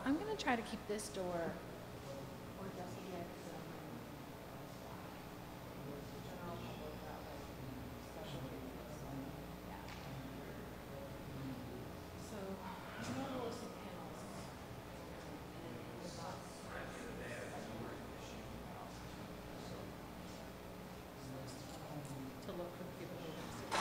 I'm going to try to keep this door or just get general public that way, special treatments. Yeah. So I'm going to list some panels. To look for the people who are going to sit.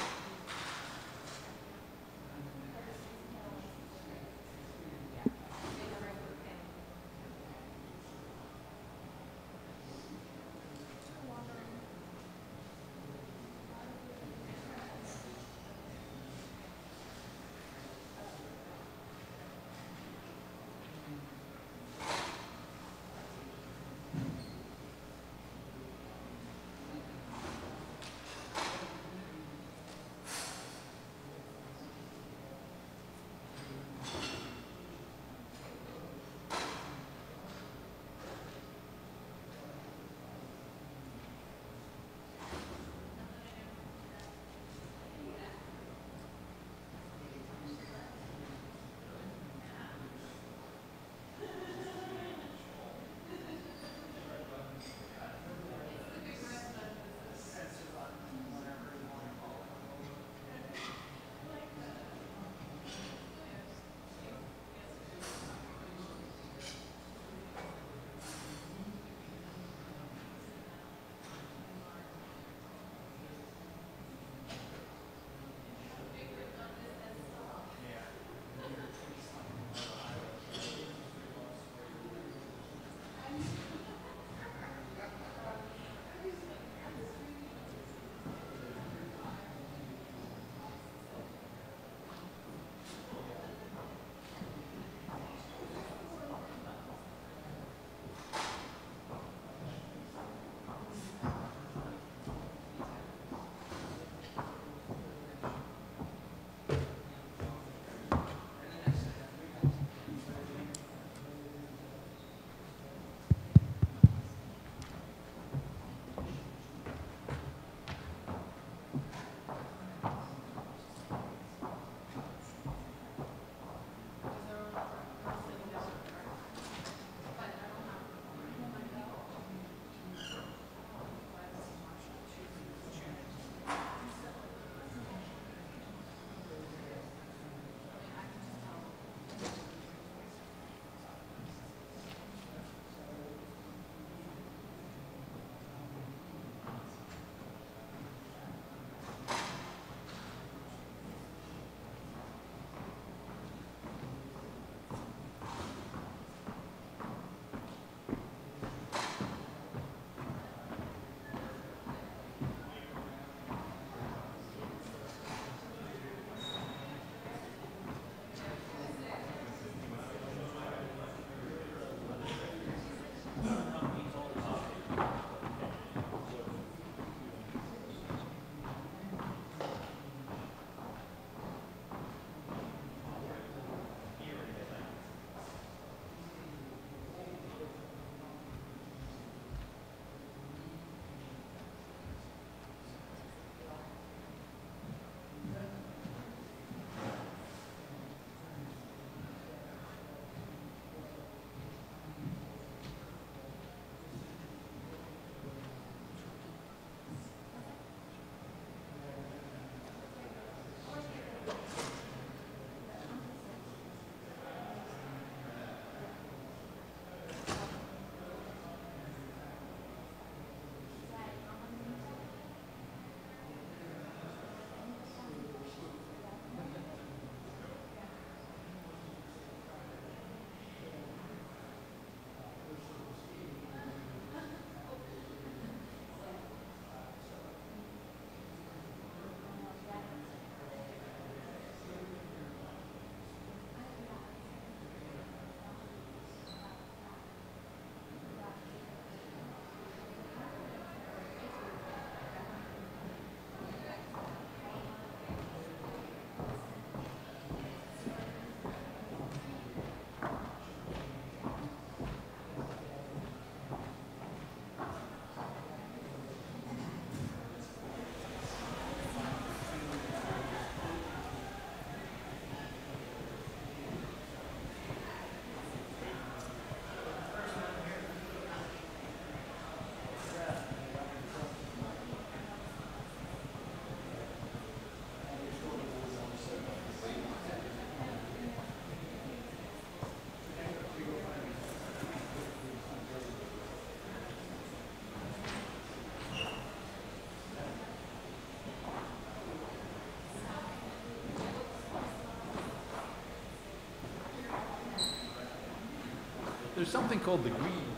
something called the green.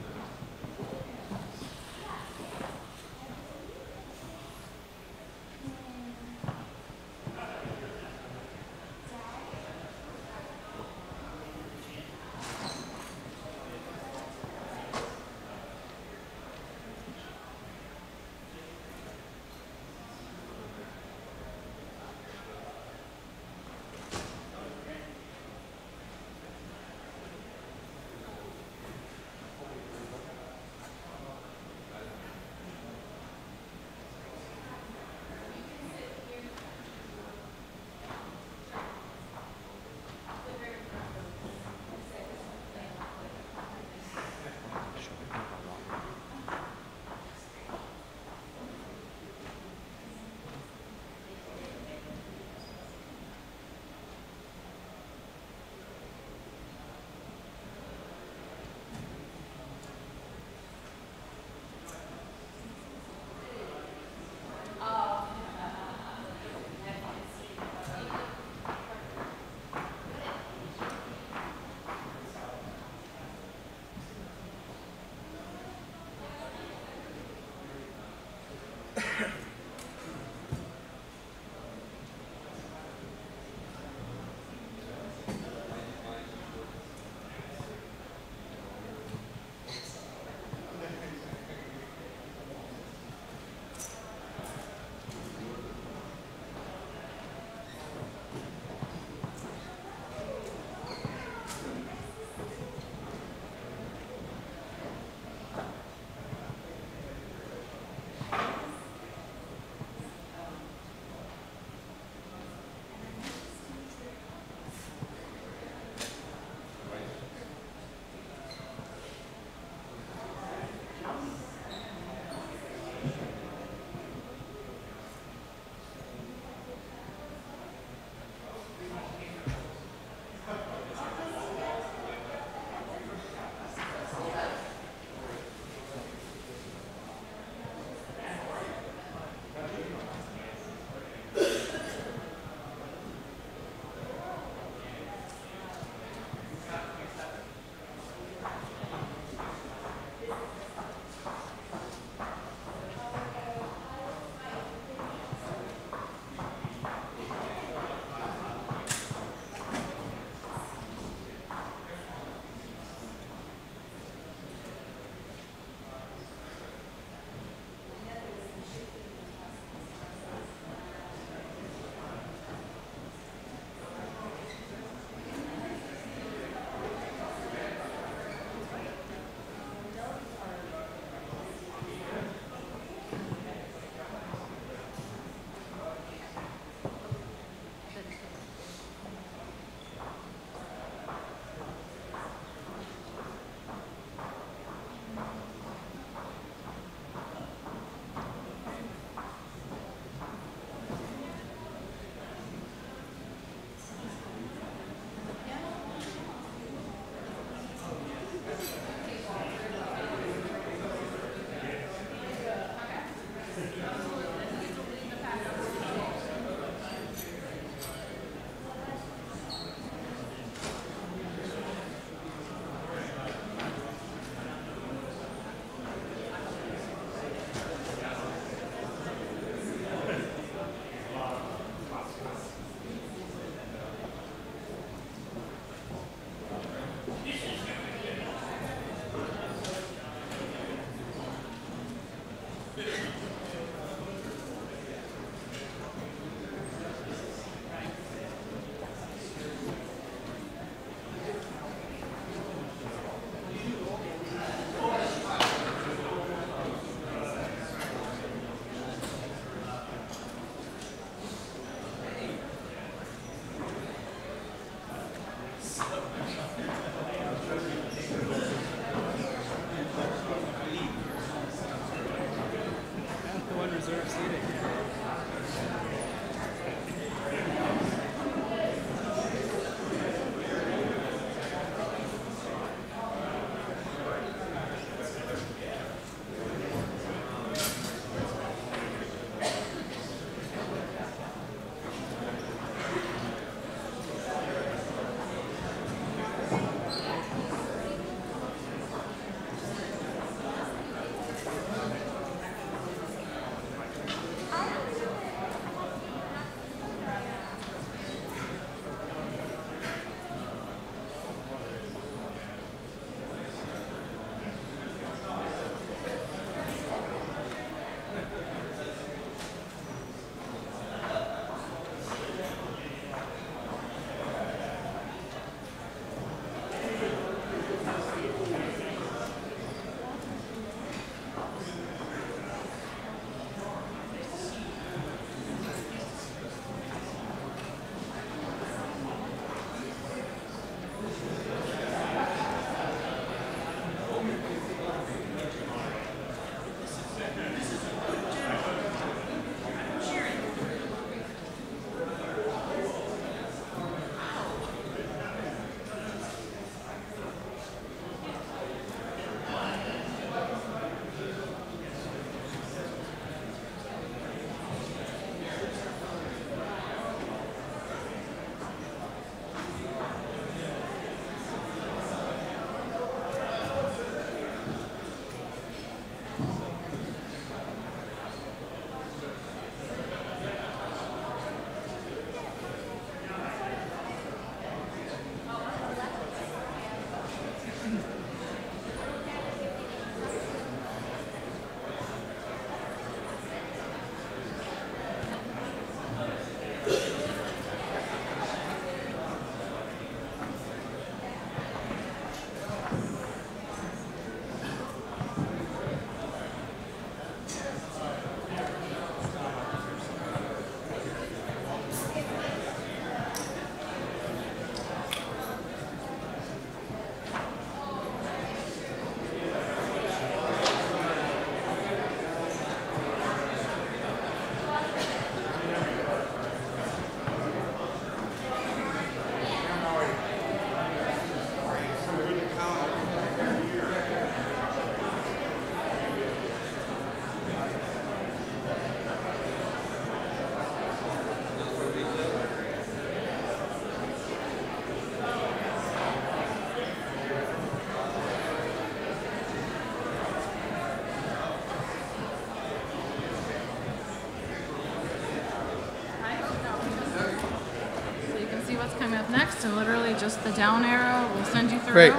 text and literally just the down arrow will send you through. Great.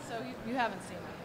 So you haven't seen it.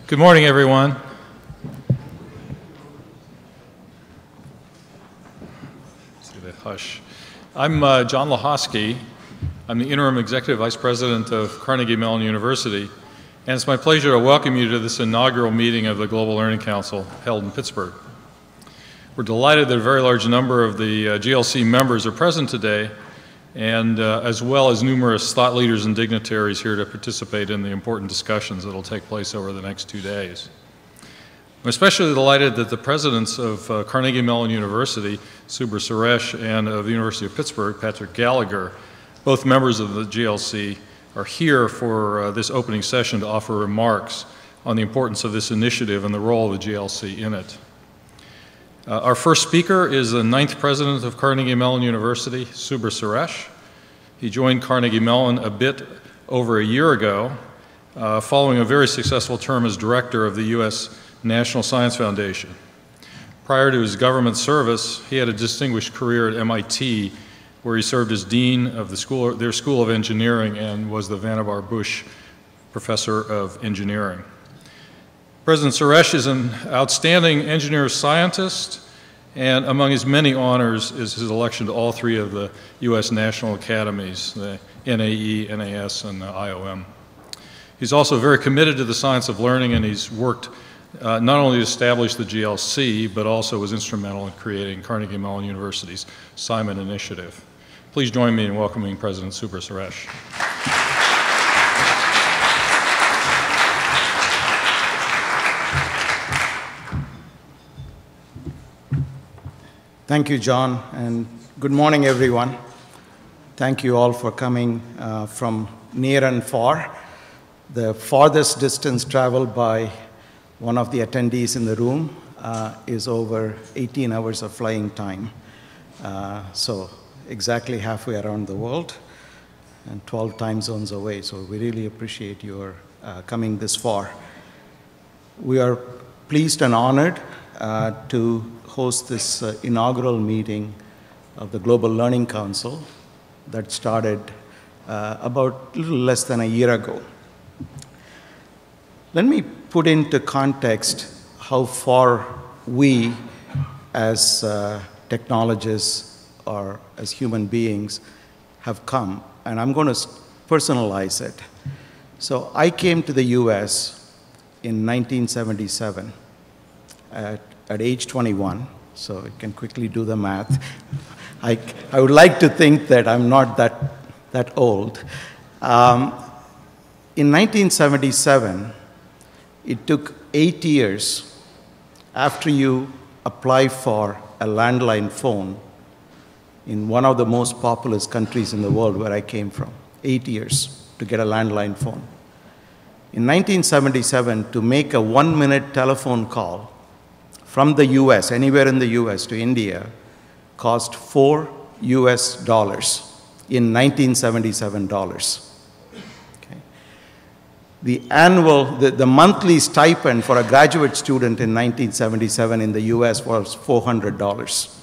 Good morning, everyone. Let's do the hush. I'm John Lahosky. I'm the Interim Executive Vice President of Carnegie Mellon University, and it's my pleasure to welcome you to this inaugural meeting of the Global Learning Council held in Pittsburgh. We're delighted that a very large number of the GLC members are present today, and as well as numerous thought leaders and dignitaries here to participate in the important discussions that will take place over the next 2 days. I'm especially delighted that the presidents of Carnegie Mellon University, Subra Suresh, and of the University of Pittsburgh, Patrick Gallagher, both members of the GLC, are here for this opening session to offer remarks on the importance of this initiative and the role of the GLC in it. Our first speaker is the 9th president of Carnegie Mellon University, Subra Suresh. He joined Carnegie Mellon a bit over a year ago, following a very successful term as director of the U.S. National Science Foundation. Prior to his government service, he had a distinguished career at MIT, where he served as dean of their School of Engineering and was the Vannevar Bush Professor of Engineering. President Suresh is an outstanding engineer-scientist, and among his many honors is his election to all 3 of the U.S. National Academies, the NAE, NAS, and the IOM. He's also very committed to the science of learning, and he's worked not only to establish the GLC, but also was instrumental in creating Carnegie Mellon University's Simon Initiative. Please join me in welcoming President Subra Suresh. Thank you, John, and good morning, everyone. Thank you all for coming from near and far. The farthest distance traveled by one of the attendees in the room is over 18 hours of flying time. So exactly halfway around the world and 12 time zones away. So we really appreciate your coming this far. We are pleased and honored to host this inaugural meeting of the Global Learning Council that started about a little less than a year ago. Let me put into context how far we as technologists or as human beings have come, and I'm going to personalize it. So I came to the US in 1977 at age 21, so you can quickly do the math. I would like to think that I'm not that old. In 1977, it took 8 years after you apply for a landline phone in one of the most populous countries in the world where I came from. 8 years to get a landline phone. In 1977, to make a 1-minute telephone call from the US, anywhere in the US to India, cost $4 in 1977 dollars. Okay. The monthly stipend for a graduate student in 1977 in the US was $400.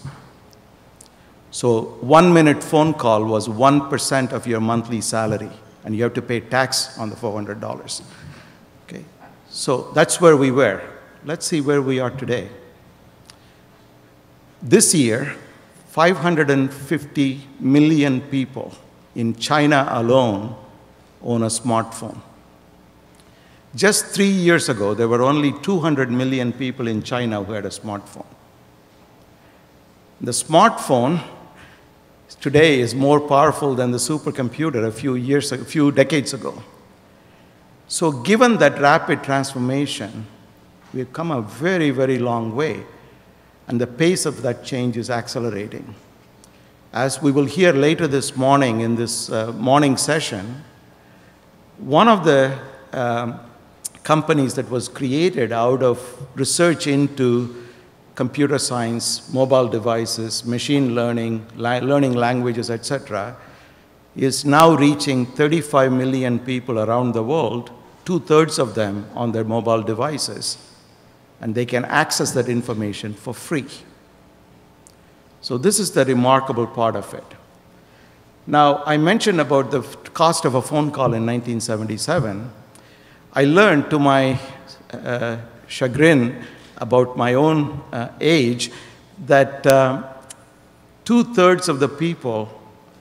So 1-minute phone call was 1% of your monthly salary, and you have to pay tax on the $400. Okay. So that's where we were. Let's see where we are today. This year, 550 million people in China alone own a smartphone. Just 3 years ago, there were only 200 million people in China who had a smartphone. The smartphone today is more powerful than the supercomputer a few decades ago. So given that rapid transformation, we've come a very, very long way, and the pace of that change is accelerating. As we will hear later this morning in this morning session, one of the companies that was created out of research into computer science, mobile devices, machine learning, learning languages, etc., is now reaching 35 million people around the world, 2/3 of them on their mobile devices, and they can access that information for free. So this is the remarkable part of it. Now, I mentioned about the cost of a phone call in 1977. I learned, to my chagrin about my own age, that 2/3 of the people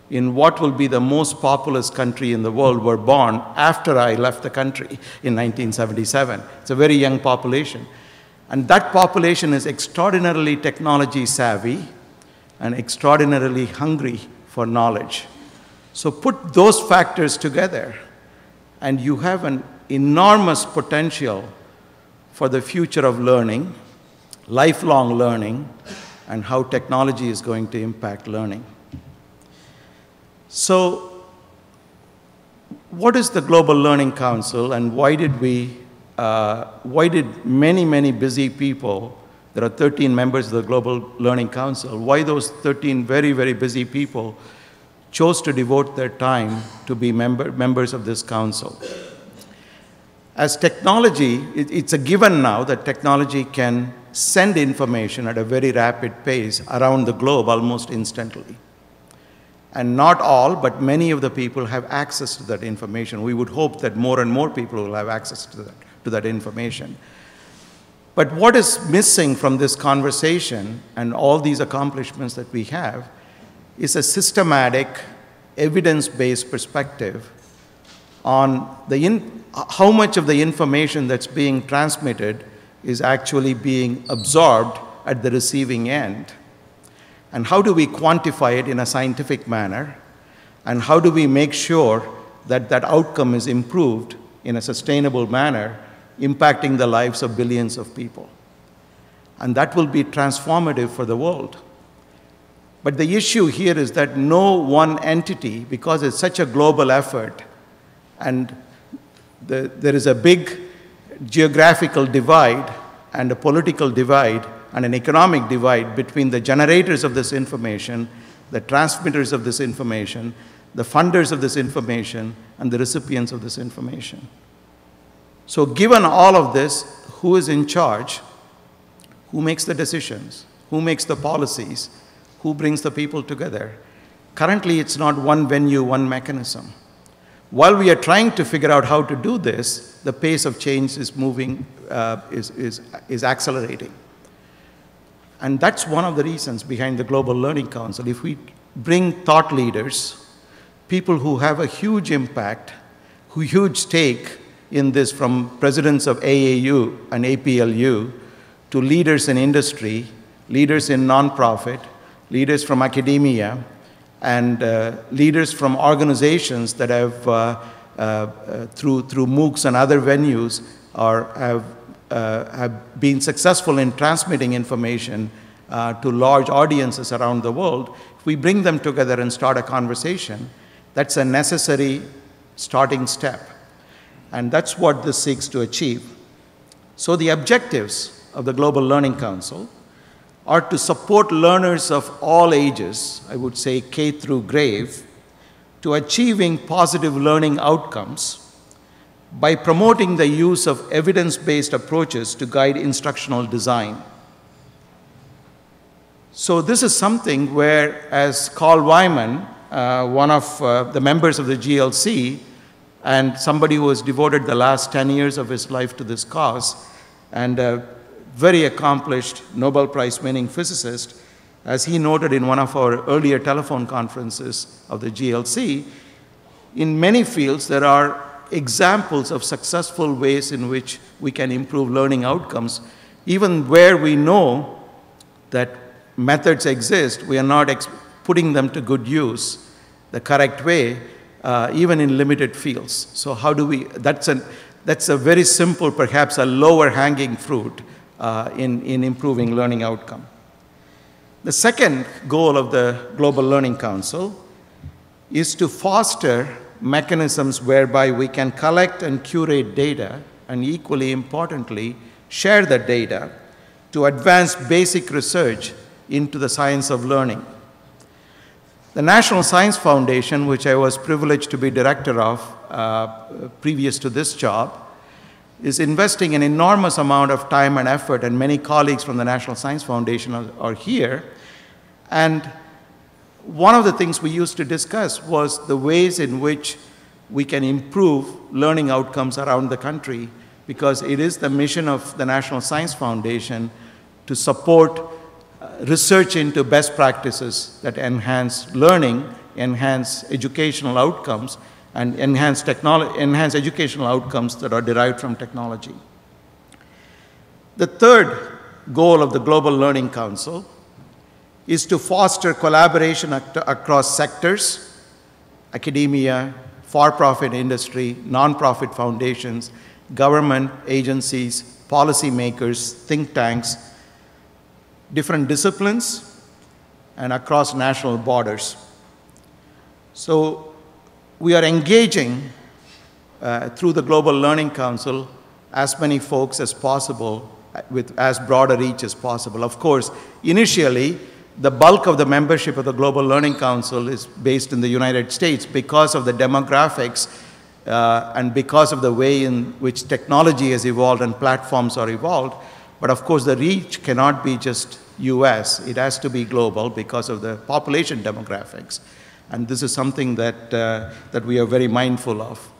in what will be the most populous country in the world were born after I left the country in 1977. It's a very young population. And that population is extraordinarily technology savvy and extraordinarily hungry for knowledge. So put those factors together, and you have an enormous potential for the future of learning, lifelong learning, and how technology is going to impact learning. So what is the Global Learning Council, and why did many busy people, there are 13 members of the Global Learning Council, why those 13 very busy people chose to devote their time to be members of this council? As technology, it's a given now that technology can send information at a very rapid pace around the globe almost instantly. And not all, but many of the people have access to that information. We would hope that more and more people will have access to that information. But what is missing from this conversation and all these accomplishments that we have is a systematic, evidence-based perspective on how much of the information that's being transmitted is actually being absorbed at the receiving end. And how do we quantify it in a scientific manner? And how do we make sure that that outcome is improved in a sustainable manner, impacting the lives of billions of people? And that will be transformative for the world. But the issue here is that no one entity, because it's such a global effort, and there is a big geographical divide and a political divide and an economic divide between the generators of this information, the transmitters of this information, the funders of this information, and the recipients of this information. So given all of this, who is in charge? Who makes the decisions? Who makes the policies? Who brings the people together? Currently, it's not one venue, one mechanism. While we are trying to figure out how to do this, the pace of change is moving, is accelerating. And that's one of the reasons behind the Global Learning Council. If we bring thought leaders, people who have a huge impact, huge stake in this, from presidents of AAU and APLU to leaders in industry, leaders in nonprofit, leaders from academia, and leaders from organizations that have, through MOOCs and other venues, have been successful in transmitting information to large audiences around the world. If we bring them together and start a conversation, that's a necessary starting step. And that's what this seeks to achieve. So the objectives of the Global Learning Council are to support learners of all ages, I would say K through grade, to achieving positive learning outcomes by promoting the use of evidence-based approaches to guide instructional design. So this is something where, as Carl Wyman, one of the members of the GLC, and somebody who has devoted the last 10 years of his life to this cause, and a very accomplished Nobel Prize-winning physicist, as he noted in one of our earlier telephone conferences of the GLC, in many fields there are examples of successful ways in which we can improve learning outcomes. Even where we know that methods exist, we are not putting them to good use the correct way, even in limited fields. So how do we, that's a very simple, perhaps a lower hanging fruit in improving learning outcome. The second goal of the Global Learning Council is to foster mechanisms whereby we can collect and curate data, and equally importantly, share the data to advance basic research into the science of learning. The National Science Foundation, which I was privileged to be director of previous to this job, is investing an enormous amount of time and effort, and many colleagues from the National Science Foundation are here. And one of the things we used to discuss was the ways in which we can improve learning outcomes around the country, because it is the mission of the National Science Foundation to support research into best practices that enhance learning, enhance educational outcomes, and enhance educational outcomes that are derived from technology. The third goal of the Global Learning Council is to foster collaboration across sectors academia, for-profit industry, non-profit foundations, government agencies, policymakers, think tanks, different disciplines, and across national borders. So we are engaging through the Global Learning Council as many folks as possible with as broad a reach as possible. Of course, initially, the bulk of the membership of the Global Learning Council is based in the United States because of the demographics and because of the way in which technology has evolved and platforms are evolved. But of course, the reach cannot be just US. It has to be global because of the population demographics. And this is something that, that we are very mindful of.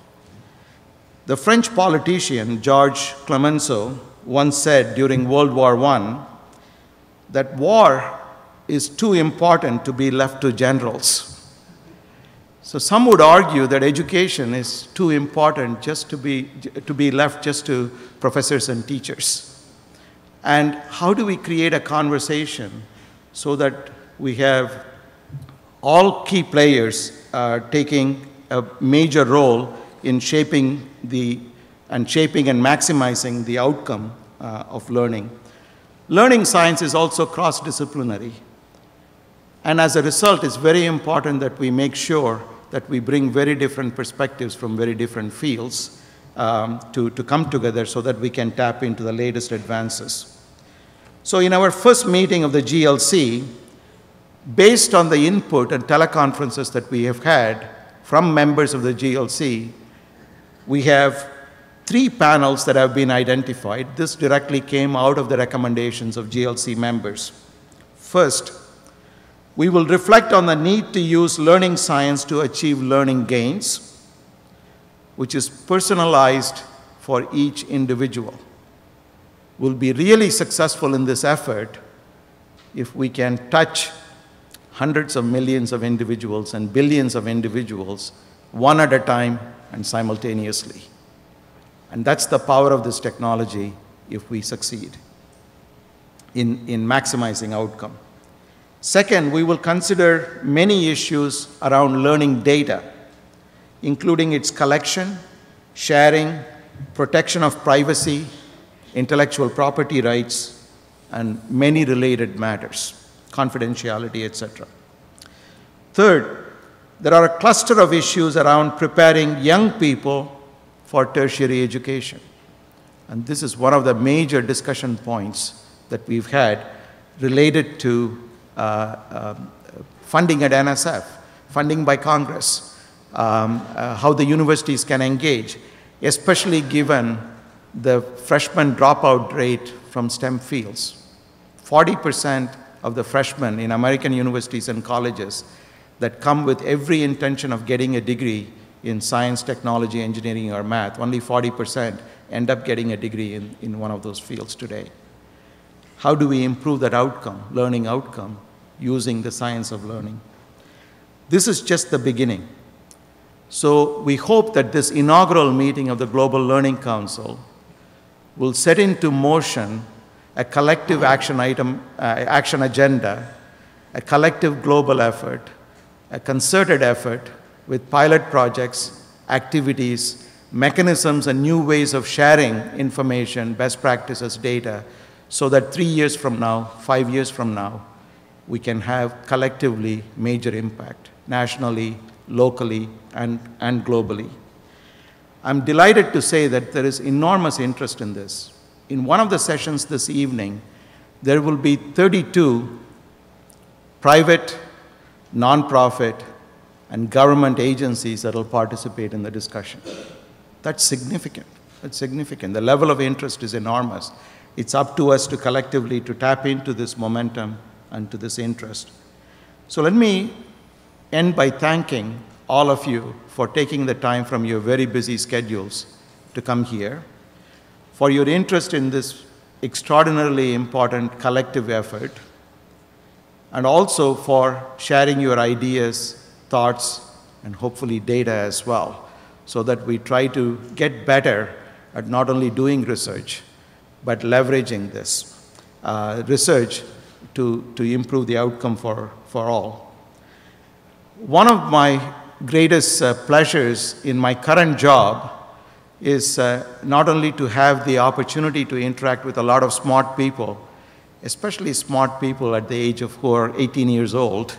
The French politician, Georges Clemenceau, once said during World War I that war is too important to be left to generals. So some would argue that education is too important just to be left just to professors and teachers. And how do we create a conversation so that we have all key players taking a major role in shaping and maximizing the outcome of learning. Learning science is also cross-disciplinary. And as a result, it's very important that we make sure that we bring very different perspectives from very different fields to come together so that we can tap into the latest advances. So in our first meeting of the GLC, based on the input and teleconferences that we have had from members of the GLC, we have 3 panels that have been identified. This directly came out of the recommendations of GLC members. First, we will reflect on the need to use learning science to achieve learning gains, which is personalized for each individual. We'll be really successful in this effort if we can touch hundreds of millions of individuals and billions of individuals, one at a time and simultaneously. And that's the power of this technology if we succeed in maximizing outcome. Second, we will consider many issues around learning data, including its collection, sharing, protection of privacy, intellectual property rights, and many related matters, confidentiality, etc. Third, there are a cluster of issues around preparing young people for tertiary education. And this is one of the major discussion points that we've had related to funding at NSF, funding by Congress, how the universities can engage, especially given the freshman dropout rate from STEM fields. 40% of the freshmen in American universities and colleges that come with every intention of getting a degree in science, technology, engineering, or math, only 40% end up getting a degree in one of those fields today. How do we improve that outcome, learning outcome, using the science of learning? This is just the beginning. So we hope that this inaugural meeting of the Global Learning Council will set into motion a collective action agenda, a collective global effort, a concerted effort with pilot projects, activities, mechanisms, and new ways of sharing information, best practices, data, so that 3 years from now, 5 years from now, we can have collectively major impact, nationally, locally, and globally. I'm delighted to say that there is enormous interest in this. In one of the sessions this evening, there will be 32 private, nonprofit, and government agencies that will participate in the discussion. That's significant. That's significant. The level of interest is enormous. It's up to us to collectively to tap into this momentum and to this interest. So let me end by thanking all of you for taking the time from your very busy schedules to come here, for your interest in this extraordinarily important collective effort, and also for sharing your ideas, thoughts, and hopefully data as well, so that we try to get better at not only doing research, but leveraging this research to improve the outcome for all. One of my greatest pleasures in my current job is not only to have the opportunity to interact with a lot of smart people, especially smart people at the age of who are 18 years old,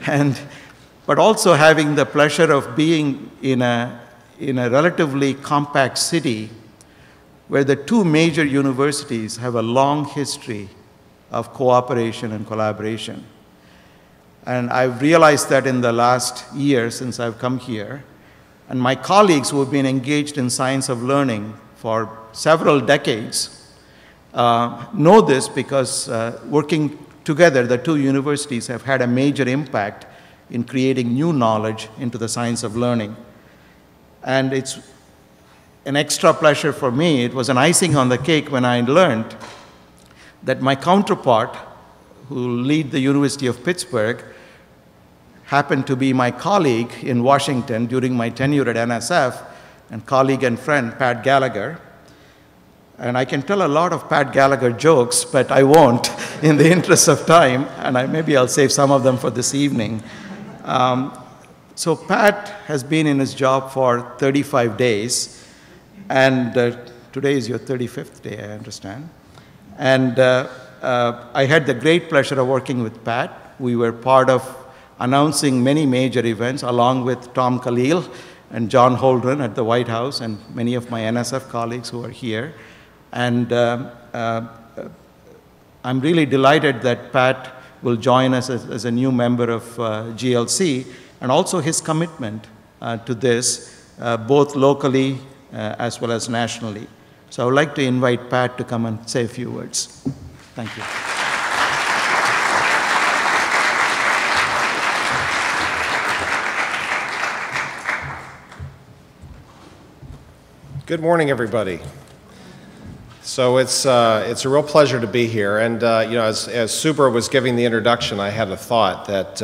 but also having the pleasure of being in a relatively compact city where the two major universities have a long history of cooperation and collaboration. And I've realized that in the last year since I've come here, and my colleagues who have been engaged in science of learning for several decades know this because working together, the two universities have had a major impact in creating new knowledge into the science of learning. And it's an extra pleasure for me. It was an icing on the cake when I learned that my counterpart, who lead the University of Pittsburgh, happened to be my colleague in Washington during my tenure at NSF, and colleague and friend, Pat Gallagher. And I can tell a lot of Pat Gallagher jokes, but I won't in the interest of time, and maybe I'll save some of them for this evening. So Pat has been in his job for 35 days, and today is your 35th day, I understand. And I had the great pleasure of working with Pat. We were part of announcing many major events along with Tom Kalil and John Holdren at the White House and many of my NSF colleagues who are here. And I'm really delighted that Pat will join us as a new member of GLC, and also his commitment to this, both locally as well as nationally. So I would like to invite Pat to come and say a few words. Thank you. Good morning, everybody. So it's a real pleasure to be here. And you know, as Subra was giving the introduction, I had a thought that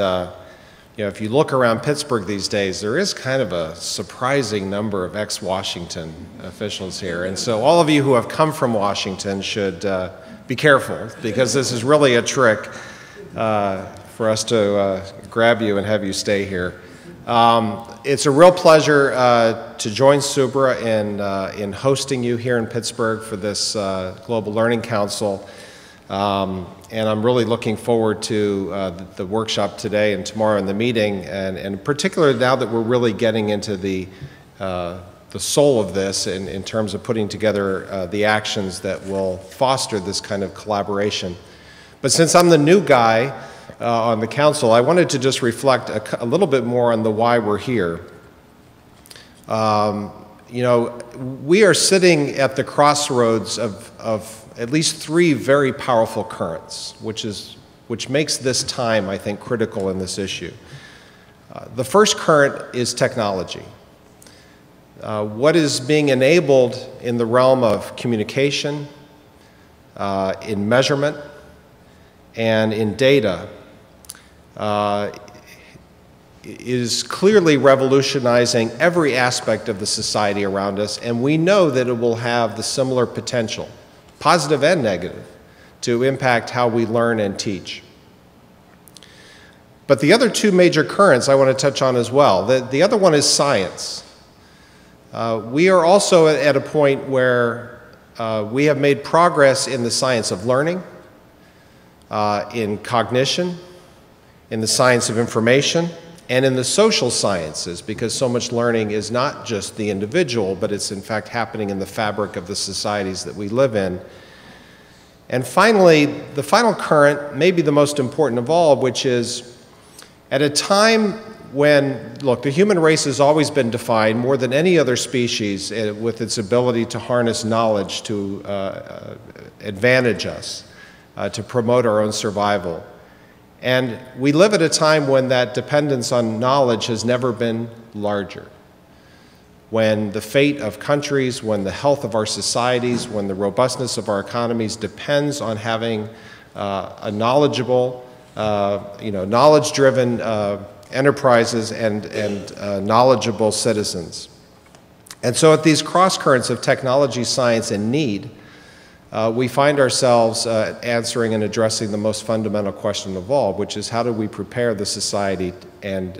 you know, if you look around Pittsburgh these days, there is kind of a surprising number of ex-Washington officials here. And so all of you who have come from Washington should be careful, because this is really a trick for us to grab you and have you stay here. It's a real pleasure to join Subra in hosting you here in Pittsburgh for this Global Learning Council. And I'm really looking forward to the workshop today and tomorrow and the meeting, and in particular now that we're really getting into the soul of this in terms of putting together the actions that will foster this kind of collaboration. But since I'm the new guy on the council, I wanted to just reflect a little bit more on the why we're here. You know, we are sitting at the crossroads of at least three very powerful currents, which makes this time, I think, critical in this issue. The first current is technology. What is being enabled in the realm of communication, in measurement, and in data is clearly revolutionizing every aspect of the society around us, and we know that it will have the similar potential, positive and negative, to impact how we learn and teach. But the other two major currents I want to touch on as well. The other one is science. We are also at a point where we have made progress in the science of learning, in cognition, in the science of information, and in the social sciences, because so much learning is not just the individual, but it's in fact happening in the fabric of the societies that we live in. And finally, the final current, maybe the most important of all, which is at a time when, look, the human race has always been defined more than any other species with its ability to harness knowledge to advantage us, to promote our own survival. And we live at a time when that dependence on knowledge has never been larger. When the fate of countries, when the health of our societies, when the robustness of our economies depends on having a knowledgeable, knowledge-driven enterprises and knowledgeable citizens. And so at these cross currents of technology, science, and need, we find ourselves answering and addressing the most fundamental question of all, which is how do we prepare the society and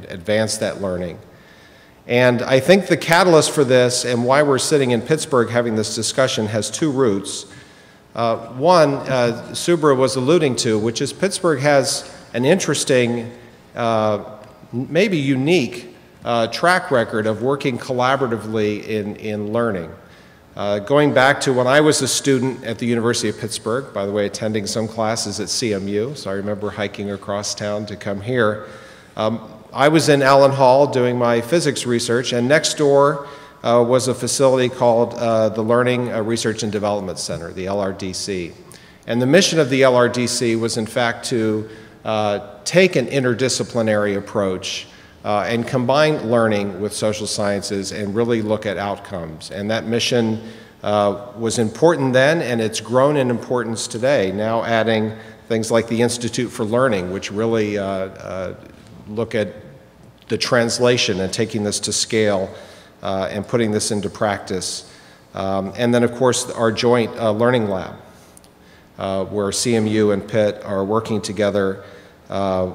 advance that learning. And I think the catalyst for this and why we're sitting in Pittsburgh having this discussion has two roots. One, Subra was alluding to, which is Pittsburgh has an interesting, maybe unique track record of working collaboratively in learning. Going back to when I was a student at the University of Pittsburgh, by the way, attending some classes at CMU, so I remember hiking across town to come here. I was in Allen Hall doing my physics research, and next door was a facility called the Learning Research and Development Center, the LRDC. And the mission of the LRDC was, in fact, to take an interdisciplinary approach and combine learning with social sciences and really look at outcomes. And that mission was important then, and it's grown in importance today, now adding things like the Institute for Learning, which really look at the translation and taking this to scale and putting this into practice. And then, of course, our joint learning lab, where CMU and Pitt are working together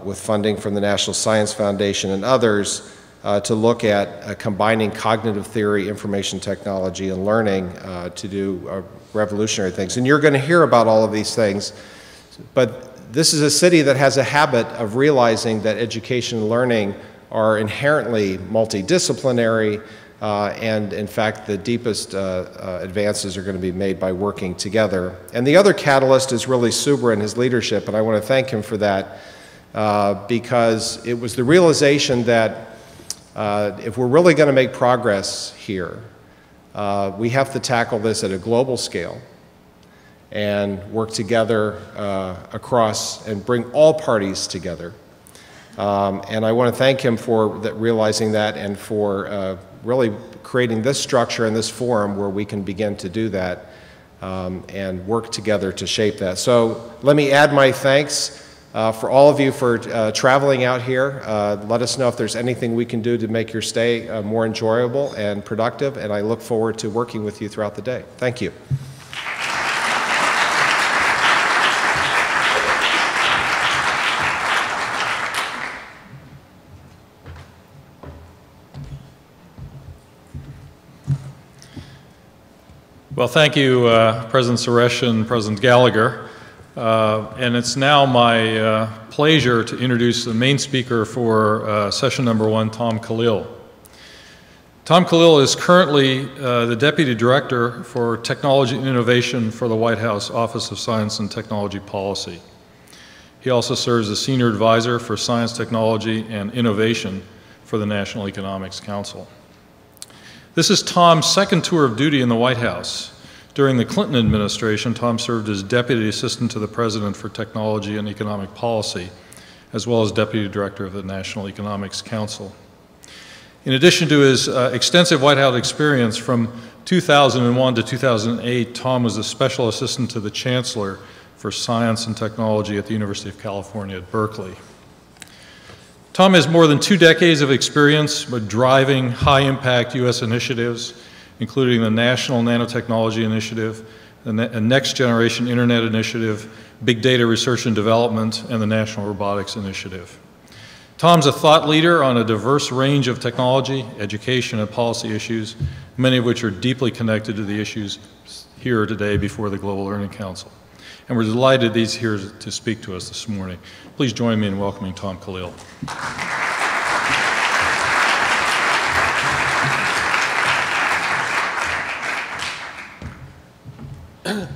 with funding from the National Science Foundation and others to look at combining cognitive theory, information technology, and learning to do revolutionary things. And you're going to hear about all of these things, but this is a city that has a habit of realizing that education and learning are inherently multidisciplinary, and in fact the deepest advances are going to be made by working together. And the other catalyst is really Subra and his leadership, and I want to thank him for that, because it was the realization that if we're really going to make progress here, we have to tackle this at a global scale and work together across and bring all parties together. And I want to thank him for realizing that and for really creating this structure and this forum where we can begin to do that and work together to shape that. So let me add my thanks for all of you for traveling out here. Let us know if there's anything we can do to make your stay more enjoyable and productive, and I look forward to working with you throughout the day. Thank you. Well, thank you, President Suresh and President Gallagher. And it's now my pleasure to introduce the main speaker for session number 1, Tom Kalil. Tom Kalil is currently the Deputy Director for Technology and Innovation for the White House Office of Science and Technology Policy. He also serves as Senior Advisor for Science, Technology, and Innovation for the National Economics Council. This is Tom's second tour of duty in the White House. During the Clinton administration, Tom served as Deputy Assistant to the President for Technology and Economic Policy, as well as Deputy Director of the National Economics Council. In addition to his extensive White House experience from 2001 to 2008, Tom was a Special Assistant to the Chancellor for Science and Technology at the University of California at Berkeley. Tom has more than 2 decades of experience with driving high-impact U.S. initiatives, including the National Nanotechnology Initiative, the Next Generation Internet Initiative, Big Data Research and Development, and the National Robotics Initiative. Tom's a thought leader on a diverse range of technology, education, and policy issues, many of which are deeply connected to the issues here today before the Global Learning Council. And we're delighted he's here to speak to us this morning. Please join me in welcoming Tom Kalil.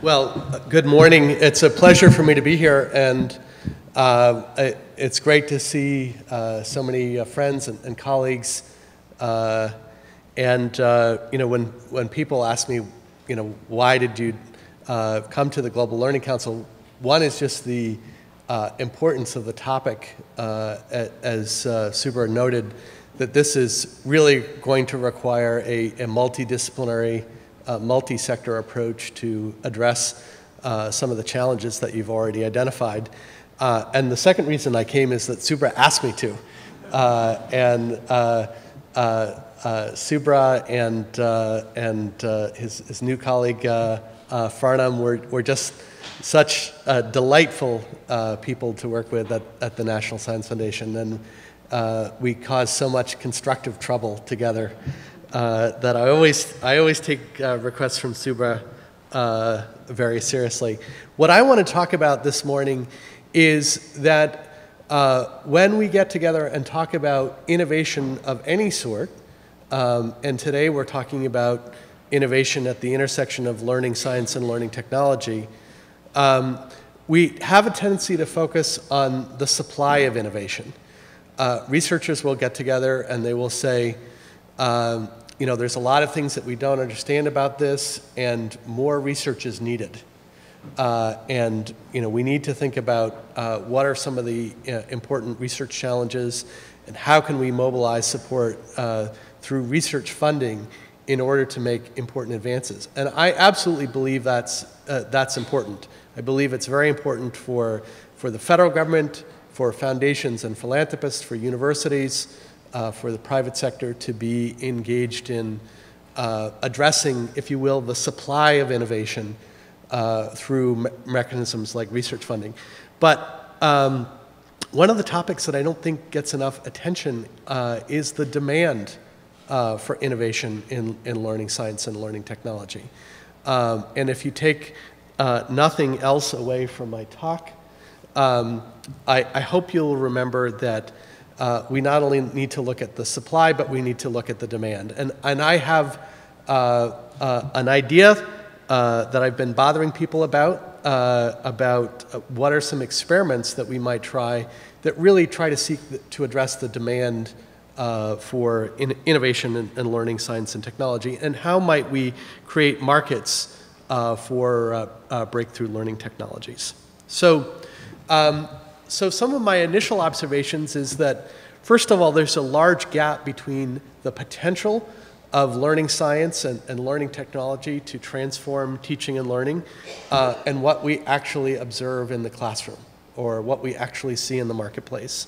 Well, good morning. It's a pleasure for me to be here, and it's great to see so many friends and colleagues. You know, when people ask me, you know, why did you come to the Global Learning Council, one is just the importance of the topic, as Subra noted, that this is really going to require a multidisciplinary, multi-sector approach to address some of the challenges that you've already identified. And the second reason I came is that Subra asked me to. Subra and his new colleague Farnham. We're just such delightful people to work with at the National Science Foundation, and we cause so much constructive trouble together that I always take requests from Subra very seriously. What I want to talk about this morning is that when we get together and talk about innovation of any sort, and today we're talking about innovation at the intersection of learning science and learning technology, we have a tendency to focus on the supply of innovation. Researchers will get together and they will say, you know, there's a lot of things that we don't understand about this, and more research is needed. And you know, we need to think about what are some of the important research challenges, and how can we mobilize support through research funding in order to make important advances. And I absolutely believe that's important. I believe it's very important for the federal government, for foundations and philanthropists, for universities, for the private sector to be engaged in addressing, if you will, the supply of innovation through mechanisms like research funding. But one of the topics that I don't think gets enough attention is the demand for innovation in learning science and learning technology. And if you take nothing else away from my talk, I hope you'll remember that we not only need to look at the supply, but we need to look at the demand. And I have an idea that I've been bothering people about what are some experiments that we might try that really try to seek to address the demand for innovation in learning science and technology, and how might we create markets for breakthrough learning technologies. So some of my initial observations is that, first of all, there's a large gap between the potential of learning science and learning technology to transform teaching and learning and what we actually observe in the classroom or what we actually see in the marketplace.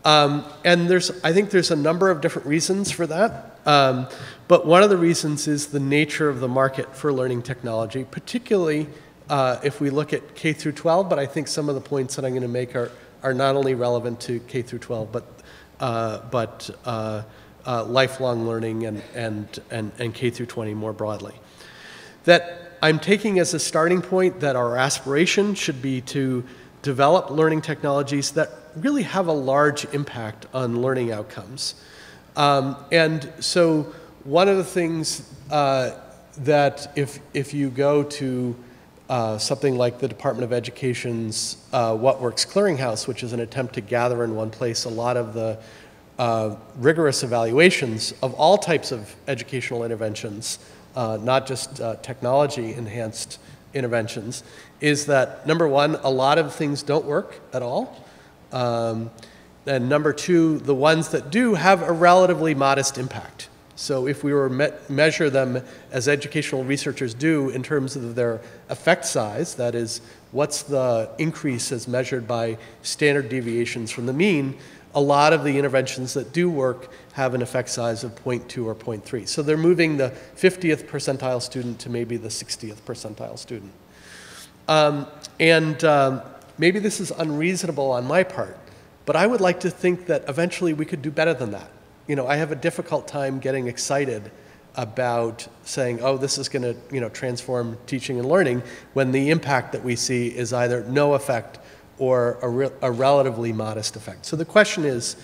And I think there's a number of different reasons for that. But one of the reasons is the nature of the market for learning technology, particularly if we look at K through 12, but I think some of the points that I'm going to make are not only relevant to K through 12, but lifelong learning and K through 20 more broadly. That I'm taking as a starting point that our aspiration should be to develop learning technologies that really have a large impact on learning outcomes. And so one of the things that if you go to something like the Department of Education's What Works Clearinghouse, which is an attempt to gather in one place a lot of the rigorous evaluations of all types of educational interventions, not just technology-enhanced interventions, is that, number one, a lot of things don't work at all. And number two, the ones that do have a relatively modest impact. So if we were measure them as educational researchers do in terms of their effect size, that is, what's the increase as measured by standard deviations from the mean, a lot of the interventions that do work have an effect size of 0.2 or 0.3. So they're moving the 50th percentile student to maybe the 60th percentile student. Maybe this is unreasonable on my part, but I would like to think that eventually we could do better than that. You know, I have a difficult time getting excited about saying, oh, this is going to, transform teaching and learning, when the impact that we see is either no effect or a relatively modest effect. So the question is,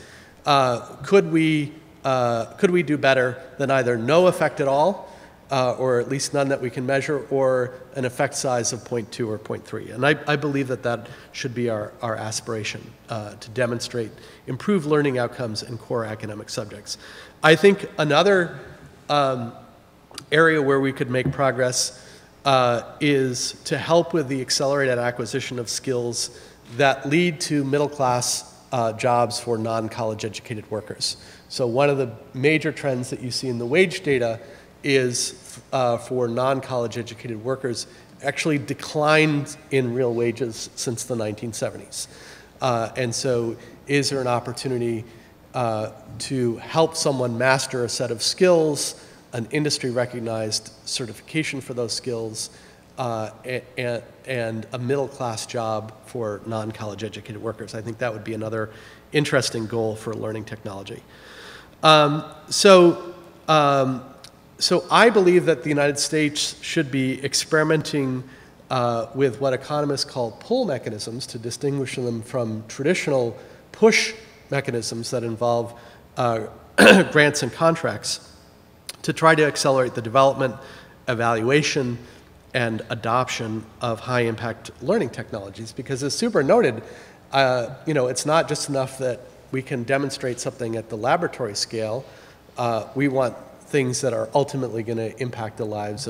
could we do better than either no effect at all, or at least none that we can measure, or an effect size of 0.2 or 0.3? And I believe that should be our aspiration, to demonstrate improved learning outcomes in core academic subjects. I think another area where we could make progress is to help with the accelerated acquisition of skills that lead to middle-class jobs for non-college educated workers. So one of the major trends that you see in the wage data is for non-college educated workers actually declined in real wages since the 1970s. And so is there an opportunity to help someone master a set of skills, an industry-recognized certification for those skills, and a middle-class job for non-college educated workers. I think that would be another interesting goal for learning technology. So I believe that the United States should be experimenting with what economists call pull mechanisms to distinguish them from traditional push mechanisms that involve grants and contracts to try to accelerate the development, evaluation, and adoption of high-impact learning technologies. Because as Subra noted, it's not just enough that we can demonstrate something at the laboratory scale. We want things that are ultimately going to impact the lives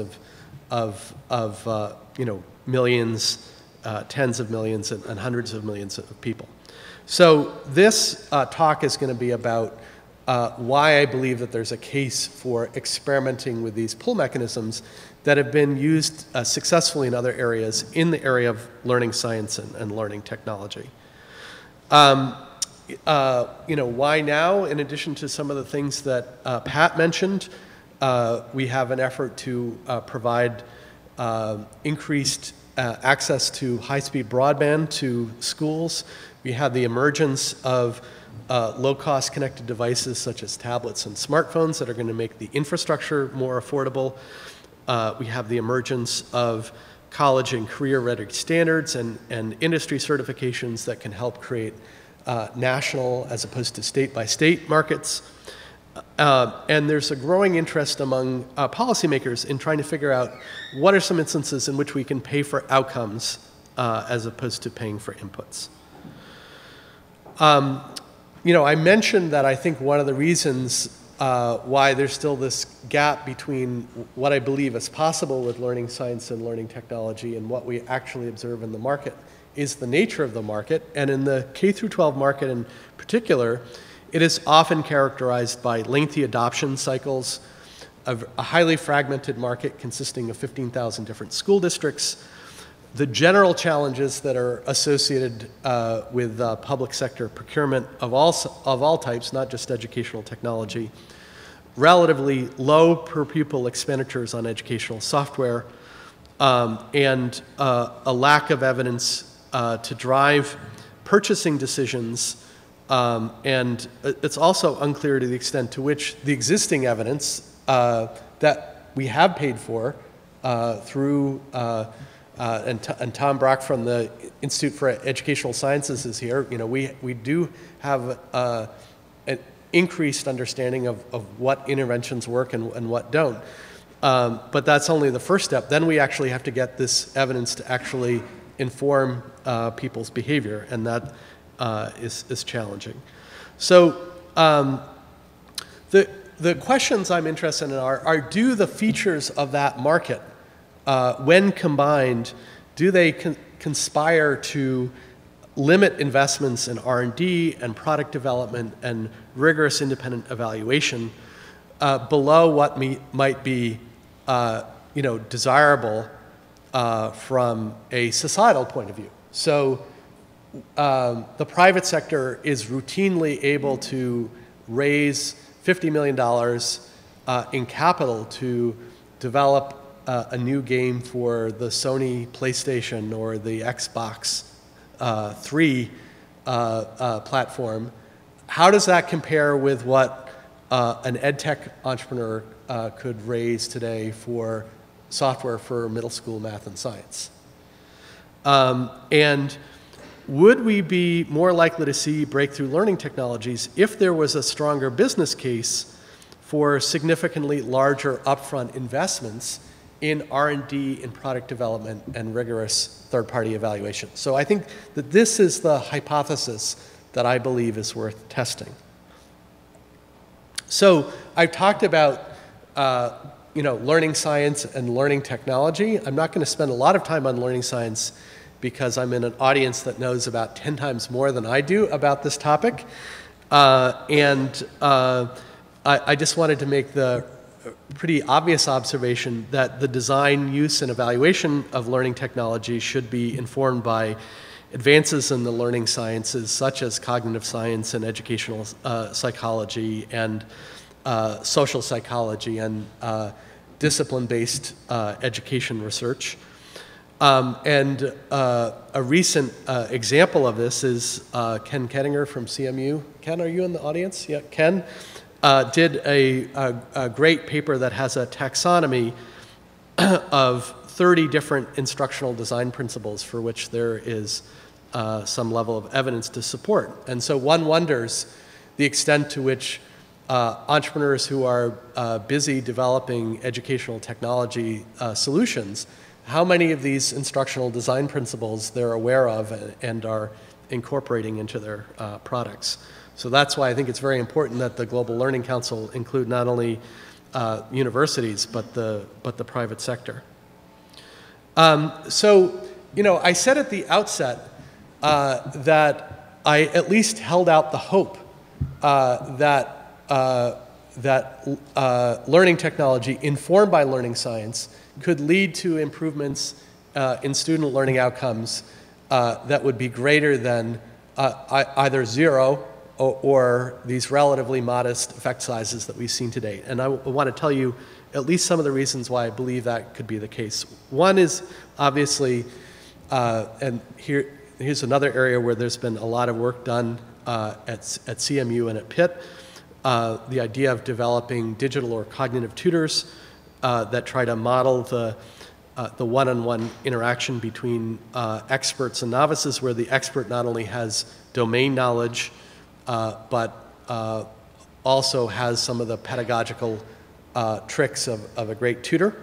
of millions, tens of millions, and hundreds of millions of people. So this talk is going to be about why I believe that there's a case for experimenting with these pull mechanisms that have been used successfully in other areas in the area of learning science and learning technology. Why now? In addition to some of the things that Pat mentioned, we have an effort to provide increased access to high-speed broadband to schools. We have the emergence of low-cost connected devices such as tablets and smartphones that are going to make the infrastructure more affordable. We have the emergence of college and career-ready standards and industry certifications that can help create national as opposed to state-by-state markets. And there's a growing interest among policymakers in trying to figure out what are some instances in which we can pay for outcomes as opposed to paying for inputs. I mentioned that I think one of the reasons why there's still this gap between what I believe is possible with learning science and learning technology and what we actually observe in the market is the nature of the market. And in the K-12 market in particular, it is often characterized by lengthy adoption cycles, of a highly fragmented market consisting of 15,000 different school districts, the general challenges that are associated with public sector procurement of all types, not just educational technology, relatively low per pupil expenditures on educational software, and a lack of evidence to drive purchasing decisions. And it's also unclear to the extent to which the existing evidence that we have paid for through and Tom Brock from the Institute for Educational Sciences is here. We do have an increased understanding of what interventions work and what don't. But that's only the first step. Then we actually have to get this evidence to actually inform people's behavior, and that is challenging. So the questions I'm interested in are do the features of that market, when combined, do they conspire to limit investments in R&D and product development and rigorous independent evaluation below what might be desirable from a societal point of view? So the private sector is routinely able to raise $50 million in capital to develop a new game for the Sony PlayStation or the Xbox 3 platform. How does that compare with what an ed tech entrepreneur could raise today for software for middle school math and science? And would we be more likely to see breakthrough learning technologies if there was a stronger business case for significantly larger upfront investments in R&D, in product development, and rigorous third-party evaluation? So I think that this is the hypothesis that I believe is worth testing. So I've talked about learning science and learning technology. I'm not going to spend a lot of time on learning science because I'm in an audience that knows about 10 times more than I do about this topic. I just wanted to make the pretty obvious observation that the design, use, and evaluation of learning technology should be informed by advances in the learning sciences, such as cognitive science and educational psychology and social psychology and discipline-based education research. A recent example of this is Ken Kettinger from CMU. Ken, are you in the audience? Yeah, Ken did a great paper that has a taxonomy of 30 different instructional design principles for which there is some level of evidence to support. And so one wonders the extent to which entrepreneurs who are busy developing educational technology solutions, how many of these instructional design principles they're aware of and are incorporating into their products. So that's why I think it's very important that the Global Learning Council include not only universities, but the private sector. So, you know, I said at the outset that I at least held out the hope that learning technology informed by learning science could lead to improvements in student learning outcomes that would be greater than either zero or these relatively modest effect sizes that we've seen to date. And I want to tell you at least some of the reasons why I believe that could be the case. One is obviously, and here's another area where there's been a lot of work done at CMU and at Pitt, the idea of developing digital or cognitive tutors that try to model the one-on-one interaction between experts and novices, where the expert not only has domain knowledge, but also has some of the pedagogical tricks of a great tutor.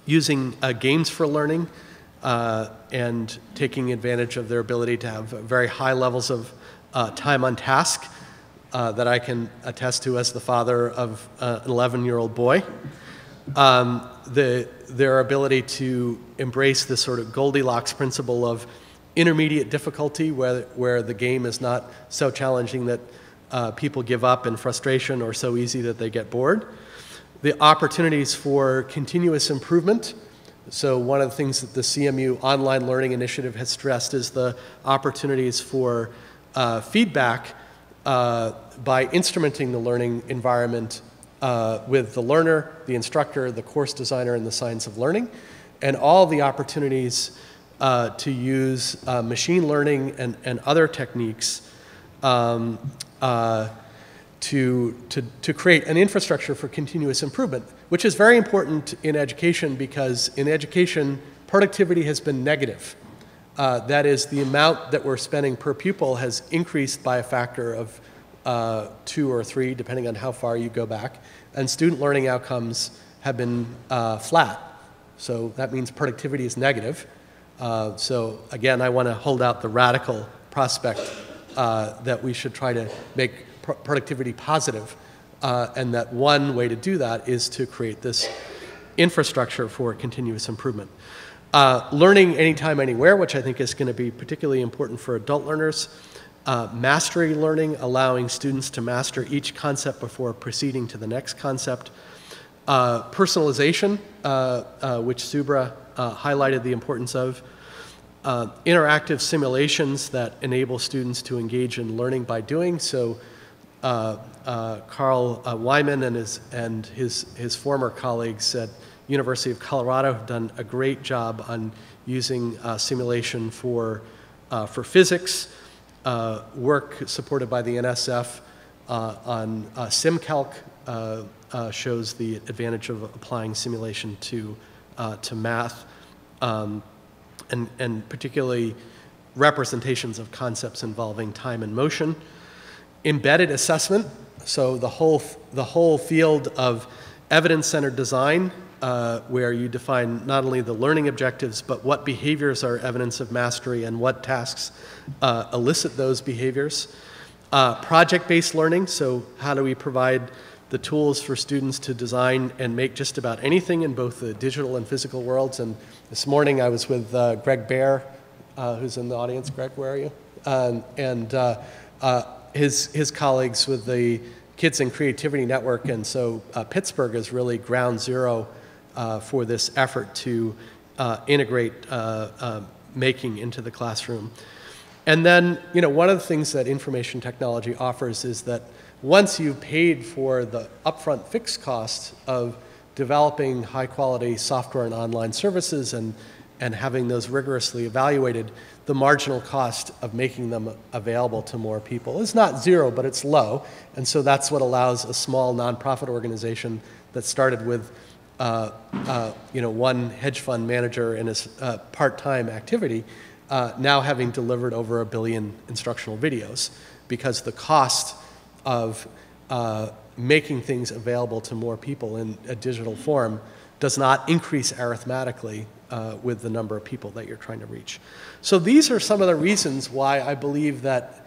Using games for learning and taking advantage of their ability to have very high levels of time on task that I can attest to as the father of an 11-year-old boy. Their ability to embrace this sort of Goldilocks principle of intermediate difficulty, where the game is not so challenging that people give up in frustration or so easy that they get bored. The opportunities for continuous improvement. So one of the things that the CMU Online Learning Initiative has stressed is the opportunities for feedback by instrumenting the learning environment with the learner, the instructor, the course designer, and the science of learning, and all the opportunities to use machine learning and other techniques to create an infrastructure for continuous improvement, which is very important in education, because in education, productivity has been negative. That is, the amount that we're spending per pupil has increased by a factor of 2 or 3, depending on how far you go back, and student learning outcomes have been flat. So that means productivity is negative. So again, I want to hold out the radical prospect that we should try to make productivity positive, and that one way to do that is to create this infrastructure for continuous improvement. Learning anytime, anywhere, which I think is going to be particularly important for adult learners. Mastery learning, allowing students to master each concept before proceeding to the next concept. Personalization, which Subra highlighted the importance of. Interactive simulations that enable students to engage in learning by doing. So Carl Wyman and his former colleagues at University of Colorado have done a great job on using simulation for physics. Work supported by the NSF on SimCalc shows the advantage of applying simulation to math, and particularly representations of concepts involving time and motion. Embedded assessment, so the whole field of evidence-centered design, where you define not only the learning objectives, but what behaviors are evidence of mastery and what tasks elicit those behaviors. Project-based learning, so how do we provide the tools for students to design and make just about anything in both the digital and physical worlds. And this morning I was with Greg Baer, who's in the audience. Greg, where are you? And his colleagues with the Kids and Creativity Network. And so Pittsburgh is really ground zero for this effort to integrate making into the classroom. And then, you know, one of the things that information technology offers is that once you've paid for the upfront fixed cost of developing high-quality software and online services and having those rigorously evaluated, the marginal cost of making them available to more people is not zero, but it's low. And so that's what allows a small nonprofit organization that started with one hedge fund manager in his part-time activity now having delivered over 1 billion instructional videos, because the cost of making things available to more people in a digital form does not increase arithmetically with the number of people that you're trying to reach. So these are some of the reasons why I believe that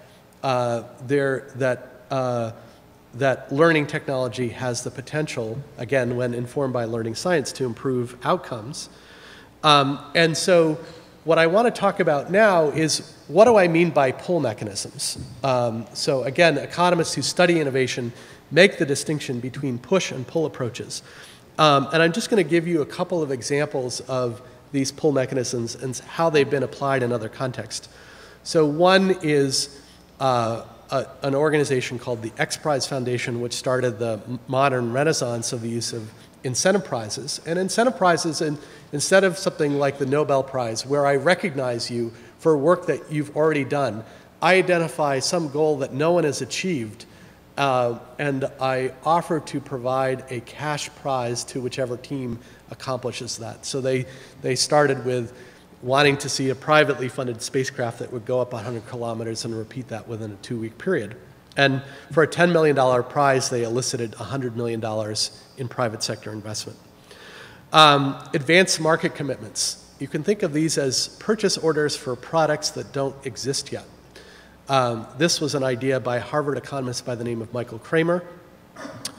that learning technology has the potential, again, when informed by learning science, to improve outcomes. And so what I want to talk about now is, what do I mean by pull mechanisms? So again, economists who study innovation make the distinction between push and pull approaches. And I'm just going to give you a couple of examples of these pull mechanisms and how they've been applied in other contexts. So one is an organization called the X Prize Foundation, which started the modern renaissance of the use of incentive prizes. And incentive prizes, instead of something like the Nobel Prize, where I recognize you for work that you've already done, I identify some goal that no one has achieved, and I offer to provide a cash prize to whichever team accomplishes that. So they started with wanting to see a privately funded spacecraft that would go up 100 kilometers and repeat that within a 2-week period. And for a $10 million prize, they elicited $100 million in private sector investment. Advanced market commitments. You can think of these as purchase orders for products that don't exist yet. This was an idea by a Harvard economist by the name of Michael Kramer.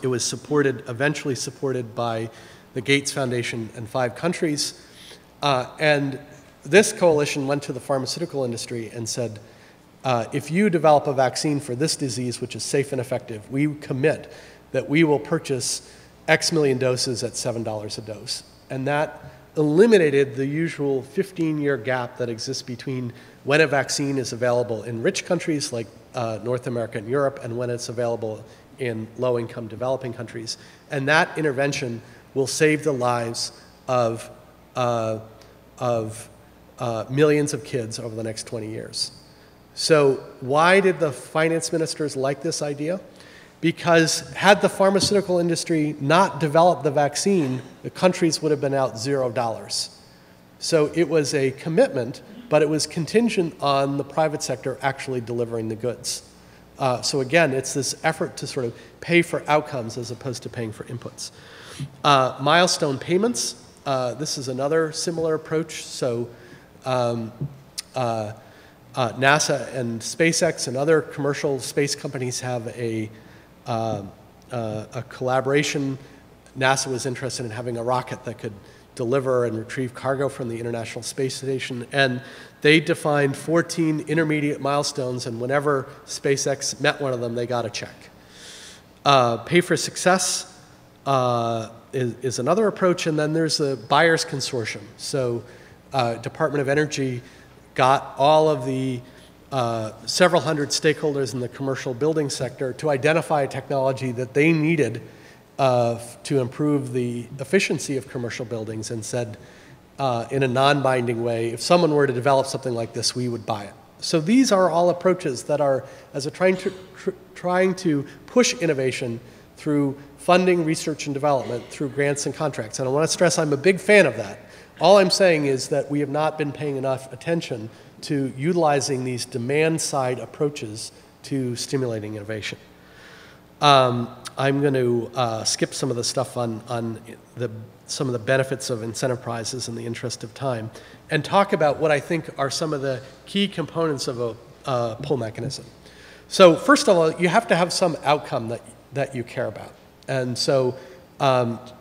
It was eventually supported by the Gates Foundation in 5 countries. And this coalition went to the pharmaceutical industry and said, if you develop a vaccine for this disease, which is safe and effective, we commit that we will purchase X million doses at $7 a dose. And that eliminated the usual 15-year gap that exists between when a vaccine is available in rich countries like North America and Europe and when it's available in low-income developing countries. And that intervention will save the lives of millions of kids over the next 20 years. So why did the finance ministers like this idea? Because had the pharmaceutical industry not developed the vaccine, the countries would have been out $0. So it was a commitment, but it was contingent on the private sector actually delivering the goods. So again, it's this effort to sort of pay for outcomes as opposed to paying for inputs. Milestone payments. This is another similar approach. So NASA and SpaceX and other commercial space companies have a collaboration. NASA was interested in having a rocket that could deliver and retrieve cargo from the International Space Station, and they defined 14 intermediate milestones, and whenever SpaceX met one of them, they got a check. Pay for success is another approach, and then there's the buyers consortium. So Department of Energy got all of the several hundred stakeholders in the commercial building sector to identify a technology that they needed to improve the efficiency of commercial buildings, and said in a non-binding way, if someone were to develop something like this, we would buy it. So these are all approaches that are trying to push innovation through funding research and development through grants and contracts. And I want to stress I'm a big fan of that. All I'm saying is that we have not been paying enough attention to utilizing these demand-side approaches to stimulating innovation. I'm going to skip some of the stuff on some of the benefits of incentive prizes in the interest of time, and talk about what I think are some of the key components of a pull mechanism. So first of all, you have to have some outcome that you care about. And so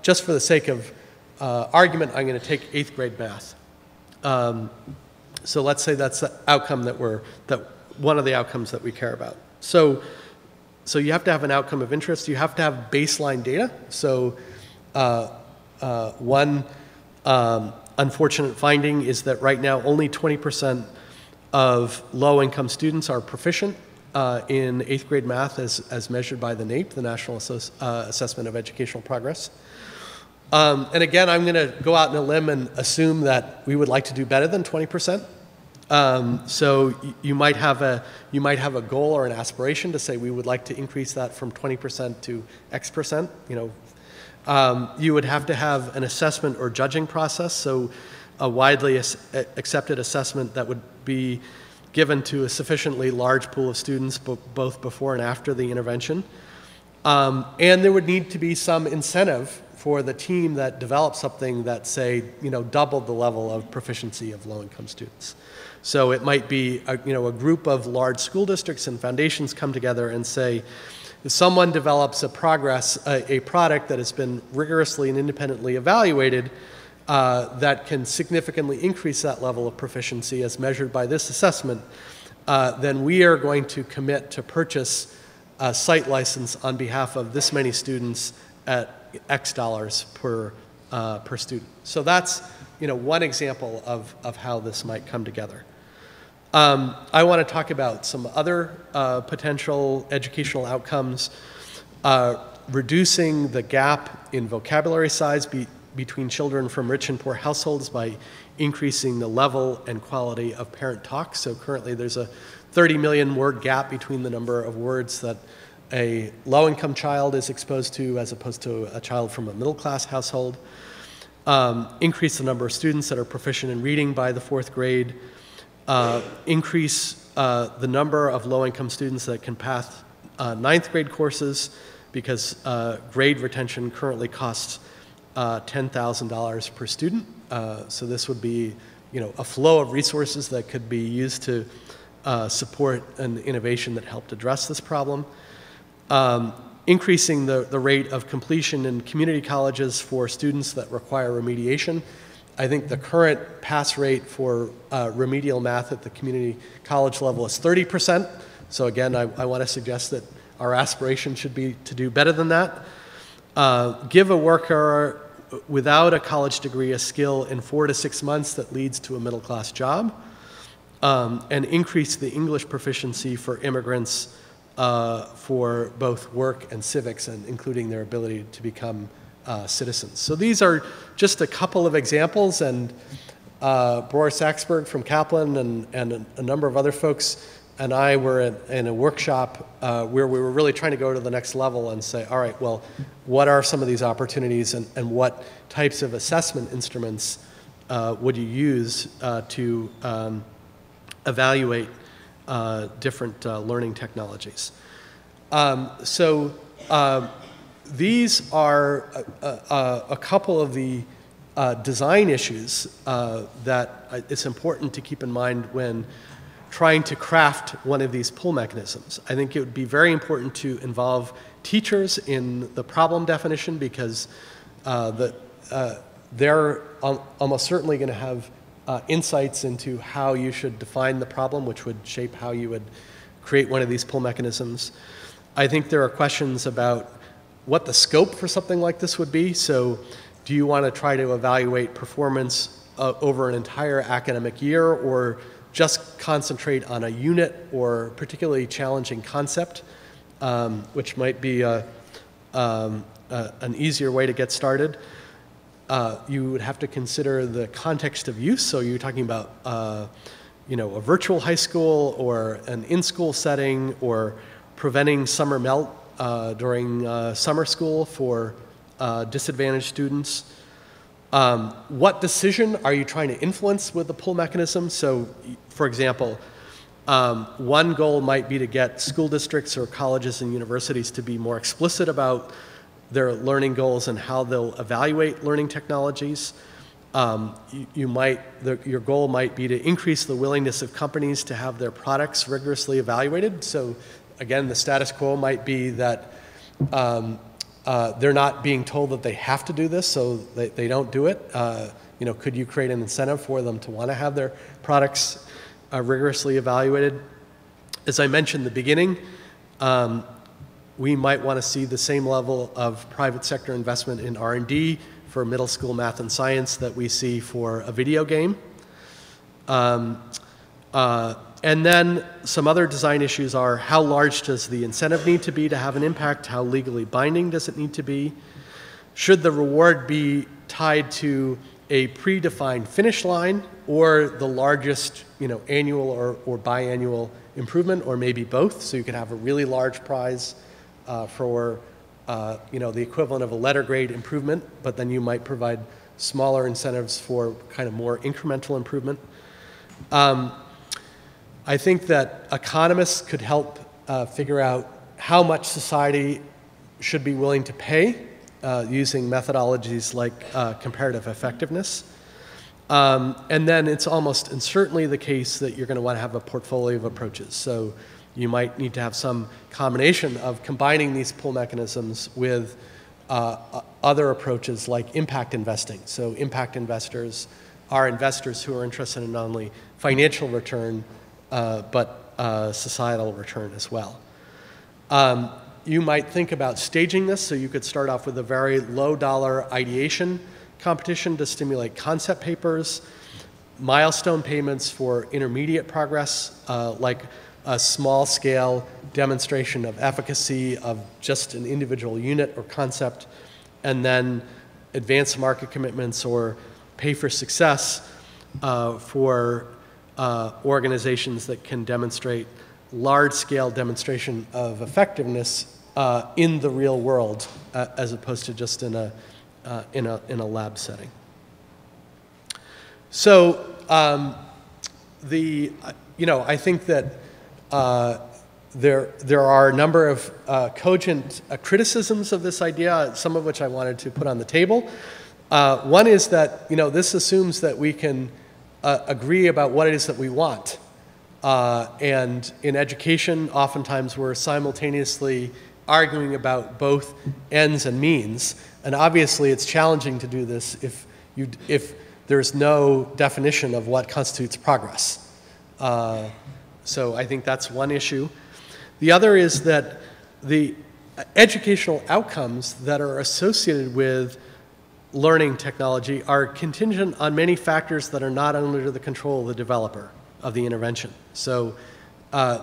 just for the sake of argument, I'm going to take 8th grade math. So let's say that's the outcome one of the outcomes that we care about. So you have to have an outcome of interest. You have to have baseline data. So one unfortunate finding is that right now only 20% of low-income students are proficient in 8th grade math as measured by the NAEP, the National Assessment of Educational Progress. And again, I'm going to go out on a limb and assume that we would like to do better than 20%. So you might have a goal or an aspiration to say we would like to increase that from 20% to X percent. You would have to have an assessment or judging process, so a widely accepted assessment that would be given to a sufficiently large pool of students both before and after the intervention. And there would need to be some incentive for the team that develops something that, say, doubled the level of proficiency of low-income students. So it might be a group of large school districts and foundations come together and say, if someone develops a product that has been rigorously and independently evaluated that can significantly increase that level of proficiency as measured by this assessment, then we are going to commit to purchase a site license on behalf of this many students at X dollars per student. So that's one example of how this might come together. I want to talk about some other potential educational outcomes. Reducing the gap in vocabulary size between children from rich and poor households by increasing the level and quality of parent talk. So currently there's a 30 million word gap between the number of words that a low-income child is exposed to as opposed to a child from a middle-class household. Increase the number of students that are proficient in reading by the 4th grade. Increase the number of low-income students that can pass 9th grade courses, because grade retention currently costs $10,000 per student. So this would be a flow of resources that could be used to support an innovation that helped address this problem. Increasing the rate of completion in community colleges for students that require remediation. I think the current pass rate for remedial math at the community college level is 30%. So again, I want to suggest that our aspiration should be to do better than that. Give a worker without a college degree a skill in 4 to 6 months that leads to a middle-class job. And increase the English proficiency for immigrants for both work and civics, and including their ability to become citizens. So these are just a couple of examples, and Boris Saxberg from Kaplan and a number of other folks and I were in a workshop where we were really trying to go to the next level and say, all right, well, what are some of these opportunities, and what types of assessment instruments would you use to evaluate different learning technologies? These are a couple of the design issues that it's important to keep in mind when trying to craft one of these pull mechanisms. I think it would be very important to involve teachers in the problem definition, because they're almost certainly going to have insights into how you should define the problem, which would shape how you would create one of these pull mechanisms. I think there are questions about what the scope for something like this would be. So do you want to try to evaluate performance over an entire academic year, or just concentrate on a unit or particularly challenging concept, which might be an easier way to get started? You would have to consider the context of use. So you're talking about a virtual high school or an in-school setting, or preventing summer melt during summer school for disadvantaged students. What decision are you trying to influence with the pull mechanism? So, for example, one goal might be to get school districts or colleges and universities to be more explicit about their learning goals and how they'll evaluate learning technologies. Your goal might be to increase the willingness of companies to have their products rigorously evaluated. So again, the status quo might be that they're not being told that they have to do this, so they don't do it. Could you create an incentive for them to want to have their products rigorously evaluated? As I mentioned in the beginning, we might want to see the same level of private sector investment in R&D for middle school math and science that we see for a video game. And then some other design issues are, how large does the incentive need to be to have an impact? How legally binding does it need to be? should the reward be tied to a predefined finish line or the largest, annual or biannual improvement, or maybe both? So you could have a really large prize for, the equivalent of a letter grade improvement, but then you might provide smaller incentives for kind of more incremental improvement. I think that economists could help figure out how much society should be willing to pay using methodologies like comparative effectiveness. And then it's almost and certainly the case that you're going to want to have a portfolio of approaches. So you might need to have some combination of combining these pull mechanisms with other approaches like impact investing. So impact investors are investors who are interested in not only financial return, but societal return as well. You might think about staging this, so you could start off with a very low dollar ideation competition to stimulate concept papers, milestone payments for intermediate progress, like a small scale demonstration of efficacy of just an individual unit or concept, and then advanced market commitments or pay for success for organizations that can demonstrate large-scale demonstration of effectiveness in the real world, as opposed to just in a lab setting. So I think that there are a number of cogent criticisms of this idea, some of which I wanted to put on the table. One is that this assumes that we can agree about what it is that we want. And in education, oftentimes we're simultaneously arguing about both ends and means. And obviously it's challenging to do this if there's no definition of what constitutes progress. So I think that's one issue. The other is that the educational outcomes that are associated with learning technology are contingent on many factors that are not under the control of the developer of the intervention. So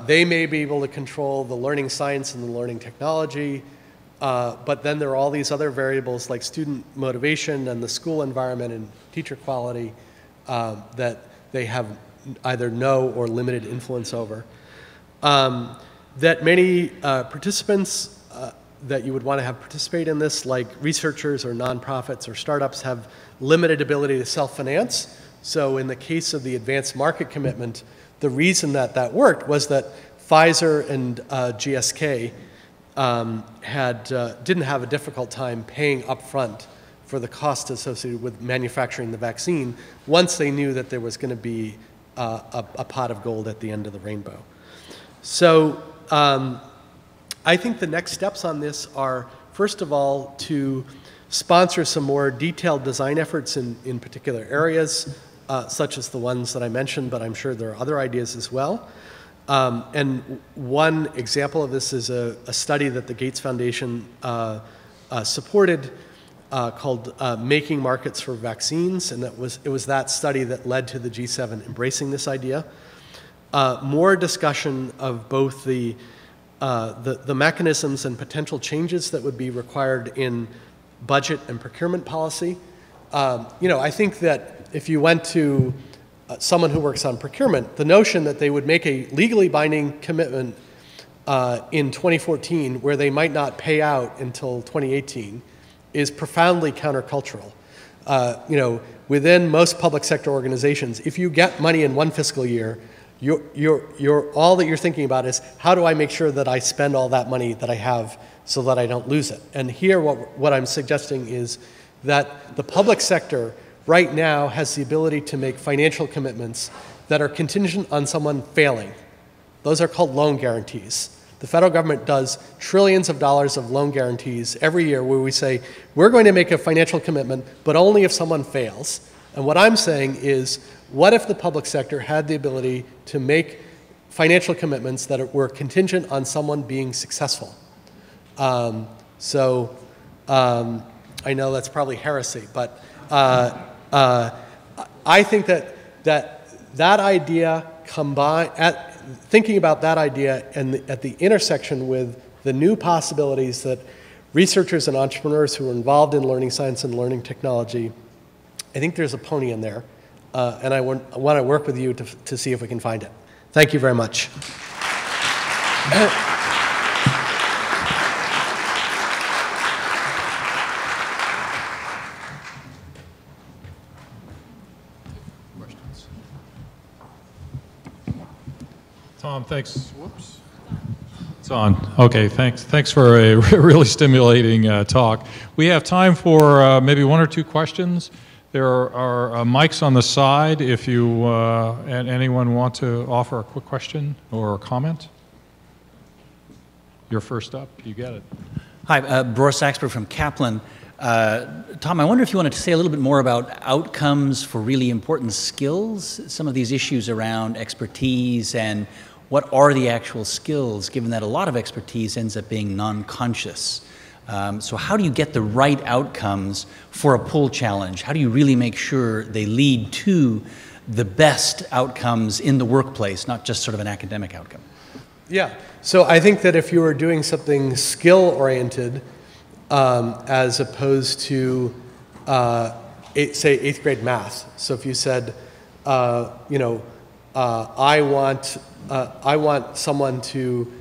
they may be able to control the learning science and the learning technology, but then there are all these other variables like student motivation and the school environment and teacher quality that they have either no or limited influence over. That many participants that you would want to have participate in this, like researchers or nonprofits or startups, have limited ability to self-finance. So in the case of the advanced market commitment, the reason that that worked was that Pfizer and GSK didn't have a difficult time paying upfront for the cost associated with manufacturing the vaccine once they knew that there was going to be a pot of gold at the end of the rainbow. So I think the next steps on this are, first of all, to sponsor some more detailed design efforts in particular areas, such as the ones that I mentioned, but I'm sure there are other ideas as well. And one example of this is a study that the Gates Foundation supported called Making Markets for Vaccines, and it was that study that led to the G7 embracing this idea. More discussion of both the mechanisms and potential changes that would be required in budget and procurement policy. I think that if you went to someone who works on procurement, the notion that they would make a legally binding commitment in 2014 where they might not pay out until 2018 is profoundly countercultural. Within most public sector organizations, if you get money in one fiscal year, all that you're thinking about is, how do I make sure that I spend all that money that I have so that I don't lose it? And here what I'm suggesting is that the public sector right now has the ability to make financial commitments that are contingent on someone failing. Those are called loan guarantees. The federal government does trillions of dollars of loan guarantees every year where we say, we're going to make a financial commitment, but only if someone fails. And what I'm saying is, what if the public sector had the ability to make financial commitments that were contingent on someone being successful? I know that's probably heresy, but I think that idea thinking about that idea and at the intersection with the new possibilities that researchers and entrepreneurs who are involved in learning science and learning technology. I think there's a pony in there, and I want to work with you to see if we can find it. Thank you very much. Tom, thanks. Whoops. It's on. Okay, thanks for a really stimulating talk. We have time for maybe one or two questions. There are mics on the side if you and anyone want to offer a quick question or a comment. You're first up. You get it. Hi, Boris Saxberg from Kaplan. Tom, I wonder if you wanted to say a little bit more about outcomes for really important skills, some of these issues around expertise and what are the actual skills, given that a lot of expertise ends up being non-conscious. So how do you get the right outcomes for a pull challenge? How do you really make sure they lead to the best outcomes in the workplace, not just sort of an academic outcome? Yeah, so I think that if you were doing something skill-oriented, as opposed to, say, 8th grade math. So if you said, I want someone to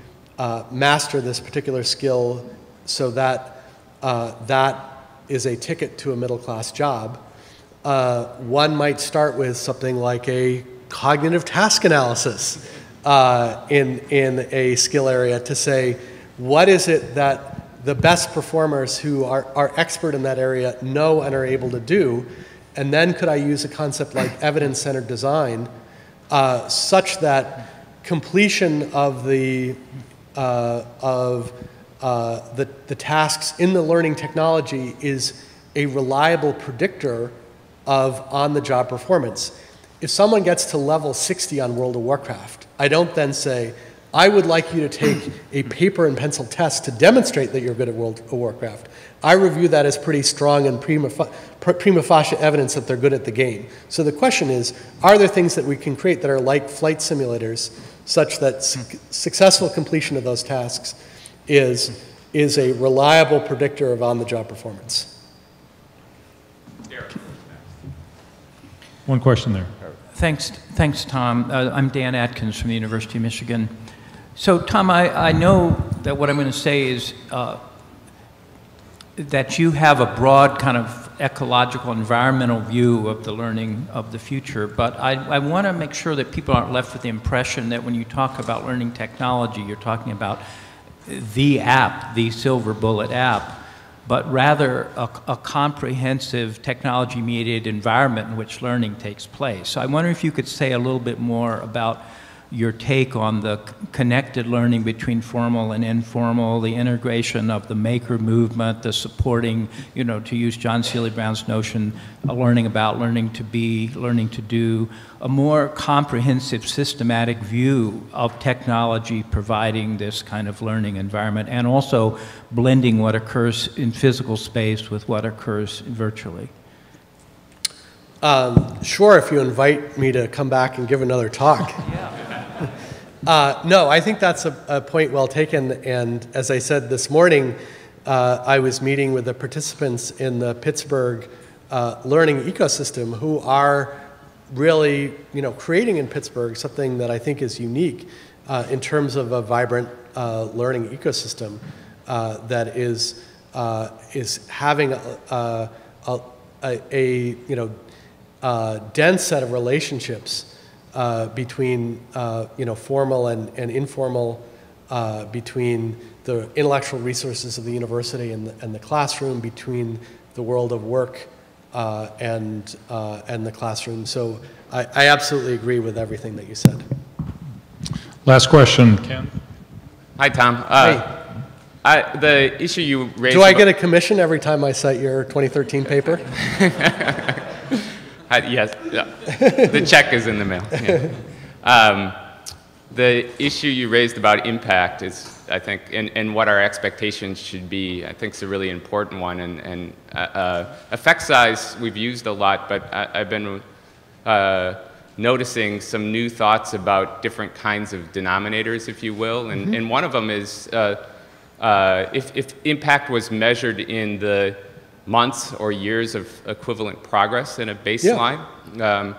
master this particular skill so that that is a ticket to a middle-class job, one might start with something like a cognitive task analysis in a skill area to say, what is it that the best performers who are expert in that area know and are able to do, and then could I use a concept like evidence-centered design such that completion of the tasks in the learning technology is a reliable predictor of on-the-job performance. If someone gets to level 60 on World of Warcraft, I don't then say, I would like you to take a paper and pencil test to demonstrate that you're good at World of Warcraft. I review that as pretty strong and prima facie evidence that they're good at the game. So the question is, are there things that we can create that are like flight simulators such that successful completion of those tasks is a reliable predictor of on-the-job performance? One question there. Thanks, Tom. I'm Dan Atkins from the University of Michigan. So, Tom, I know that what I'm going to say is that you have a broad kind of ecological, environmental view of the learning of the future, but I want to make sure that people aren't left with the impression that when you talk about learning technology, you're talking about the app, the silver bullet app, but rather a comprehensive technology-mediated environment in which learning takes place. So I wonder if you could say a little bit more about your take on the connected learning between formal and informal, the integration of the maker movement, the supporting, to use John Seely Brown's notion, learning about, learning to be, learning to do, a more comprehensive, systematic view of technology providing this kind of learning environment, and also blending what occurs in physical space with what occurs virtually. Sure, if you invite me to come back and give another talk. Yeah. No, I think that's a point well taken, and as I said this morning, I was meeting with the participants in the Pittsburgh learning ecosystem who are really, creating in Pittsburgh something that I think is unique in terms of a vibrant learning ecosystem that is having a dense set of relationships between formal and informal, between the intellectual resources of the university and the classroom, between the world of work and the classroom. So I absolutely agree with everything that you said. Last question, Ken. Hi, Tom. Hey. The issue you raised. Do I get a commission every time I cite your 2013 paper? Yes, the check is in the mail. Yeah. The issue you raised about impact is, I think, and what our expectations should be, I think is a really important one. And effect size we've used a lot, but I've been noticing some new thoughts about different kinds of denominators, if you will. And one of them is if impact was measured in the months or years of equivalent progress in a baseline. Yeah.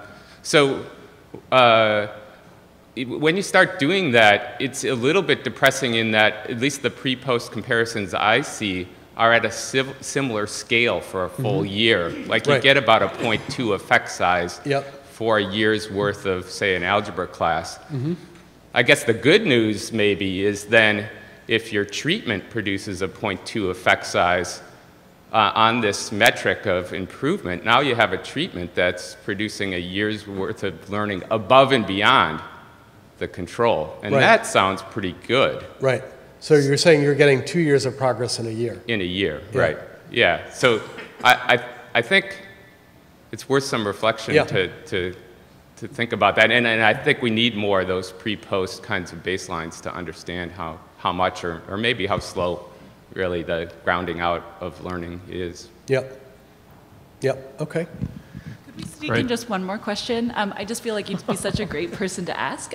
When you start doing that, it's a little bit depressing in that at least the pre-post comparisons I see are at a similar scale for a full year. Like you get about a 0.2 effect size for a year's worth of, say, an algebra class. I guess the good news maybe is then if your treatment produces a 0.2 effect size on this metric of improvement, now you have a treatment that's producing a year's worth of learning above and beyond the control. And that sounds pretty good. Right. So you're saying you're getting 2 years of progress in a year. In a year, right. Yeah. So I think it's worth some reflection to think about that. And I think we need more of those pre-post kinds of baselines to understand how much or maybe how slow really the grounding out of learning is. Yep. Okay. Could we sneak in just one more question? I just feel like you'd be such a great person to ask,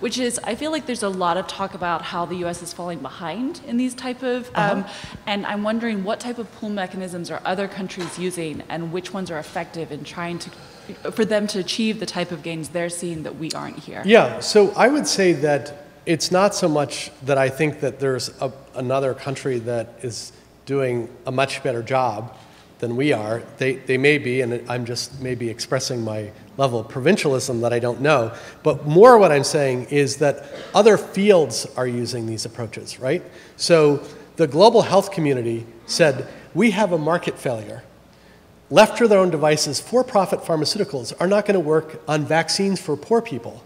which is, I feel like there's a lot of talk about how the U.S. is falling behind in these type of, and I'm wondering what type of pull mechanisms are other countries using and which ones are effective in trying to, for them to achieve the type of gains they're seeing that we aren't here. Yeah, so I would say that it's not so much that I think that there's another country that is doing a much better job than we are. They may be, and I'm just maybe expressing my level of provincialism that I don't know. But more what I'm saying is that other fields are using these approaches, right? So the global health community said, we have a market failure. Left to their own devices, for-profit pharmaceuticals are not going to work on vaccines for poor people.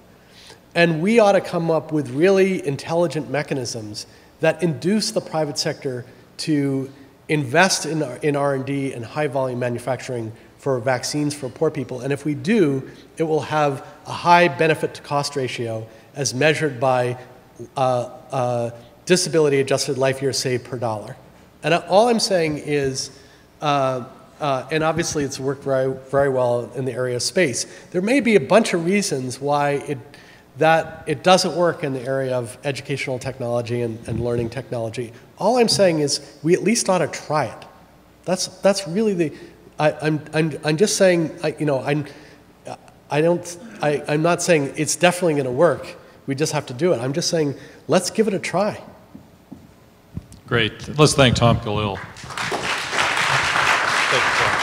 And we ought to come up with really intelligent mechanisms that induce the private sector to invest in R&D and high-volume manufacturing for vaccines for poor people. And if we do, it will have a high benefit-to-cost ratio as measured by disability-adjusted life years saved per dollar. And all I'm saying is, and obviously it's worked very, very well in the area of space, there may be a bunch of reasons why it doesn't work in the area of educational technology and learning technology. All I'm saying is we at least ought to try it. That's really the. I'm just saying. I'm not saying it's definitely going to work. We just have to do it. I'm just saying let's give it a try. Great. Let's thank Tom Kalil. Thank you, Tom.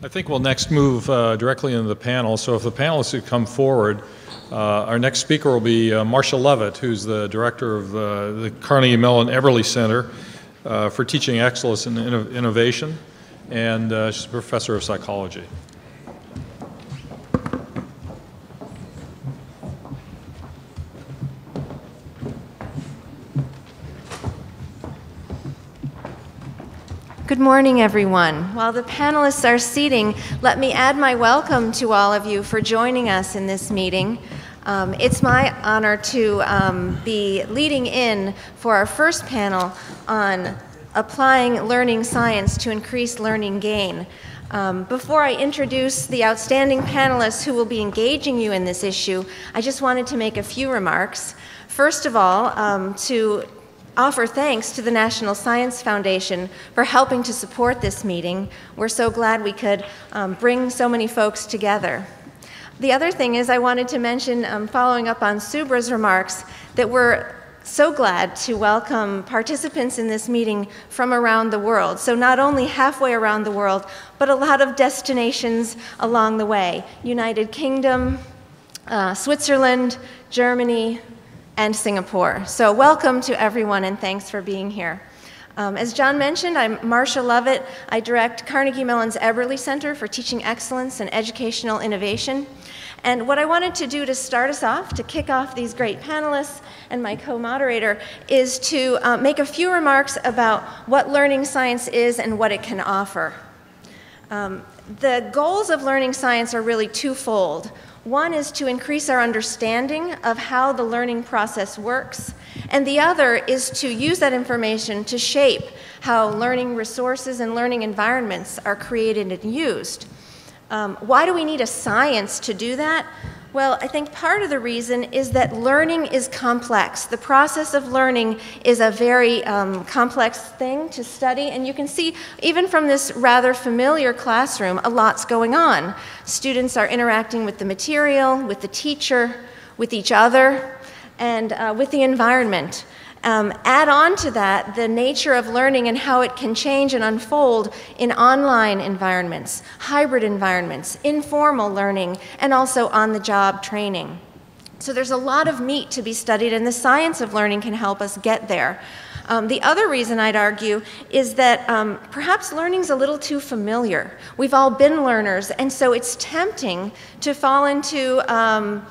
I think we'll next move directly into the panel. So if the panelists could come forward, our next speaker will be Marsha Lovett, who's the director of the Carnegie Mellon Eberly Center for Teaching Excellence and Innovation, and she's a professor of psychology. Good morning, everyone. While the panelists are seating, let me add my welcome to all of you for joining us in this meeting. It's my honor to be leading in for our first panel on applying learning science to increase learning gain. Before I introduce the outstanding panelists who will be engaging you in this issue, I just wanted to make a few remarks. First of all, to offer thanks to the National Science Foundation for helping to support this meeting. We're so glad we could bring so many folks together. The other thing is I wanted to mention, following up on Subra's remarks, that we're so glad to welcome participants in this meeting from around the world. So not only halfway around the world, but a lot of destinations along the way. United Kingdom, Switzerland, Germany, and Singapore. So welcome to everyone and thanks for being here. As John mentioned, I'm Marsha Lovett. I direct Carnegie Mellon's Eberly Center for Teaching Excellence and Educational Innovation. And what I wanted to do to start us off, to kick off these great panelists and my co-moderator, is to make a few remarks about what learning science is and what it can offer. The goals of learning science are really twofold. One is to increase our understanding of how the learning process works, and the other is to use that information to shape how learning resources and learning environments are created and used. Why do we need a science to do that? Well, I think part of the reason is that learning is complex. The process of learning is a very complex thing to study, and you can see, even from this rather familiar classroom, a lot's going on. Students are interacting with the material, with the teacher, with each other, and with the environment. Add on to that the nature of learning and how it can change and unfold in online environments, hybrid environments, informal learning, and also on-the-job training. So there's a lot of meat to be studied, and the science of learning can help us get there. The other reason I'd argue is that perhaps learning's a little too familiar. We've all been learners, and so it's tempting to fall into a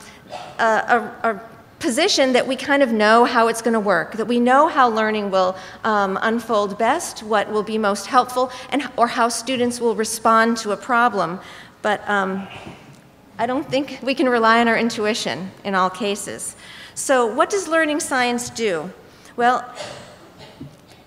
position that we kind of know how it's going to work, that we know how learning will unfold best, what will be most helpful, or how students will respond to a problem. But I don't think we can rely on our intuition in all cases. So what does learning science do? Well,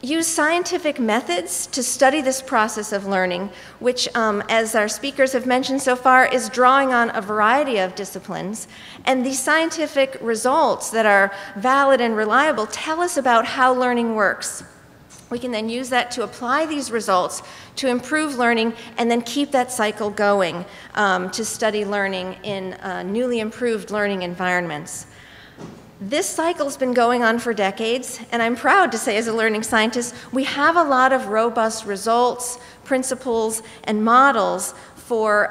use scientific methods to study this process of learning, which, as our speakers have mentioned so far, is drawing on a variety of disciplines. And these scientific results that are valid and reliable tell us about how learning works. We can then use that to apply these results to improve learning and then keep that cycle going to study learning in newly improved learning environments. This cycle's been going on for decades, and I'm proud to say as a learning scientist, we have a lot of robust results, principles, and models for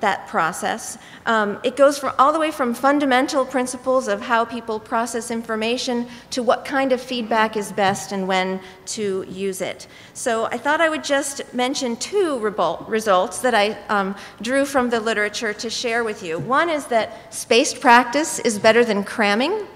that process. It goes all the way from fundamental principles of how people process information to what kind of feedback is best and when to use it. So I thought I would just mention two results that I drew from the literature to share with you. One is that spaced practice is better than cramming.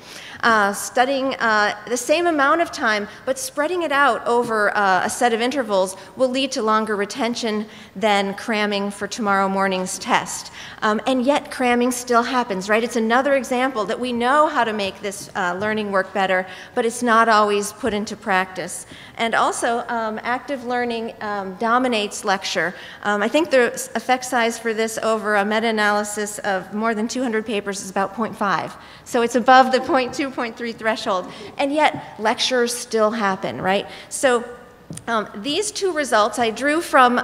Studying the same amount of time, but spreading it out over a set of intervals will lead to longer retention than cramming for tomorrow morning's test. And yet cramming still happens, right? It's another example that we know how to make this learning work better, but it's not always put into practice. And also, active learning dominates lecture. I think the effect size for this over a meta-analysis of more than 200 papers is about 0.5. So it's above the 0.2, 0.3 threshold. And yet, lectures still happen, right? So these two results I drew from,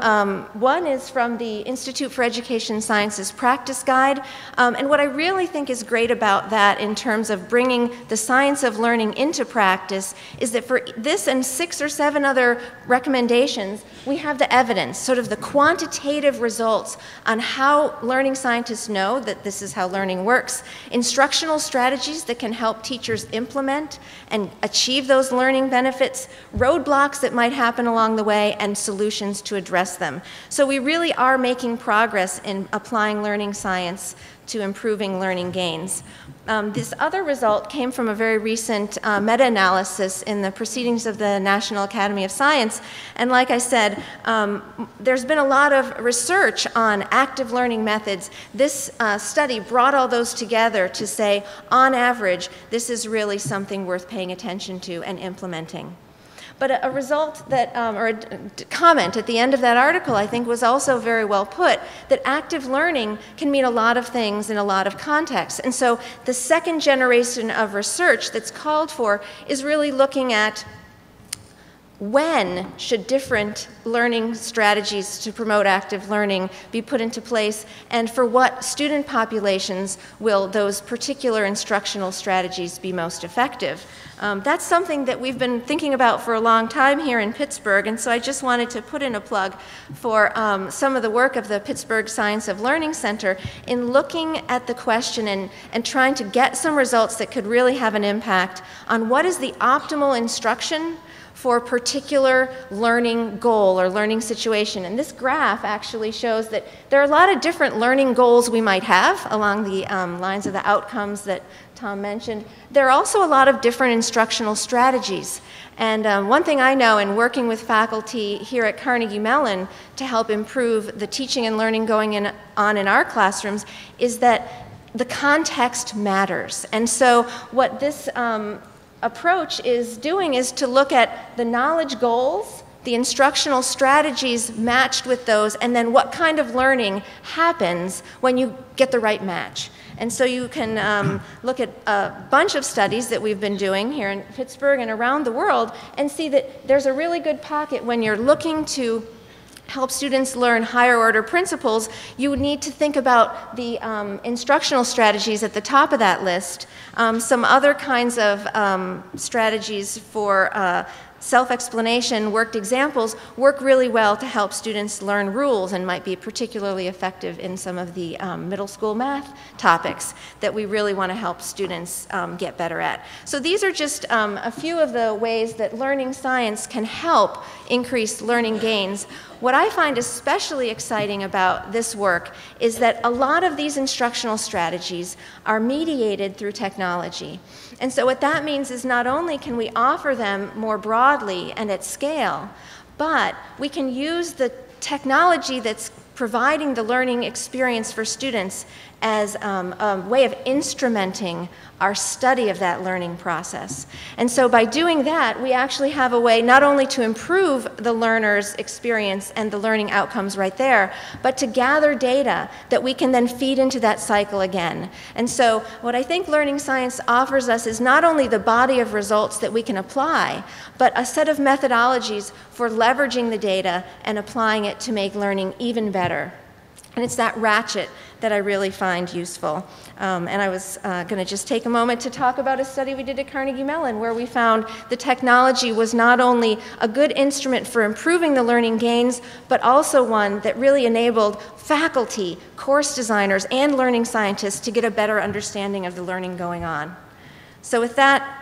one is from the Institute for Education Sciences Practice Guide, and what I really think is great about that in terms of bringing the science of learning into practice is that for this and 6 or 7 other recommendations, we have the evidence, sort of the quantitative results on how learning scientists know that this is how learning works, instructional strategies that can help teachers implement and achieve those learning benefits, roadblocks that might happen along the way, and solutions to address them. So we really are making progress in applying learning science to improving learning gains. This other result came from a very recent meta-analysis in the Proceedings of the National Academy of Science. And like I said, there's been a lot of research on active learning methods. This study brought all those together to say, on average, this is really something worth paying attention to and implementing. But a result that, or a comment at the end of that article, I think was also very well put, that active learning can mean a lot of things in a lot of contexts. And so the second generation of research that's called for is really looking at when should different learning strategies to promote active learning be put into place, and for what student populations will those particular instructional strategies be most effective. That's something that we've been thinking about for a long time here in Pittsburgh, and so I just wanted to put in a plug for some of the work of the Pittsburgh Science of Learning Center in looking at the question and trying to get some results that could really have an impact on what is the optimal instruction for a particular learning goal or learning situation. And this graph actually shows that there are a lot of different learning goals we might have along the lines of the outcomes that Tom mentioned. There are also a lot of different instructional strategies. And one thing I know in working with faculty here at Carnegie Mellon to help improve the teaching and learning going on in our classrooms is that the context matters. And so what this approach is doing is to look at the knowledge goals the instructional strategies matched with those, and then what kind of learning happens when you get the right match. And so you can look at a bunch of studies that we've been doing here in Pittsburgh and around the world and see that there's a really good pocket when you're looking to help students learn higher order principles. You need to think about the instructional strategies at the top of that list. Some other kinds of strategies for self-explanation, worked examples work really well to help students learn rules and might be particularly effective in some of the middle school math topics that we really want to help students get better at. So these are just a few of the ways that learning science can help increase learning gains. What I find especially exciting about this work is that a lot of these instructional strategies are mediated through technology. And so what that means is not only can we offer them more broadly and at scale, but we can use the technology that's providing the learning experience for students as a way of instrumenting our study of that learning process. And so by doing that, we actually have a way not only to improve the learner's experience and the learning outcomes right there, but to gather data that we can then feed into that cycle again. And so what I think learning science offers us is not only the body of results that we can apply, but a set of methodologies for leveraging the data and applying it to make learning even better. And it's that ratchet that I really find useful. And I was going to just take a moment to talk about a study we did at Carnegie Mellon where we found the technology was not only a good instrument for improving the learning gains, but also one that really enabled faculty, course designers, and learning scientists to get a better understanding of the learning going on. So with that,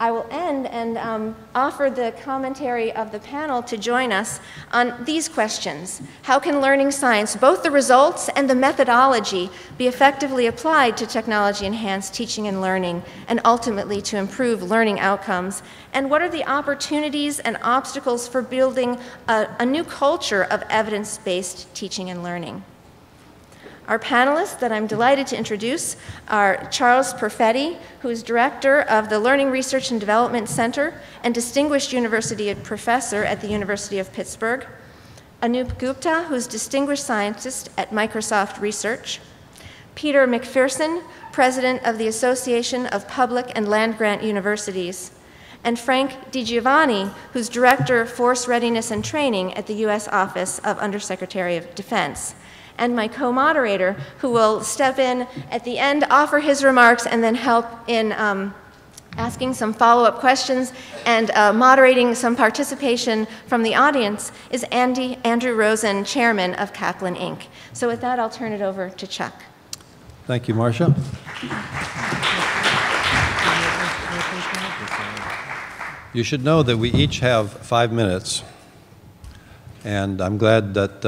I will end and offer the commentary of the panel to join us on these questions. How can learning science, both the results and the methodology, be effectively applied to technology-enhanced teaching and learning, and ultimately to improve learning outcomes? And what are the opportunities and obstacles for building a new culture of evidence-based teaching and learning? Our panelists that I'm delighted to introduce are Charles Perfetti, who is director of the Learning Research and Development Center and distinguished university professor at the University of Pittsburgh; Anoop Gupta, who is distinguished scientist at Microsoft Research; Peter McPherson, president of the Association of Public and Land-Grant Universities; and Frank DiGiovanni, who's director of Force Readiness and Training at the U.S. Office of Undersecretary of Defense. And my co-moderator, who will step in at the end, offer his remarks, and then help in asking some follow-up questions and moderating some participation from the audience, is Andrew Rosen, chairman of Kaplan, Inc. So with that, I'll turn it over to Chuck. Thank you, Marsha. You should know that we each have 5 minutes. And I'm glad that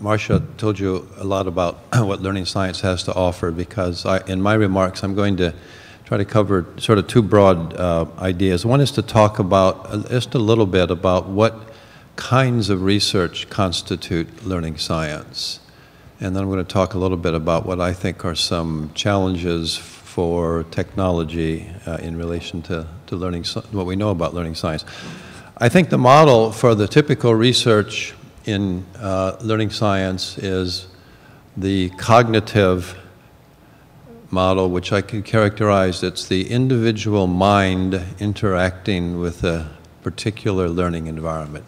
Marsha told you a lot about what learning science has to offer, because in my remarks I'm going to try to cover sort of two broad ideas. One is to talk about just a little bit about what kinds of research constitute learning science. And then I'm going to talk a little bit about what I think are some challenges for technology in relation to learning, what we know about learning science. I think the model for the typical research in learning science is the cognitive model, which I can characterize. It's the individual mind interacting with a particular learning environment.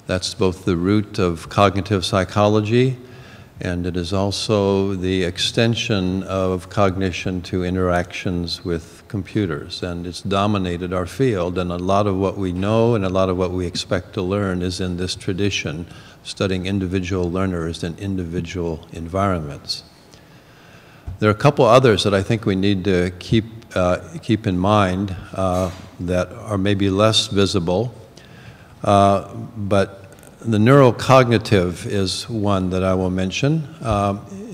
That's both the root of cognitive psychology, and it is also the extension of cognition to interactions with computers, and it's dominated our field, and a lot of what we know and a lot of what we expect to learn is in this tradition, studying individual learners in individual environments. There are a couple others that I think we need to keep in mind that are maybe less visible, but the neurocognitive is one that I will mention.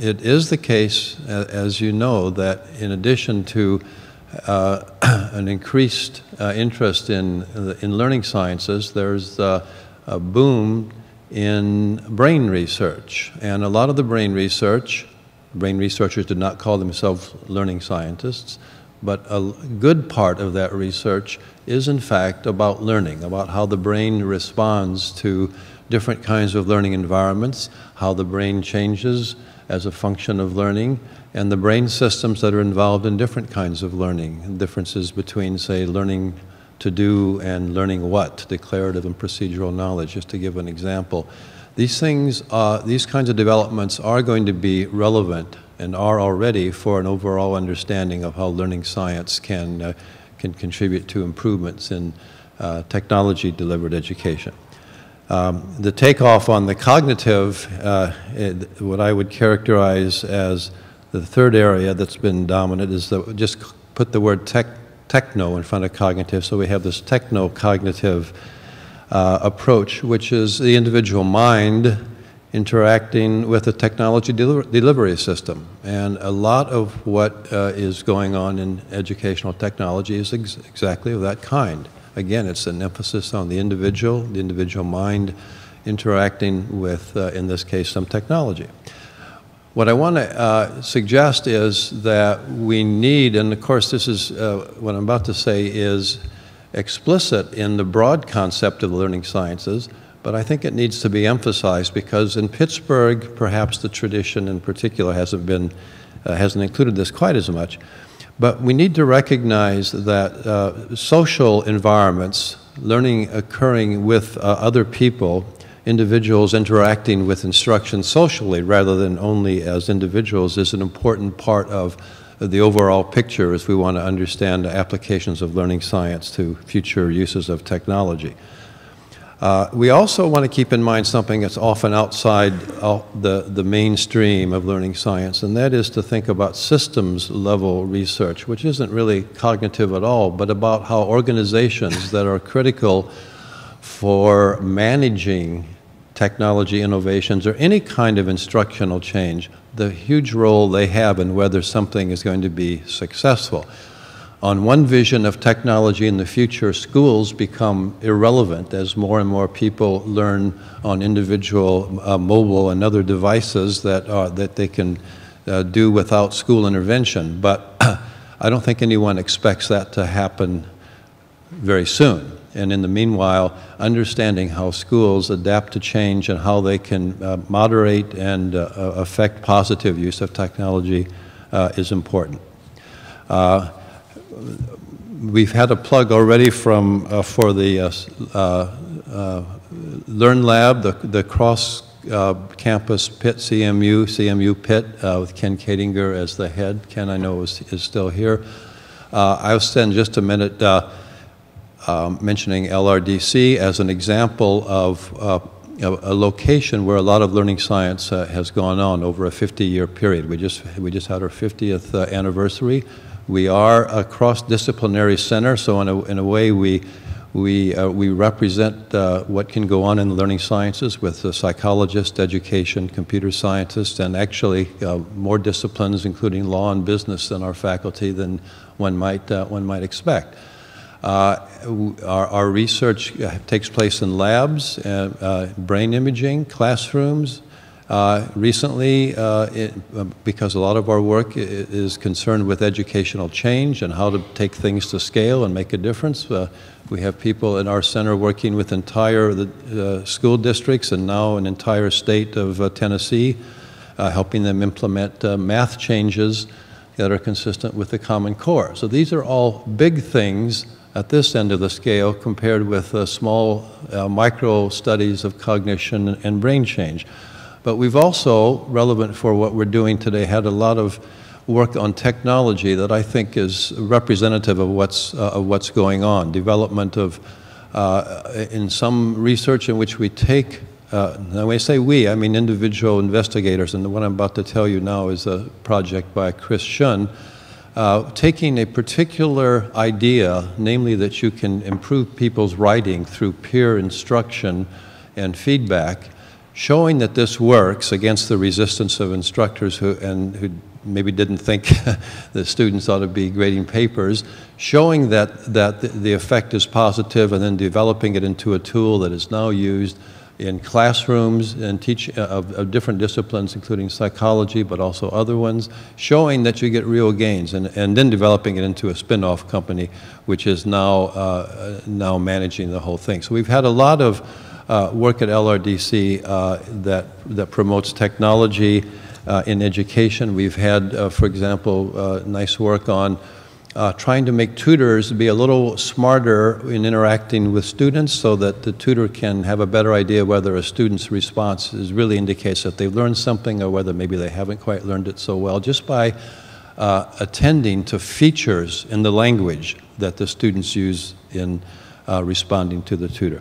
It is the case, as you know, that in addition to an increased interest in learning sciences, there's a boom in brain research. And a lot of the brain researchers do not call themselves learning scientists, but a good part of that research is in fact about learning, about how the brain responds to different kinds of learning environments, how the brain changes as a function of learning, and the brain systems that are involved in different kinds of learning, and differences between, say, learning to do and learning what, declarative and procedural knowledge, just to give an example. These things, these kinds of developments are going to be relevant and are already for an overall understanding of how learning science can contribute to improvements in technology-delivered education. The takeoff on the cognitive, what I would characterize as the third area that's been dominant is just put the word techno in front of cognitive, so we have this techno-cognitive approach, which is the individual mind interacting with a technology delivery system. And a lot of what is going on in educational technology is exactly of that kind. Again, it's an emphasis on the individual mind interacting with, in this case, some technology. What I want to suggest is that we need, and of course this is, what I'm about to say is explicit in the broad concept of the learning sciences, but I think it needs to be emphasized because in Pittsburgh, perhaps the tradition in particular hasn't included this quite as much. But we need to recognize that social environments, learning occurring with other people, individuals interacting with instruction socially rather than only as individuals, is an important part of the overall picture as we want to understand the applications of learning science to future uses of technology. We also want to keep in mind something that's often outside the mainstream of learning science, and that is to think about systems level research, which isn't really cognitive at all, but about how organizations that are critical for managing technology innovations or any kind of instructional change, the huge role they have in whether something is going to be successful. On one vision of technology in the future, schools become irrelevant as more and more people learn on individual mobile and other devices that they can do without school intervention. But I don't think anyone expects that to happen very soon. And in the meanwhile, understanding how schools adapt to change and how they can moderate and affect positive use of technology is important. We've had a plug already for the Learn Lab, the cross-campus PIT CMU PIT with Ken Kadinger as the head. Ken, I know, is still here. I'll spend just a minute mentioning LRDC as an example of a location where a lot of learning science has gone on over a 50-year period. We just had our 50th anniversary. We are a cross-disciplinary center, so in a way we represent what can go on in the learning sciences with psychologists, education, computer scientists, and actually more disciplines, including law and business, in our faculty than one might expect. Our research takes place in labs, brain imaging, classrooms. Recently, because a lot of our work is concerned with educational change and how to take things to scale and make a difference, we have people in our center working with entire school districts and now an entire state of Tennessee, helping them implement math changes that are consistent with the Common Core. So these are all big things at this end of the scale compared with small micro studies of cognition and brain change. But we've also, relevant for what we're doing today, had a lot of work on technology that I think is representative of what's going on. Development of, in some research in which we take, when I say we, I mean individual investigators, and what I'm about to tell you now is a project by Chris Shun, taking a particular idea, namely that you can improve people's writing through peer instruction and feedback, showing that this works against the resistance of instructors who maybe didn't think the students ought to be grading papers, showing that the effect is positive, and then developing it into a tool that is now used in classrooms and teach of different disciplines, including psychology, but also other ones, showing that you get real gains, and then developing it into a spin-off company, which is now, now managing the whole thing. So we've had a lot of work at LRDC that promotes technology in education. We've had, for example, nice work on trying to make tutors be a little smarter in interacting with students so that the tutor can have a better idea whether a student's response really indicates that they've learned something or whether maybe they haven't quite learned it so well, just by attending to features in the language that the students use in responding to the tutor.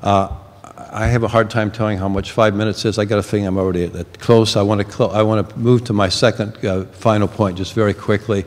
I have a hard time telling how much 5 minutes is. I got a feeling I'm already at close. I want to move to my second final point just very quickly.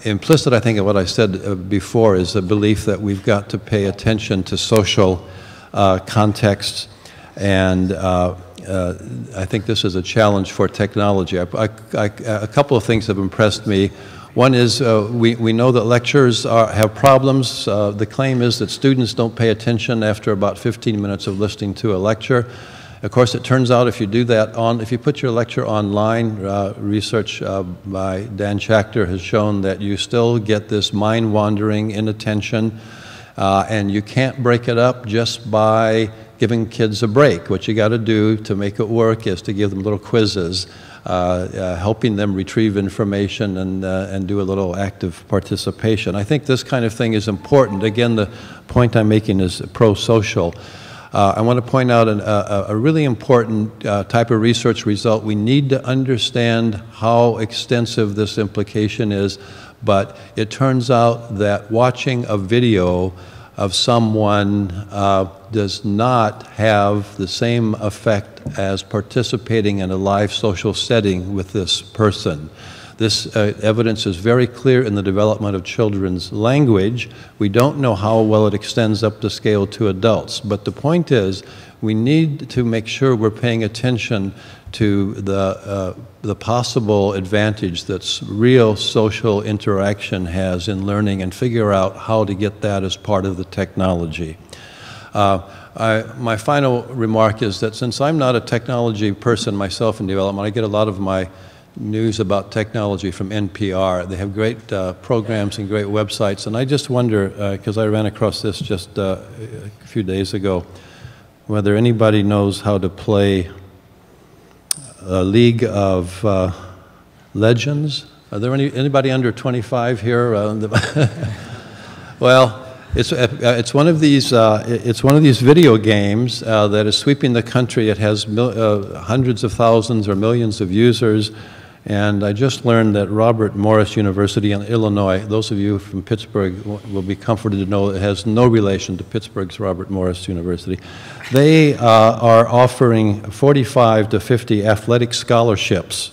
Implicit, I think, in what I said before is a belief that we've got to pay attention to social contexts, and I think this is a challenge for technology. A couple of things have impressed me. One is we know that lecturers have problems. The claim is that students don't pay attention after about 15 minutes of listening to a lecture. Of course, it turns out if you do that if you put your lecture online, research by Dan Schachter has shown that you still get this mind-wandering inattention, and you can't break it up just by giving kids a break. What you got to do to make it work is to give them little quizzes, helping them retrieve information and do a little active participation. I think this kind of thing is important. Again, the point I'm making is pro-social. I want to point out a really important type of research result. We need to understand how extensive this implication is, but it turns out that watching a video of someone does not have the same effect as participating in a live social setting with this person. This evidence is very clear in the development of children's language. We don't know how well it extends up the scale to adults, but the point is we need to make sure we're paying attention to the possible advantage that real social interaction has in learning and figure out how to get that as part of the technology. My final remark is that since I'm not a technology person myself in development, I get a lot of my news about technology from NPR. They have great programs and great websites, and I just wonder, because I ran across this just a few days ago, whether anybody knows how to play a League of Legends. Are there anybody under 25 here? Well, it's one of these video games that is sweeping the country. It has hundreds of thousands or millions of users. And I just learned that Robert Morris University in Illinois, those of you from Pittsburgh will be comforted to know it has no relation to Pittsburgh's Robert Morris University. They are offering 45 to 50 athletic scholarships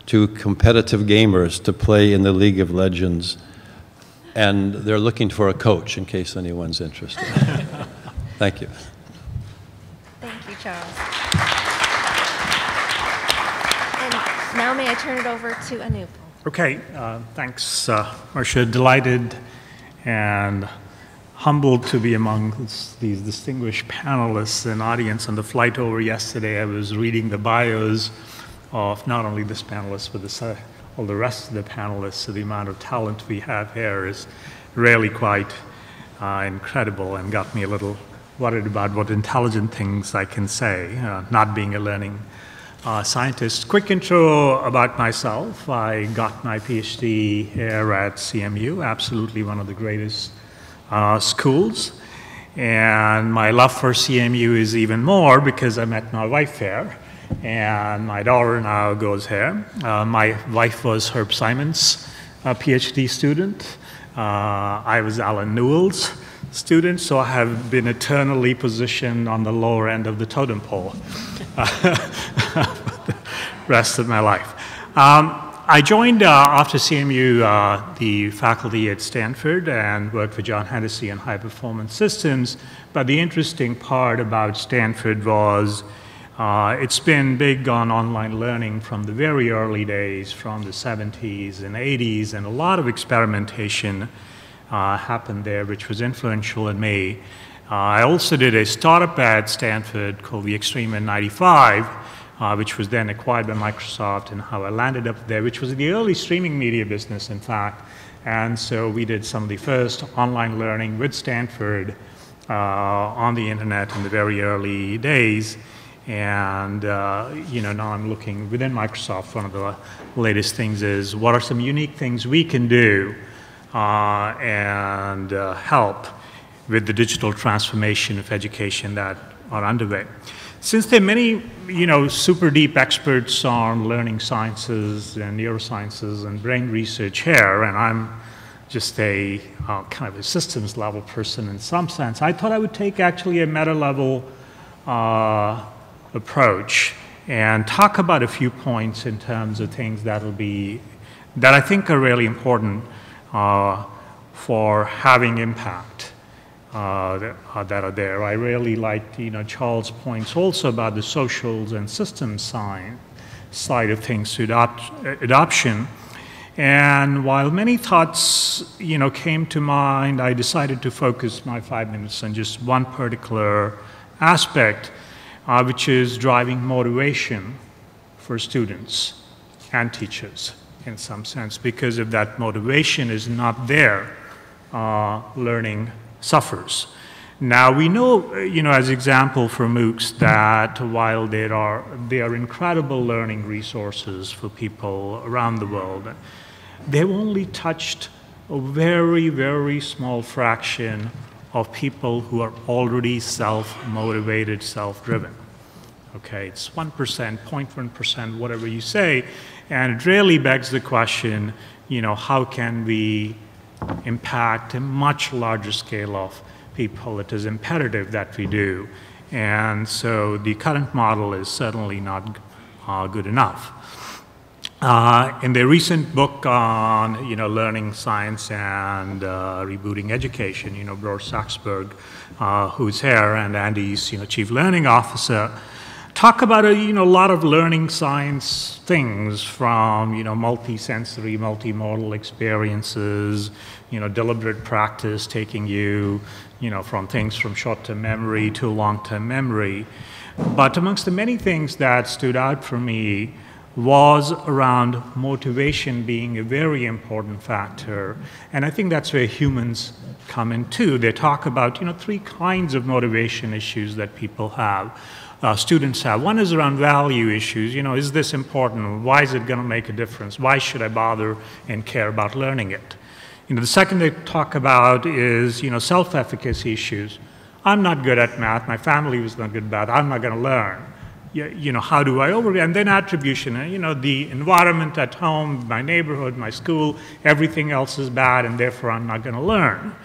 to competitive gamers to play in the League of Legends. And they're looking for a coach in case anyone's interested. Thank you. Thank you, Charles. Now may I turn it over to Anoop. Okay, thanks, Marsha. Delighted and humbled to be among these distinguished panelists and audience. On the flight over yesterday, I was reading the bios of not only this panelist, but all the rest of the panelists. So the amount of talent we have here is really quite incredible, and got me a little worried about what intelligent things I can say, not being a learning scientist. Quick intro about myself. I got my PhD here at CMU, absolutely one of the greatest schools. And my love for CMU is even more because I met my wife here, and my daughter now goes here. My wife was Herb Simon's PhD student. I was Alan Newell's student, so I have been eternally positioned on the lower end of the totem pole for the rest of my life. I joined after CMU the faculty at Stanford and worked for John Hennessy on high performance systems. But the interesting part about Stanford was it's been big on online learning from the very early days, from the 70s and 80s, and a lot of experimentation happened there, which was influential in me I also did a startup at Stanford called The Extreme in '95, which was then acquired by Microsoft, and how I landed up there, which was the early streaming media business, in fact. And so we did some of the first online learning with Stanford on the internet in the very early days. And now I'm looking within Microsoft. One of the latest things is what are some unique things we can do and help with the digital transformation of education that are underway. Since there are many, super deep experts on learning sciences and neurosciences and brain research here, and I'm just a kind of a systems level person in some sense, I thought I would take actually a meta level approach and talk about a few points in terms of things that I think are really important for having impact that are there. I really liked Charles' points also about the socials and systems side of things to adoption. And while many thoughts came to mind, I decided to focus my 5 minutes on just one particular aspect, which is driving motivation for students and teachers in some sense. Because if that motivation is not there, learning suffers. Now we know, as example for MOOCs, that while they are incredible learning resources for people around the world, they've only touched a very, very small fraction of people who are already self-motivated, self-driven. Okay, it's 1%, 0.1%, whatever you say, and it really begs the question, how can we impact a much larger scale of people? It is imperative that we do. And so the current model is certainly not good enough. In their recent book on learning science and rebooting education, Bror Saxberg, who's here, and Andy's chief learning officer, talk about a lot of learning science things from multi-sensory, multimodal experiences, deliberate practice taking you from things from short-term memory to long-term memory. But amongst the many things that stood out for me was around motivation being a very important factor. And I think that's where humans come in too. They talk about 3 kinds of motivation issues that people have. Students have. One is around value issues. Is this important? Why is it going to make a difference? Why should I bother and care about learning it? The second they talk about is self-efficacy issues. I'm not good at math. My family was not good at math. I'm not going to learn. How do I overcome? And then attribution. The environment at home, my neighborhood, my school, everything else is bad, and therefore I'm not going to learn.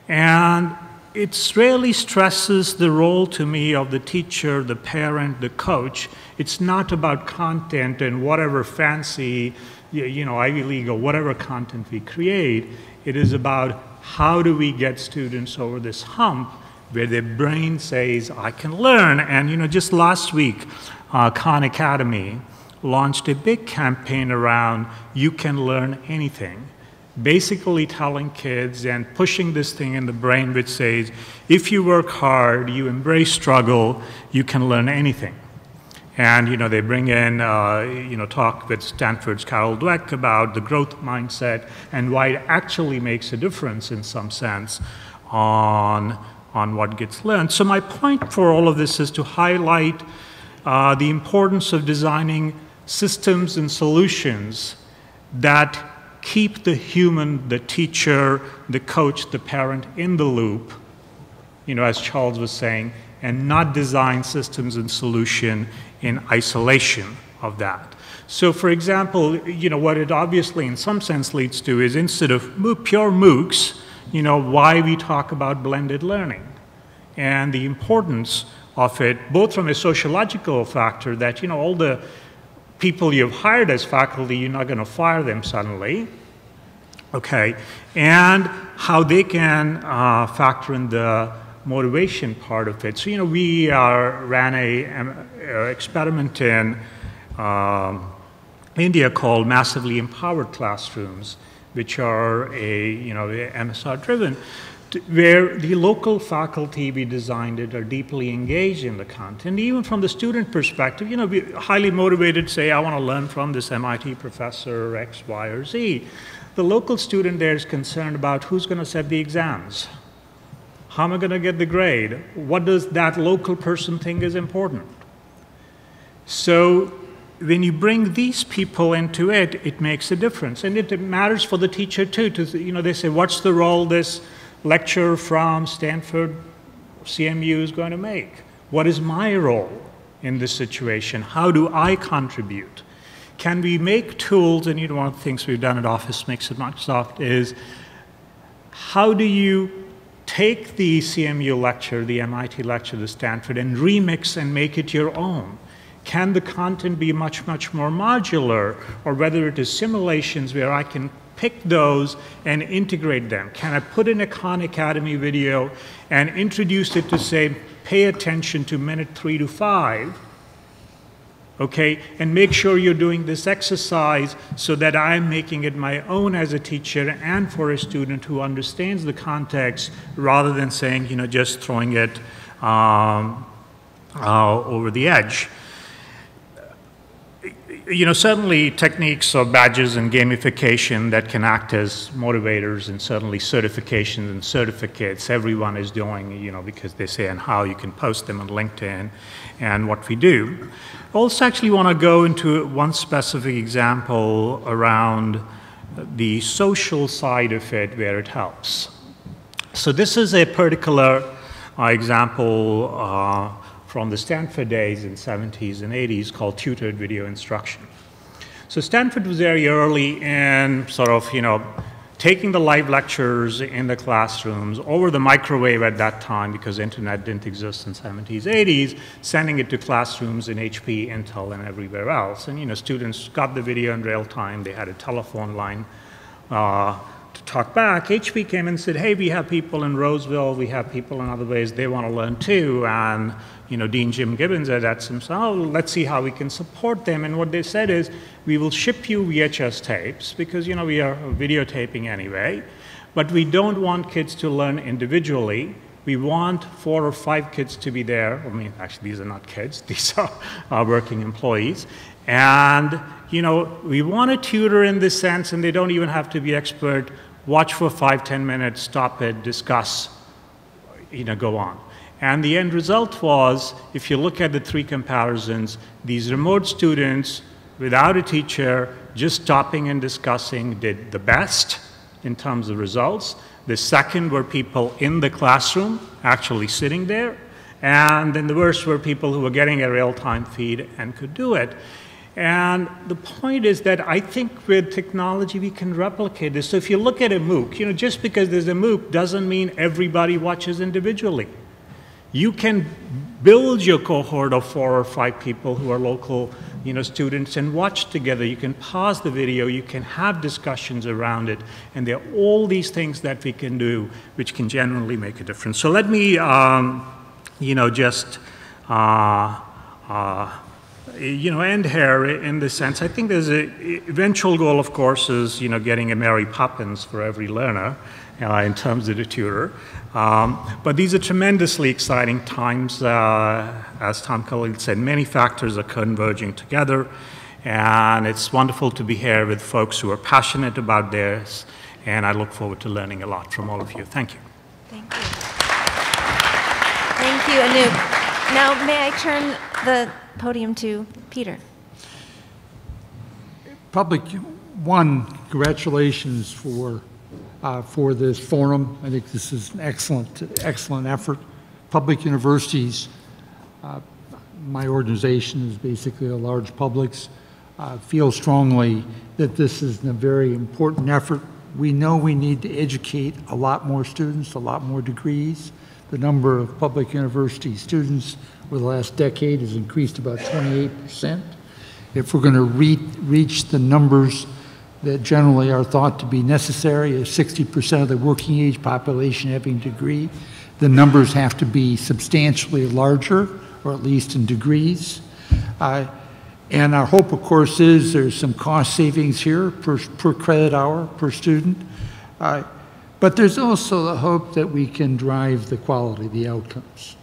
And it really stresses the role to me of the teacher, the parent, the coach. It's not about content and whatever fancy, Ivy League or whatever content we create. It is about how do we get students over this hump where their brain says, I can learn. And just last week, Khan Academy launched a big campaign around you can learn anything. Basically telling kids and pushing this thing in the brain which says, if you work hard, you embrace struggle, you can learn anything. And they bring in, talk with Stanford's Carol Dweck about the growth mindset and why it actually makes a difference in some sense on what gets learned. So my point for all of this is to highlight the importance of designing systems and solutions that keep the human, the teacher, the coach, the parent in the loop, as Charles was saying, and not design systems and solution in isolation of that. So for example, what it obviously in some sense leads to is instead of pure MOOCs, why we talk about blended learning and the importance of it, both from a sociological factor that, all the people you've hired as faculty, you're not going to fire them suddenly, okay, and how they can factor in the motivation part of it. So, we ran an experiment in India called Massively Empowered Classrooms, which are MSR-driven. where the local faculty we designed it are deeply engaged in the content. Even from the student perspective, be highly motivated, say, I want to learn from this MIT professor X, Y, or Z. The local student there is concerned about who's going to set the exams. How am I going to get the grade? What does that local person think is important? So when you bring these people into it, it makes a difference. And it matters for the teacher too. They say, what's the role this lecturer from Stanford CMU is going to make? What is my role in this situation? How do I contribute? Can we make tools, and one of the things we've done at Office Mix at Microsoft is, how do you take the CMU lecture, the MIT lecture, the Stanford, and remix and make it your own? Can the content be much, much more modular, or whether it is simulations where I can pick those and integrate them? Can I put in a Khan Academy video and introduce it to say, pay attention to minute 3 to 5, okay, and make sure you're doing this exercise so that I'm making it my own as a teacher and for a student who understands the context, rather than saying, just throwing it over the edge. Certainly techniques of badges and gamification that can act as motivators, and certainly certifications and certificates everyone is doing, because they say and how you can post them on LinkedIn and what we do. I also actually want to go into one specific example around the social side of it where it helps. So this is a particular example from the Stanford days in 70s and 80s called tutored video instruction. So Stanford was very early in sort of, taking the live lectures in the classrooms over the microwave at that time, because internet didn't exist in 70s, 80s, sending it to classrooms in HP, Intel, and everywhere else. And students got the video in real time. They had a telephone line to talk back. HP came and said, hey, we have people in Roseville, we have people in other ways, they want to learn too. And Dean Jim Gibbons at Etsam said, oh, let's see how we can support them. And what they said is, we will ship you VHS tapes, because we are videotaping anyway, but we don't want kids to learn individually. We want 4 or 5 kids to be there. I mean, actually, these are not kids. These are working employees. And, we want a tutor in this sense, and they don't even have to be expert. Watch for 5-10 minutes, stop it, discuss, go on. And the end result was, if you look at the 3 comparisons, these remote students without a teacher, just stopping and discussing, did the best in terms of results. The second were people in the classroom, actually sitting there. And then the worst were people who were getting a real-time feed and could do it. And the point is that I think with technology we can replicate this. So if you look at a MOOC, just because there's a MOOC doesn't mean everybody watches individually. You can build your cohort of 4 or 5 people who are local, students, and watch together. You can pause the video, you can have discussions around it, and there are all these things that we can do which can genuinely make a difference. So let me, just end here in this sense. I think there's an eventual goal, of course, is getting a Mary Poppins for every learner in terms of the tutor. But these are tremendously exciting times. As Tom Kalil said, many factors are converging together, and it's wonderful to be here with folks who are passionate about this, and I look forward to learning a lot from all of you. Thank you. Thank you. Thank you, Anoop. Now, may I turn the podium to Peter? Public, congratulations for this forum. I think this is an excellent effort. Public universities, my organization is basically a large publics, feel strongly that this is a very important effort. We know we need to educate a lot more students, a lot more degrees. The number of public university students over the last decade has increased about 28%. If we're going to reach the numbers that generally are thought to be necessary, as 60% of the working age population having a degree, the numbers have to be substantially larger, or at least in degrees. And our hope, of course, is there's some cost savings here per credit hour, per student. But there's also the hope that we can drive the quality, the outcomes.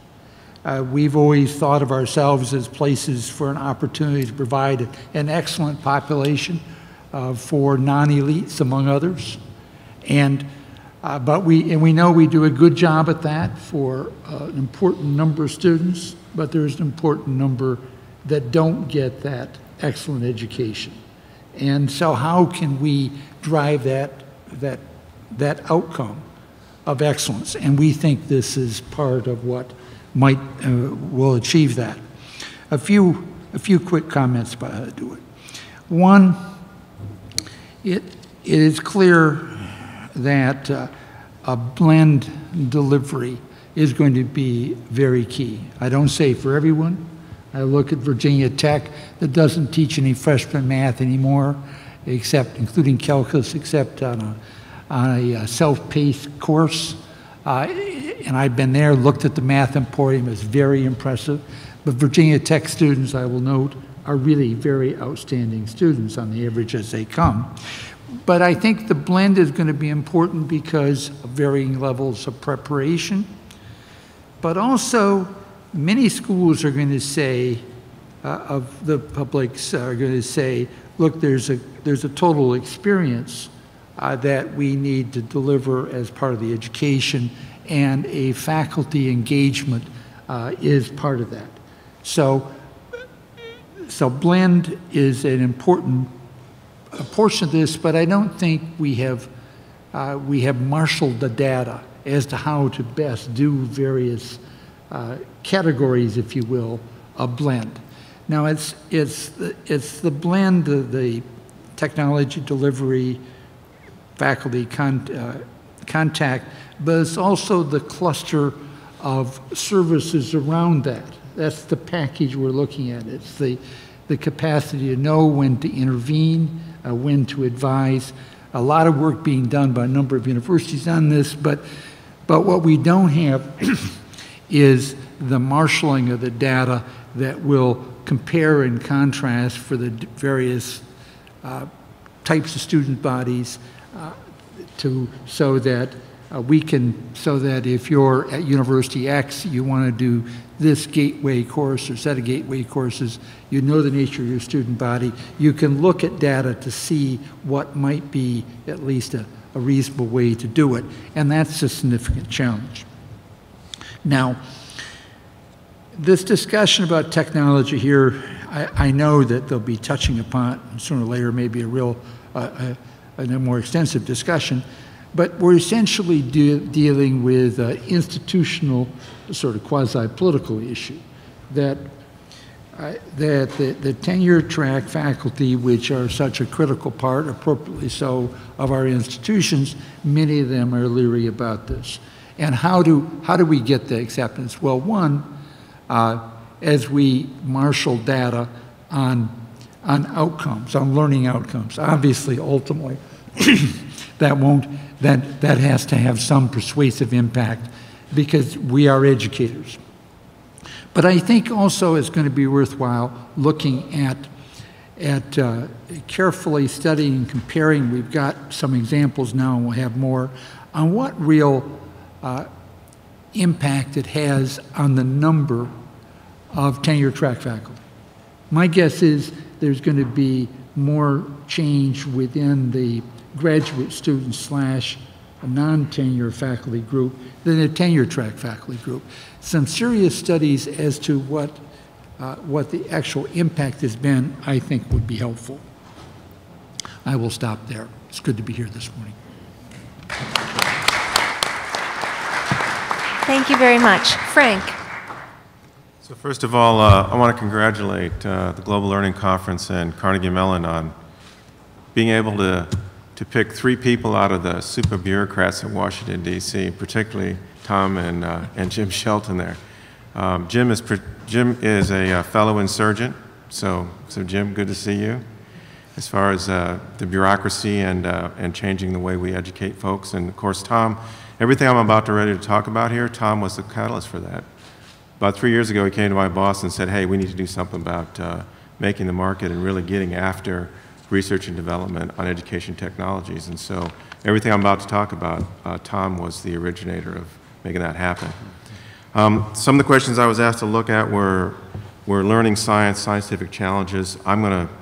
We've always thought of ourselves as places for an opportunity to provide an excellent population for non-elites, among others. But we know we do a good job at that for an important number of students, but there's an important number that don't get that excellent education. And so how can we drive that outcome of excellence? And we think this is part of what will achieve that. A few quick comments about how to do it. One, it is clear that a blend delivery is going to be very key. I don't say for everyone. I look at Virginia Tech that doesn't teach any freshman math anymore, including calculus, except on a self-paced course. And I've been there, looked at the Math Emporium, it's very impressive. But Virginia Tech students, I will note, are really very outstanding students on the average as they come. But I think the blend is going to be important because of varying levels of preparation. But also, many schools are going to say, of the publics are going to say, look, there's a total experience that we need to deliver as part of the education, and a faculty engagement is part of that. So blend is an important portion of this, but I don't think we have marshaled the data as to how to best do various categories, if you will, of blend. Now it's the blend of the technology delivery, faculty contact, but it's also the cluster of services around that. That's the package we're looking at. It's the capacity to know when to intervene, when to advise. A lot of work being done by a number of universities on this, but what we don't have is the marshaling of the data that will compare and contrast for the various types of student bodies so that if you're at University X, you want to do this gateway course or set of gateway courses, you know the nature of your student body, you can look at data to see what might be at least a reasonable way to do it, and that's a significant challenge. Now, this discussion about technology here, I know that they'll be touching upon sooner or later maybe a more extensive discussion, but we're essentially dealing with an institutional sort of quasi-political issue that the tenure track faculty, which are such a critical part, appropriately so, of our institutions, many of them are leery about this. And how do we get the acceptance? Well, one, as we marshal data on outcomes, on learning outcomes, obviously, ultimately, that has to have some persuasive impact because we are educators. But I think also it's going to be worthwhile looking at carefully studying and comparing. We've got some examples now, and we'll have more, on what real impact it has on the number of tenure track faculty. My guess is there's going to be more change within the graduate student / a non-tenure faculty group than a tenure track faculty group. Some serious studies as to what the actual impact has been, I think, would be helpful. I will stop there. It's good to be here this morning. Thank you very much. Frank. So first of all, I want to congratulate the Global Learning Conference and Carnegie Mellon on being able to pick 3 people out of the super bureaucrats in Washington, D.C., particularly Tom and Jim Shelton there. Jim is a fellow insurgent, so Jim, good to see you. As far as the bureaucracy and changing the way we educate folks, and of course Tom, everything I'm about to ready to talk about here, Tom was the catalyst for that. About 3 years ago, he came to my boss and said, hey, we need to do something about making the market and really getting after research and development on education technologies. And so everything I'm about to talk about, Tom was the originator of making that happen. Some of the questions I was asked to look at were learning science, scientific challenges. I'm going to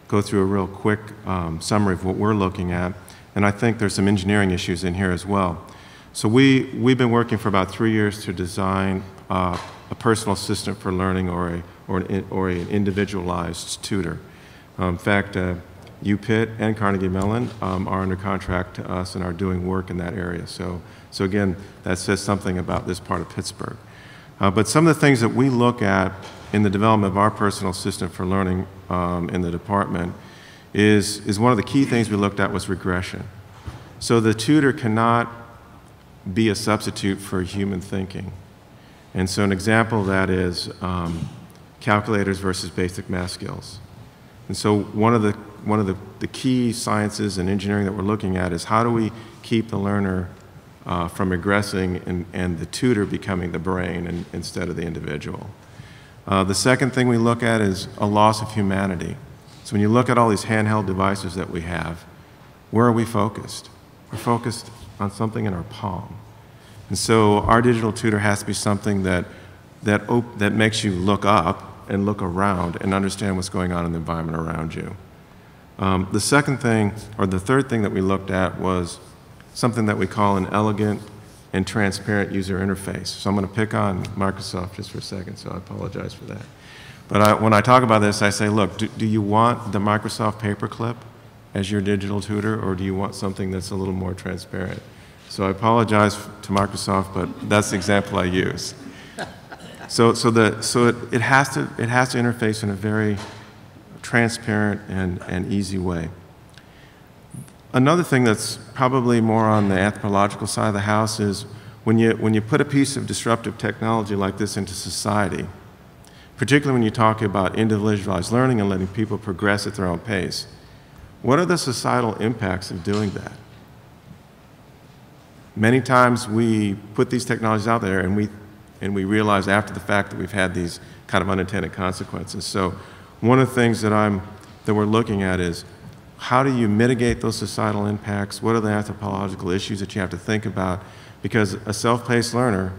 go through a real quick summary of what we're looking at, and I think there's some engineering issues in here as well. So we've been working for about 3 years to design a personal assistant for learning or an individualized tutor. In fact, UPitt and Carnegie Mellon are under contract to us and are doing work in that area. So again, that says something about this part of Pittsburgh. But some of the things that we look at in the development of our personal assistant for learning in the department is one of the key things we looked at was regression. So the tutor cannot be a substitute for human thinking. And so an example of that is calculators versus basic math skills. And so one of the key sciences and engineering that we're looking at is how do we keep the learner from regressing and the tutor becoming the brain instead of the individual. The second thing we look at is a loss of humanity. So when you look at all these handheld devices that we have, where are we focused? We're focused on something in our palm. And so our digital tutor has to be something that makes you look up and look around and understand what's going on in the environment around you. The second thing, or the third thing that we looked at was something that we call an elegant and transparent user interface. So I'm going to pick on Microsoft just for a second, so I apologize for that. But when I talk about this, I say, look, do you want the Microsoft paperclip as your digital tutor, or do you want something that's a little more transparent? So I apologize to Microsoft, but that's the example I use. So it has to interface in a very transparent and easy way. Another thing that's probably more on the anthropological side of the house is when you put a piece of disruptive technology like this into society, particularly when you talk about individualized learning and letting people progress at their own pace, what are the societal impacts of doing that? Many times we put these technologies out there and we realize after the fact that we've had these kind of unintended consequences. So one of the things that we're looking at is how do you mitigate those societal impacts? What are the anthropological issues that you have to think about? Because a self-paced learner,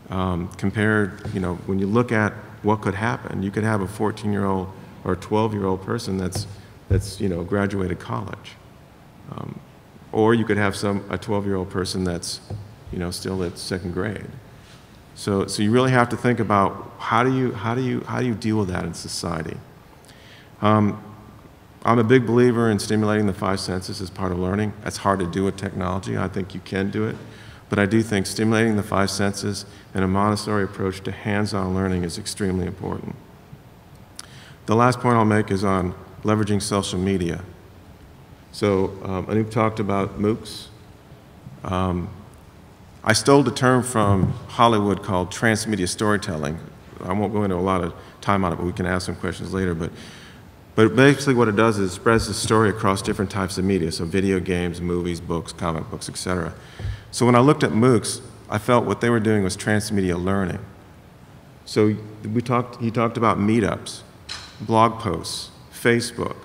compared, when you look at what could happen, you could have a 14-year-old or a 12-year-old person that's graduated college. Or you could have a 12-year-old person that's, still at second grade. So you really have to think about how do you deal with that in society. I'm a big believer in stimulating the 5 senses as part of learning. That's hard to do with technology. I think you can do it. But I do think stimulating the 5 senses and a Montessori approach to hands-on learning is extremely important. The last point I'll make is on leveraging social media. So Anoop talked about MOOCs. I stole the term from Hollywood called transmedia storytelling. I won't go into a lot of time on it, but we can ask some questions later. But basically what it does is it spreads the story across different types of media, so video games, movies, books, comic books, etc. So when I looked at MOOCs, I felt what they were doing was transmedia learning. So he talked about meetups, blog posts, Facebook.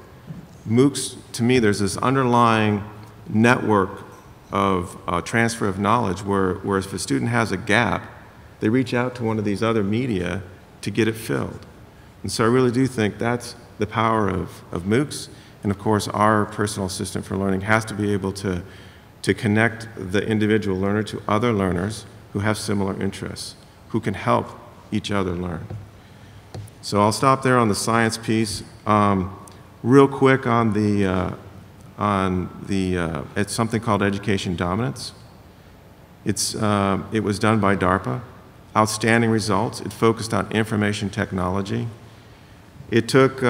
MOOCs, to me, there's this underlying network of transfer of knowledge where if a student has a gap, they reach out to one of these other media to get it filled. And so I really do think that's the power of MOOCs. And of course, our personal assistant for learning has to be able to connect the individual learner to other learners who have similar interests, who can help each other learn. So I'll stop there on the science piece. Real quick on it's something called education dominance. It was done by DARPA. Outstanding results. It focused on information technology. It took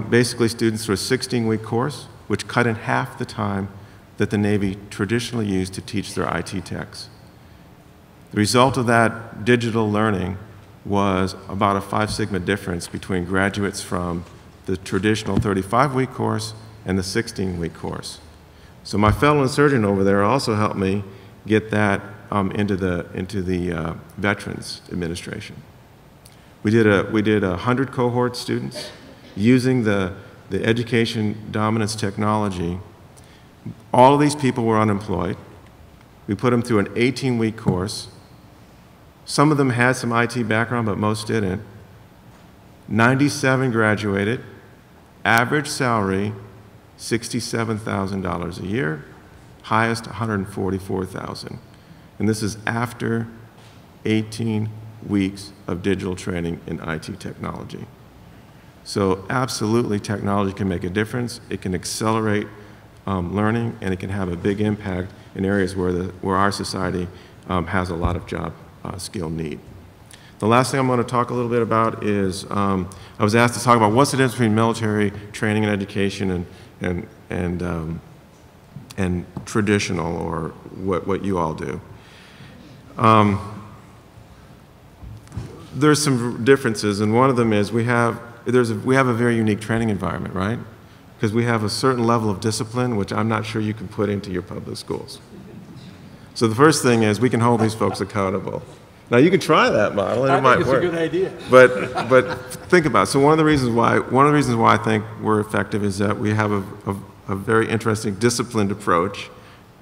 basically students through a 16-week course, which cut in half the time that the Navy traditionally used to teach their IT techs. The result of that digital learning was about a 5 sigma difference between graduates from the traditional 35-week course and the 16-week course. So my fellow surgeon over there also helped me get that into the Veterans Administration. We did 100 cohort students using the the education dominance technology, all of these people were unemployed. We put them through an 18-week course. Some of them had some IT background, but most didn't. 97 graduated, average salary $67,000 a year, highest $144,000. And this is after 18 weeks of digital training in IT technology. So absolutely, technology can make a difference. It can accelerate learning, and it can have a big impact in areas where our society has a lot of job skill need. The last thing I'm going to talk a little bit about is I was asked to talk about what's the difference between military training and education and traditional, or what you all do. There's some differences, and one of them is we have a very unique training environment, right? Because we have a certain level of discipline, which I'm not sure you can put into your public schools. So the first thing is we can hold these folks accountable. Now you can try that model, and it might work. I think it's a good idea. But think about it. So one of the reasons why I think we're effective is that we have a very interesting disciplined approach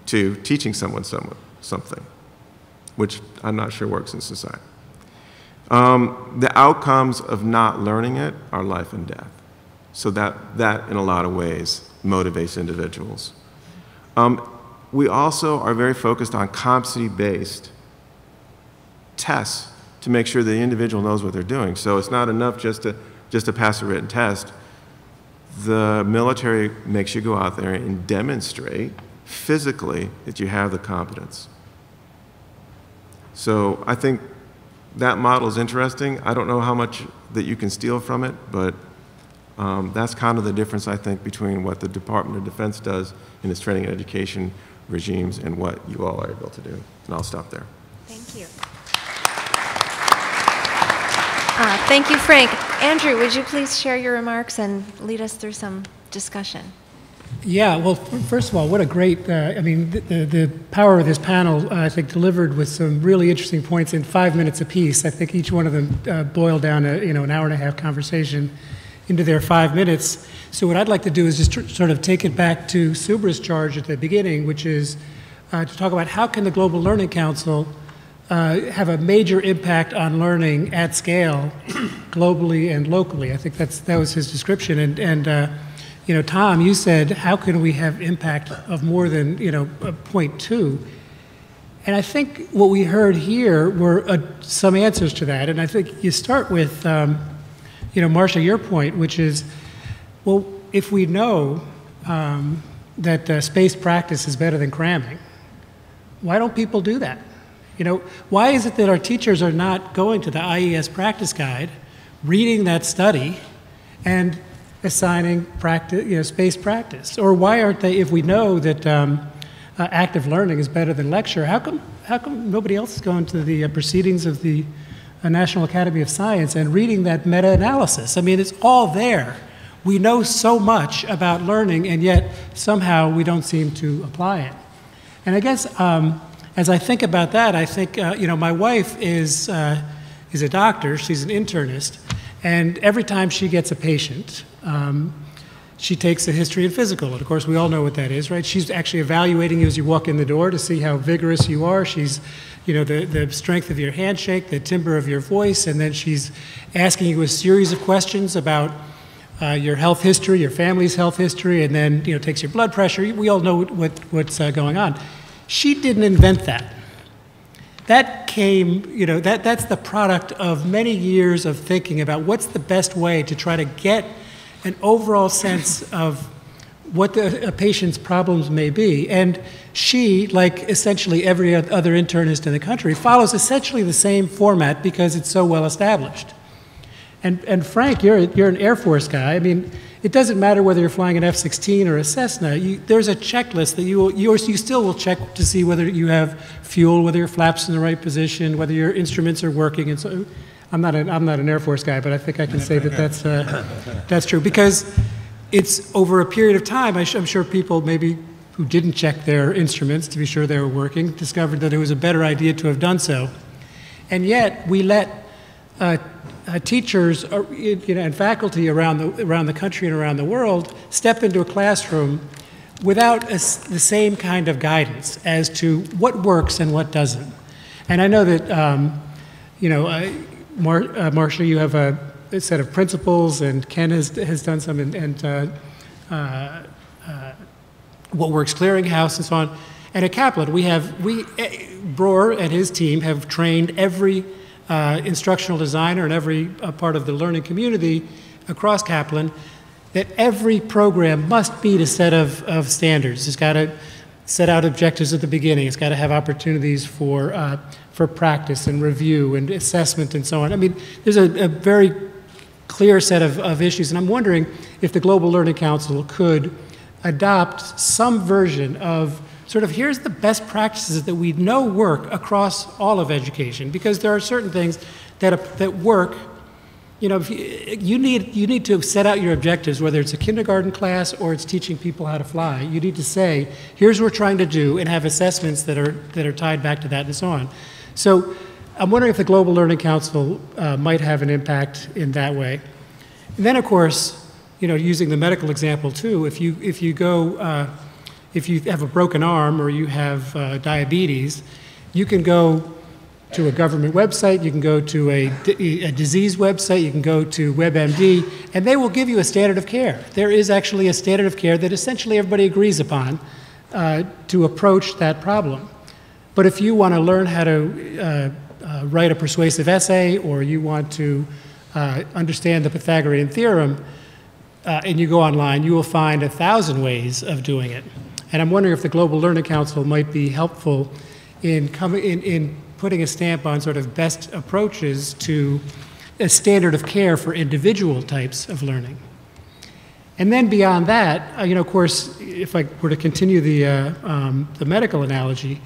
to teaching someone something, which I'm not sure works in society. The outcomes of not learning it are life and death. So that in a lot of ways motivates individuals. We also are very focused on competency-based tests to make sure the individual knows what they're doing. So it's not enough just to pass a written test. The military makes you go out there and demonstrate physically that you have the competence. So I think that model is interesting. I don't know how much that you can steal from it, but that's kind of the difference, I think, between what the Department of Defense does in its training and education regimes and what you all are able to do. And I'll stop there. Thank you. Thank you, Frank. Andrew, would you please share your remarks and lead us through some discussion? Yeah, well, first of all, what a great, I mean, the power of this panel, I think, delivered with some really interesting points in 5 minutes apiece. I think each one of them boiled down an hour and a half conversation into their 5 minutes. So what I'd like to do is just sort of take it back to Subra's charge at the beginning, which is to talk about how can the Global Learning Council have a major impact on learning at scale, globally and locally. I think that was his description. And you know, Tom, you said, how can we have impact of more than, 0.2? And I think what we heard here were some answers to that. And I think you start with, Marsha, your point, which is, well, if we know that space practice is better than cramming, why don't people do that? Why is it that our teachers are not going to the IES practice guide, reading that study, and assigning practice, space practice? Or why aren't they, if we know that active learning is better than lecture, how come nobody else is going to the proceedings of the National Academy of Science and reading that meta-analysis? I mean, it's all there. We know so much about learning, and yet somehow we don't seem to apply it. And I guess as I think about that, I think, my wife is a doctor, she's an internist, and every time she gets a patient, she takes a history and physical. And of course, we all know what that is, right? She's actually evaluating you as you walk in the door to see how vigorous you are. She's, the strength of your handshake, the timbre of your voice, and then she's asking you a series of questions about your health history, your family's health history, and then, takes your blood pressure. We all know what's going on. She didn't invent that. That came, that's the product of many years of thinking about what's the best way to try to get an overall sense of what a patient's problems may be. And she, like essentially every other internist in the country, follows essentially the same format because it's so well established. And Frank, you're an Air Force guy. I mean, it doesn't matter whether you're flying an F-16 or a Cessna. There's a checklist that you still will check to see whether you have fuel, whether your flaps in the right position, whether your instruments are working. And so, I'm not an Air Force guy, but I think I can say that that's true, because it's over a period of time. I'm sure people maybe who didn't check their instruments to be sure they were working discovered that it was a better idea to have done so. And yet we let teachers and faculty around the country and around the world step into a classroom without the same kind of guidance as to what works and what doesn't. And I know that, Marsha, you have a set of principles, and Ken has done some, and What Works Clearinghouse and so on. And at Kaplan, Broer and his team have trained every instructional designer and every part of the learning community across Kaplan that every program must meet a set of standards. It's got to set out objectives at the beginning. It's got to have opportunities for practice and review and assessment and so on. I mean, there's a very clear set of issues, and I'm wondering if the Global Learning Council could adopt some version of sort of here's the best practices that we know work across all of education, because there are certain things that work. You know, you need to set out your objectives, whether it's a kindergarten class or it's teaching people how to fly. You need to say, here's what we're trying to do, and have assessments that are tied back to that and so on. So I'm wondering if the Global Learning Council might have an impact in that way. And then, of course, using the medical example too, if you have a broken arm or you have diabetes, you can go to a government website, you can go to a disease website, you can go to WebMD, and they will give you a standard of care. There is actually a standard of care that essentially everybody agrees upon to approach that problem. But if you want to learn how to write a persuasive essay, or you want to understand the Pythagorean theorem, and you go online, you will find 1,000 ways of doing it. And I'm wondering if the Global Learning Council might be helpful in putting a stamp on sort of best approaches to a standard of care for individual types of learning. And then beyond that, of course, if I were to continue the medical analogy,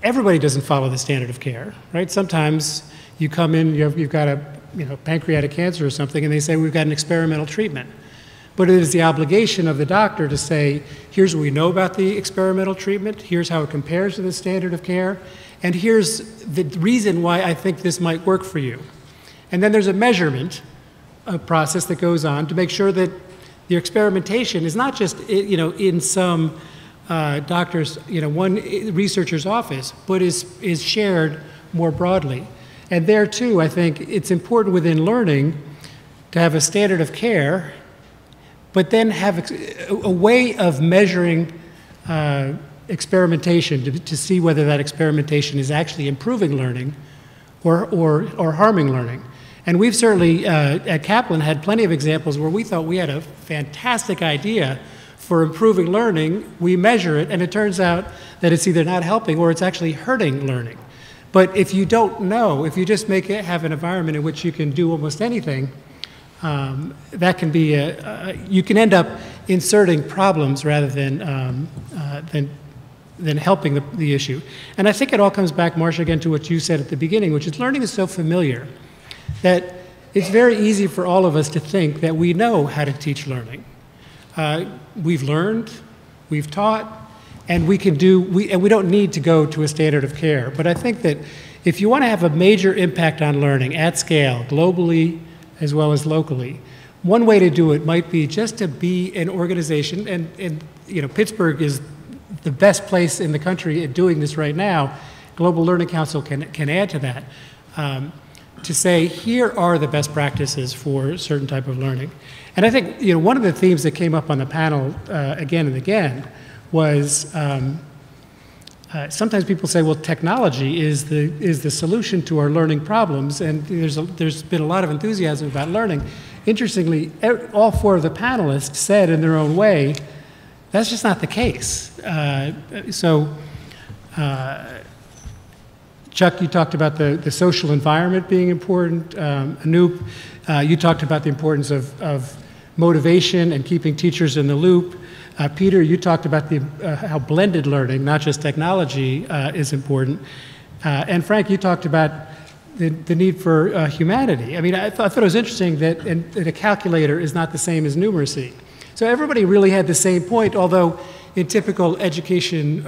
everybody doesn't follow the standard of care, right? Sometimes you come in, you've got a pancreatic cancer or something, and they say, we've got an experimental treatment. But it is the obligation of the doctor to say, here's what we know about the experimental treatment, here's how it compares to the standard of care, and here's the reason why I think this might work for you. And then there's a measurement process that goes on to make sure that the experimentation is not just in some doctor's, one researcher's office, but is shared more broadly. And there too, I think it's important within learning to have a standard of care, but then have a way of measuring experimentation to see whether that experimentation is actually improving learning or harming learning. And we've certainly, at Kaplan, had plenty of examples where we thought we had a fantastic idea for improving learning. We measure it, and it turns out that it's either not helping or it's actually hurting learning. But if you don't know, if you just have an environment in which you can do almost anything, that can be you can end up inserting problems rather than helping the issue. And I think it all comes back, Marsha, again to what you said at the beginning, which is learning is so familiar that it's very easy for all of us to think that we know how to teach learning. We've learned, we've taught, and we don't need to go to a standard of care. But I think that if you want to have a major impact on learning at scale, globally, as well as locally, one way to do it might be just to be an organization, and Pittsburgh is the best place in the country at doing this right now. Global Learning Council can add to that, to say, here are the best practices for a certain type of learning. And I think one of the themes that came up on the panel again and again was sometimes people say, well, technology is the solution to our learning problems, and there's been a lot of enthusiasm about learning. Interestingly, all four of the panelists said in their own way, that's just not the case. Chuck, you talked about the social environment being important. Anoop, you talked about the importance of motivation and keeping teachers in the loop. Peter, you talked about how blended learning, not just technology, is important. And Frank, you talked about the need for humanity. I mean, I thought it was interesting that a calculator is not the same as numeracy. So everybody really had the same point, although in typical education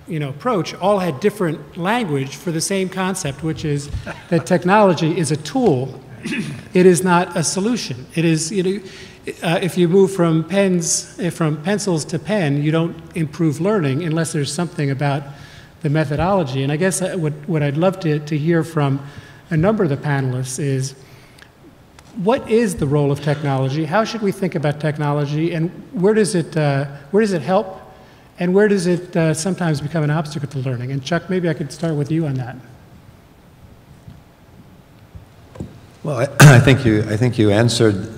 approach all had different language for the same concept, which is that technology is a tool. It is not a solution. It is, if you move from pencils to pen, you don't improve learning unless there's something about the methodology. And I guess what I'd love to hear from a number of the panelists is, what is the role of technology? How should we think about technology, and where does it help, and where does it sometimes become an obstacle to learning? And Chuck, maybe I could start with you on that. Well, I think you answered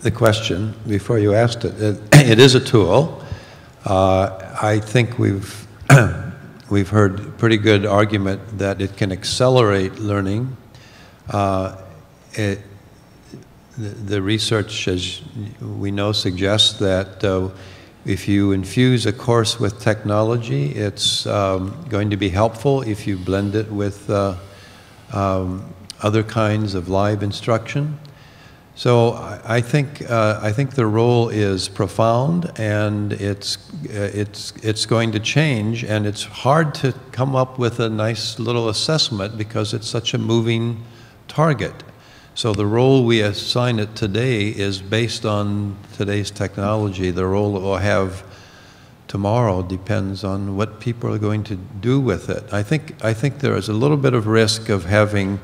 the question before you asked it. It is a tool. I think we've heard pretty good argument that it can accelerate learning. The research, as we know, suggests that if you infuse a course with technology, it's going to be helpful if you blend it with other kinds of live instruction. So I think the role is profound, and it's going to change, and it's hard to come up with a nice little assessment because it's such a moving target. So the role we assign it today is based on today's technology. The role it will have tomorrow depends on what people are going to do with it. I think there is a little bit of risk of having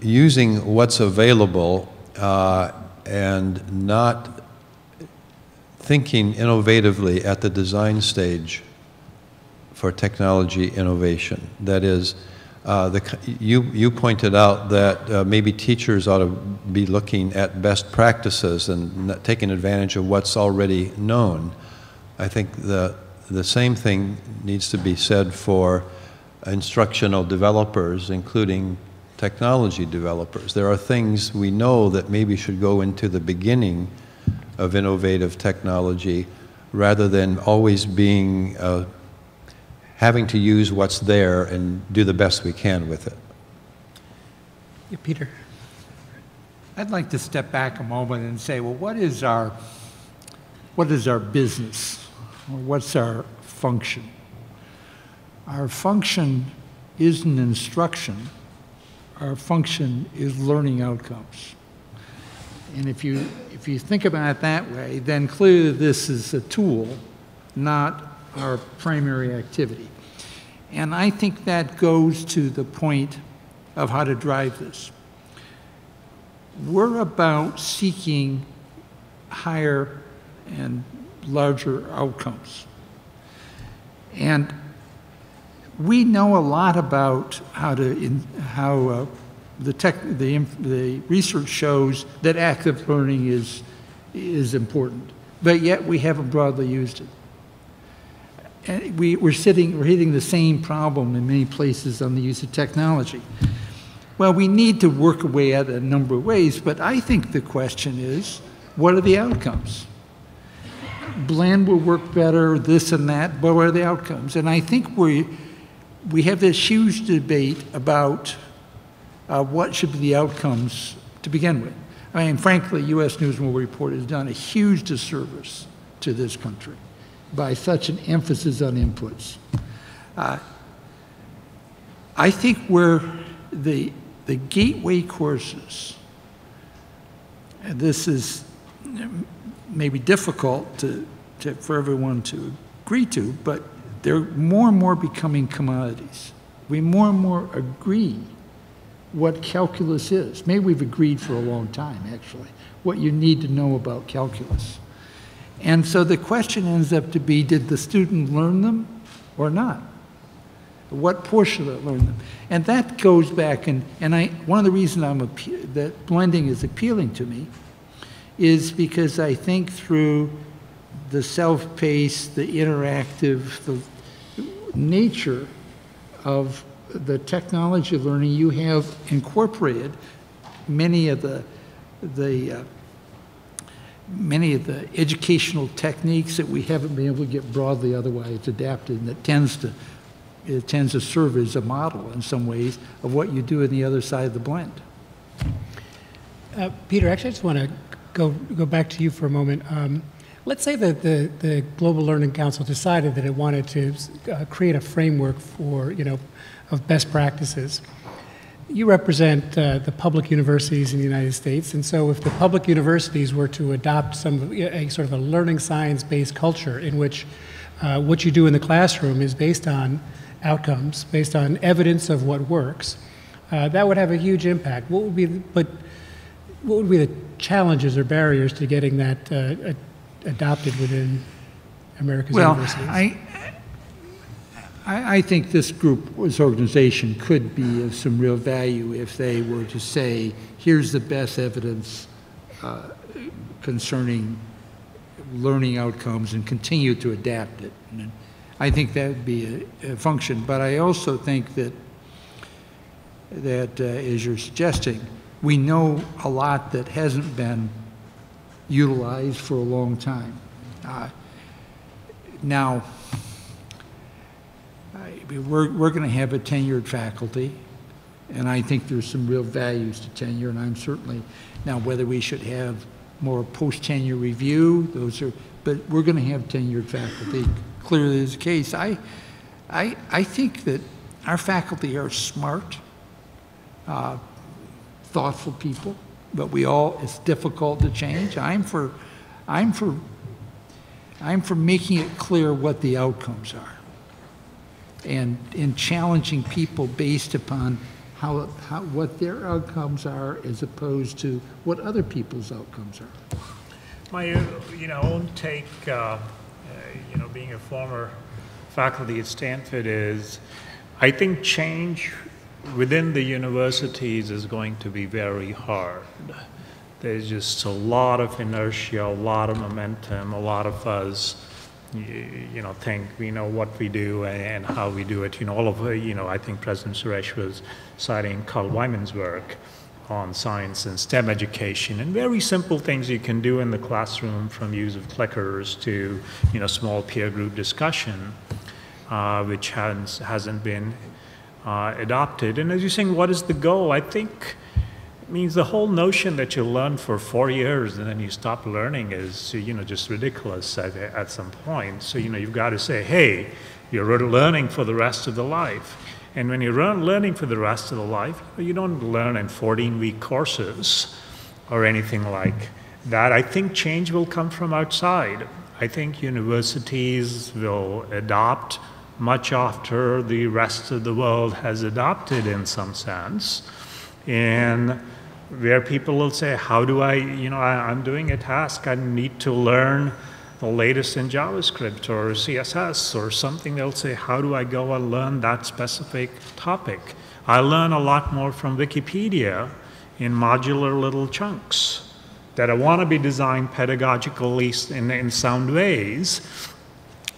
using what's available and not thinking innovatively at the design stage for technology innovation. That is, you pointed out that maybe teachers ought to be looking at best practices and taking advantage of what's already known. I think the same thing needs to be said for instructional developers, including technology developers. There are things we know that maybe should go into the beginning of innovative technology rather than always being having to use what's there and do the best we can with it. Yeah, Peter. I'd like to step back a moment and say, well, what is our business? Or what's our function? Our function isn't instruction. Our function is learning outcomes. And if you think about it that way, then clearly this is a tool, not our primary activity. And I think that goes to the point of how to drive this. We're about seeking higher and larger outcomes. And we know a lot about the research shows that active learning is important, but yet we haven't broadly used it. And we're hitting the same problem in many places on the use of technology. Well, we need to work away at a number of ways, but I think the question is, what are the outcomes? Blend will work better, this and that, but what are the outcomes? And I think we have this huge debate about what should be the outcomes to begin with. I mean, frankly, U.S. News and World Report has done a huge disservice to this country by such an emphasis on inputs. I think where the gateway courses, and this is maybe difficult for everyone to agree to, but they're more and more becoming commodities. We more and more agree what calculus is. Maybe we've agreed for a long time, actually, what you need to know about calculus. And so the question ends up to be, did the student learn them or not? What portion of it learned them? And that goes back, and one of the reasons that blending is appealing to me is because I think through the self-paced, the interactive, the nature of the technology of learning, you have incorporated many of the educational techniques that we haven't been able to get broadly otherwise adapted, and it tends to serve as a model in some ways of what you do on the other side of the blend. Peter, actually, I just want to go back to you for a moment. Let's say that the Global Learning Council decided that it wanted to create a framework for, of best practices. You represent the public universities in the United States, and so if the public universities were to adopt a sort of a learning science-based culture in which what you do in the classroom is based on outcomes, based on evidence of what works, that would have a huge impact. What would be the challenges or barriers to getting that adopted within America's universities? I think this group, this organization, could be of some real value if they were to say, here's the best evidence concerning learning outcomes and continue to adapt it. And I think that would be a function. But I also think that as you're suggesting, we know a lot that hasn't been utilized for a long time. Now, we're going to have a tenured faculty, and I think there's some real values to tenure, and I'm certainly, now whether we should have more post-tenure review, but we're going to have tenured faculty, clearly is the case. I think that our faculty are smart, thoughtful people, but it's difficult to change. I'm for making it clear what the outcomes are, and in challenging people based upon what their outcomes are as opposed to what other people's outcomes are. My own take, being a former faculty at Stanford, is I think change within the universities is going to be very hard. There's just a lot of inertia, a lot of momentum. A lot of us, think we know what we do and how we do it. I think President Suresh was citing Carl Wyman's work on science and STEM education, and very simple things you can do in the classroom, from use of clickers to, small peer group discussion, which hasn't been adopted. And as you're saying, what is the goal? I think it means the whole notion that you learn for 4 years and then you stop learning is, just ridiculous at some point. So, you've got to say, hey, you're learning for the rest of the life. And when you're learning for the rest of the life, you don't learn in 14-week courses or anything like that. I think change will come from outside. I think universities will adopt much after the rest of the world has adopted in some sense. And where people will say, how do I'm doing a task, I need to learn the latest in JavaScript or CSS or something. They'll say, how do I go and learn that specific topic? I learn a lot more from Wikipedia in modular little chunks that I want to be designed pedagogically in sound ways.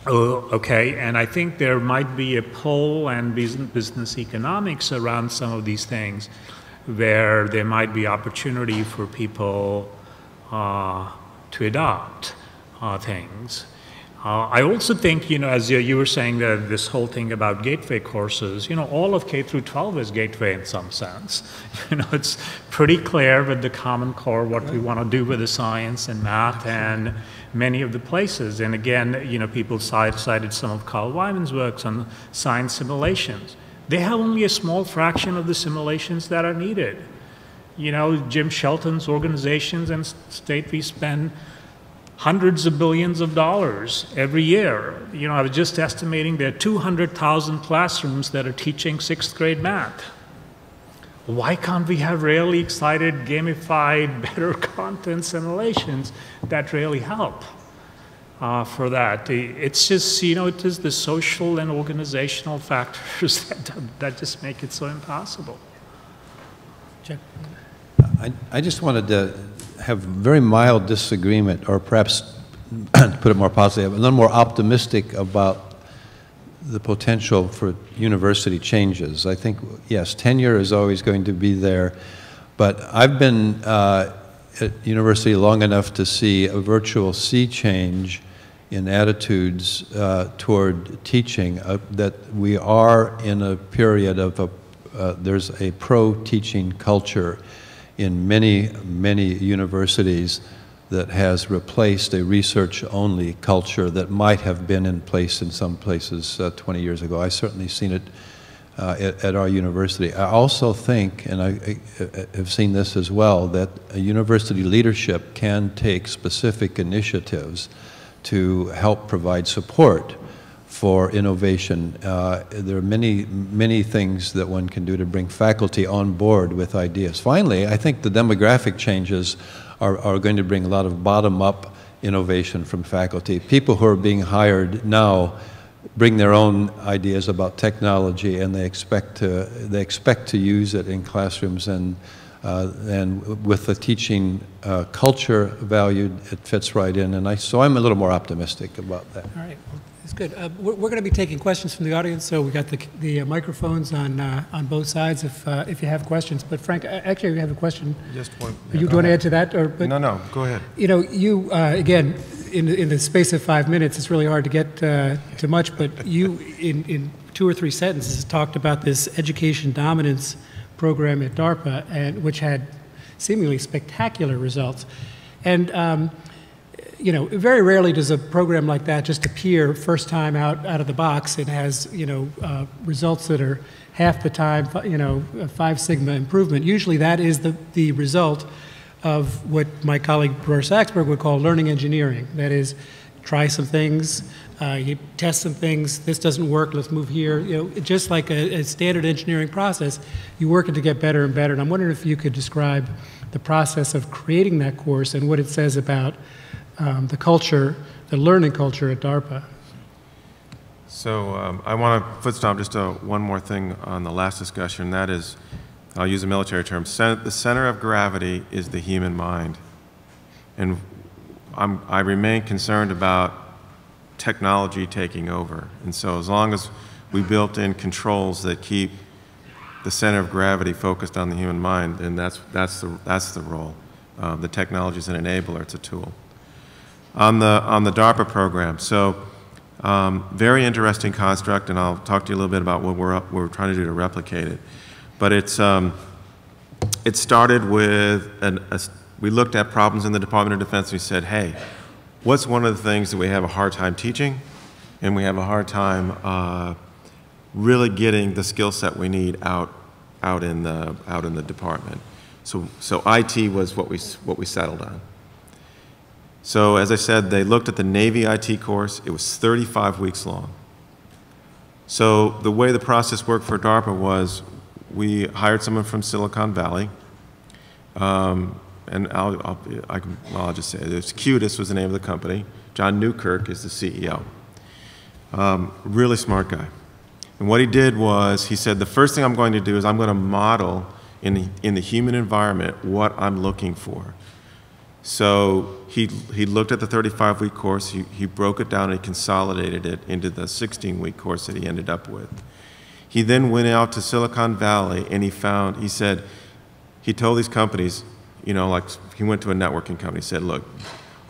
Okay, and I think there might be a pull and business economics around some of these things where there might be opportunity for people to adopt things. I also think, as you were saying, that this whole thing about gateway courses, all of K through 12 is gateway in some sense. It's pretty clear with the Common Core what we want to do with the science and math and many of the places. And again, people cited some of Carl Wyman's works on science simulations. They have only a small fraction of the simulations that are needed. Jim Shelton's organizations and state, we spend hundreds of billions of dollars every year. I was just estimating there are 200,000 classrooms that are teaching 6th grade math. Why can't we have really excited, gamified, better content simulations that really help for that? It's just, it is the social and organizational factors that just make it so impossible. Check. I just wanted to have very mild disagreement, or perhaps, to put it more positive, a little more optimistic about the potential for university changes. I think, yes, tenure is always going to be there, but I've been at university long enough to see a virtual sea change in attitudes toward teaching, that we are in a period of there's a pro-teaching culture in many, many universities that has replaced a research-only culture that might have been in place in some places 20 years ago. I've certainly seen it at our university. I also think, and I have seen this as well, that a university leadership can take specific initiatives to help provide support for innovation. There are many things that one can do to bring faculty on board with ideas. Finally, I think the demographic changes are going to bring a lot of bottom-up innovation from faculty. People who are being hired now bring their own ideas about technology, and they expect to use it in classrooms, and with the teaching culture valued, it fits right in. And so I'm a little more optimistic about that. All right, well, that's good. We're going to be taking questions from the audience, so we got the microphones on both sides if you have questions. But Frank, actually, we have a question. Just one. Do you want to add to that, or? But, no, go ahead. You know, you again. In the space of 5 minutes, it's really hard to get to much, but you, in 2 or 3 sentences, talked about this education dominance program at DARPA, and which had seemingly spectacular results. And you know, very rarely does a program like that just appear first time out of the box. It has, you know, results that are half the time, you know, 5 sigma improvement. Usually that is the result of what my colleague Professor Saxberg would call learning engineering. That is, try some things, you test some things, this doesn't work, let's move here. You know, just like a standard engineering process, you work it to get better and better. And I'm wondering if you could describe the process of creating that course and what it says about the culture, the learning culture at DARPA. So I want to footstop just one more thing on the last discussion. That is, I'll use a military term. The center of gravity is the human mind. And I remain concerned about technology taking over. And so as long as we built in controls that keep the center of gravity focused on the human mind, then that's the role. The technology is an enabler, it's a tool. On the DARPA program, so very interesting construct, and I'll talk to you a little bit about what we're trying to do to replicate it. But it started with, we looked at problems in the Department of Defense and we said, hey, what's one of the things that we have a hard time teaching and we have a hard time really getting the skill set we need out in the department. So IT was what we settled on. So as I said, they looked at the Navy IT course. It was 35 weeks long. So the way the process worked for DARPA was we hired someone from Silicon Valley, and I'll just say this. Cutis was the name of the company. John Newkirk is the CEO. Really smart guy. And what he did was he said, the first thing I'm going to do is I'm going to model in the human environment what I'm looking for. So he looked at the 35-week course, he broke it down and he consolidated it into the 16-week course that he ended up with. He then went out to Silicon Valley and he told these companies, you know, like he went to a networking company, said, look,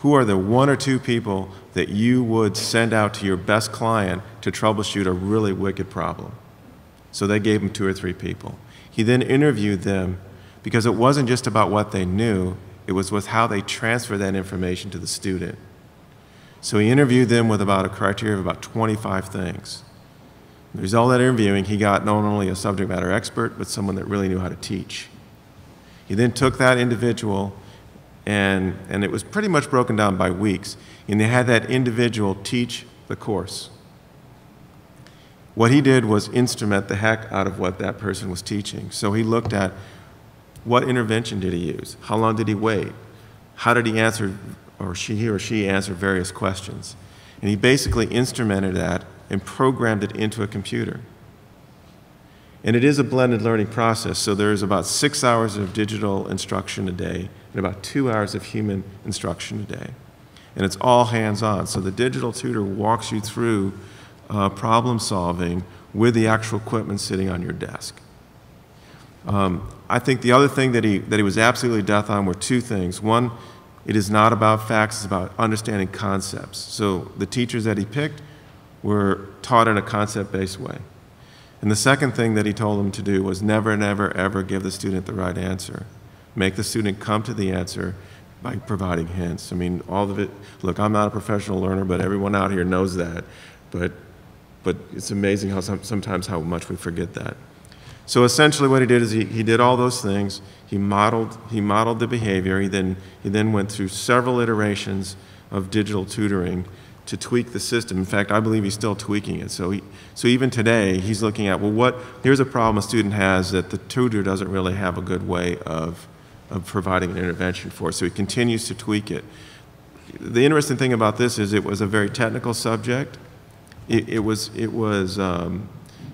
who are the 1 or 2 people that you would send out to your best client to troubleshoot a really wicked problem? So they gave him 2 or 3 people. He then interviewed them because it wasn't just about what they knew, it was with how they transferred that information to the student. So he interviewed them with about a criteria of about 25 things. The result of that interviewing, he got not only a subject matter expert, but someone that really knew how to teach. He then took that individual, and it was pretty much broken down by weeks, and they had that individual teach the course. What he did was instrument the heck out of what that person was teaching. So he looked at what intervention did he use? How long did he wait? How did he answer, he or she answer various questions? And he basically instrumented that and programmed it into a computer. And it is a blended learning process, so there's about 6 hours of digital instruction a day and about 2 hours of human instruction a day. And it's all hands-on, so the digital tutor walks you through problem solving with the actual equipment sitting on your desk. I think the other thing that he was absolutely death on were 2 things. One, it is not about facts, it's about understanding concepts. So the teachers that he picked were taught in a concept-based way. And the second thing that he told them to do was never, never, ever give the student the right answer. Make the student come to the answer by providing hints. I mean, all of it, look, I'm not a professional learner, but everyone out here knows that. But it's amazing how sometimes how much we forget that. So essentially what he did is he did all those things. He modeled the behavior. He then went through several iterations of digital tutoring to tweak the system. In fact, I believe he's still tweaking it. So even today, he's looking at, well, here's a problem a student has that the tutor doesn't really have a good way of providing an intervention for. So he continues to tweak it. The interesting thing about this is it was a very technical subject. It's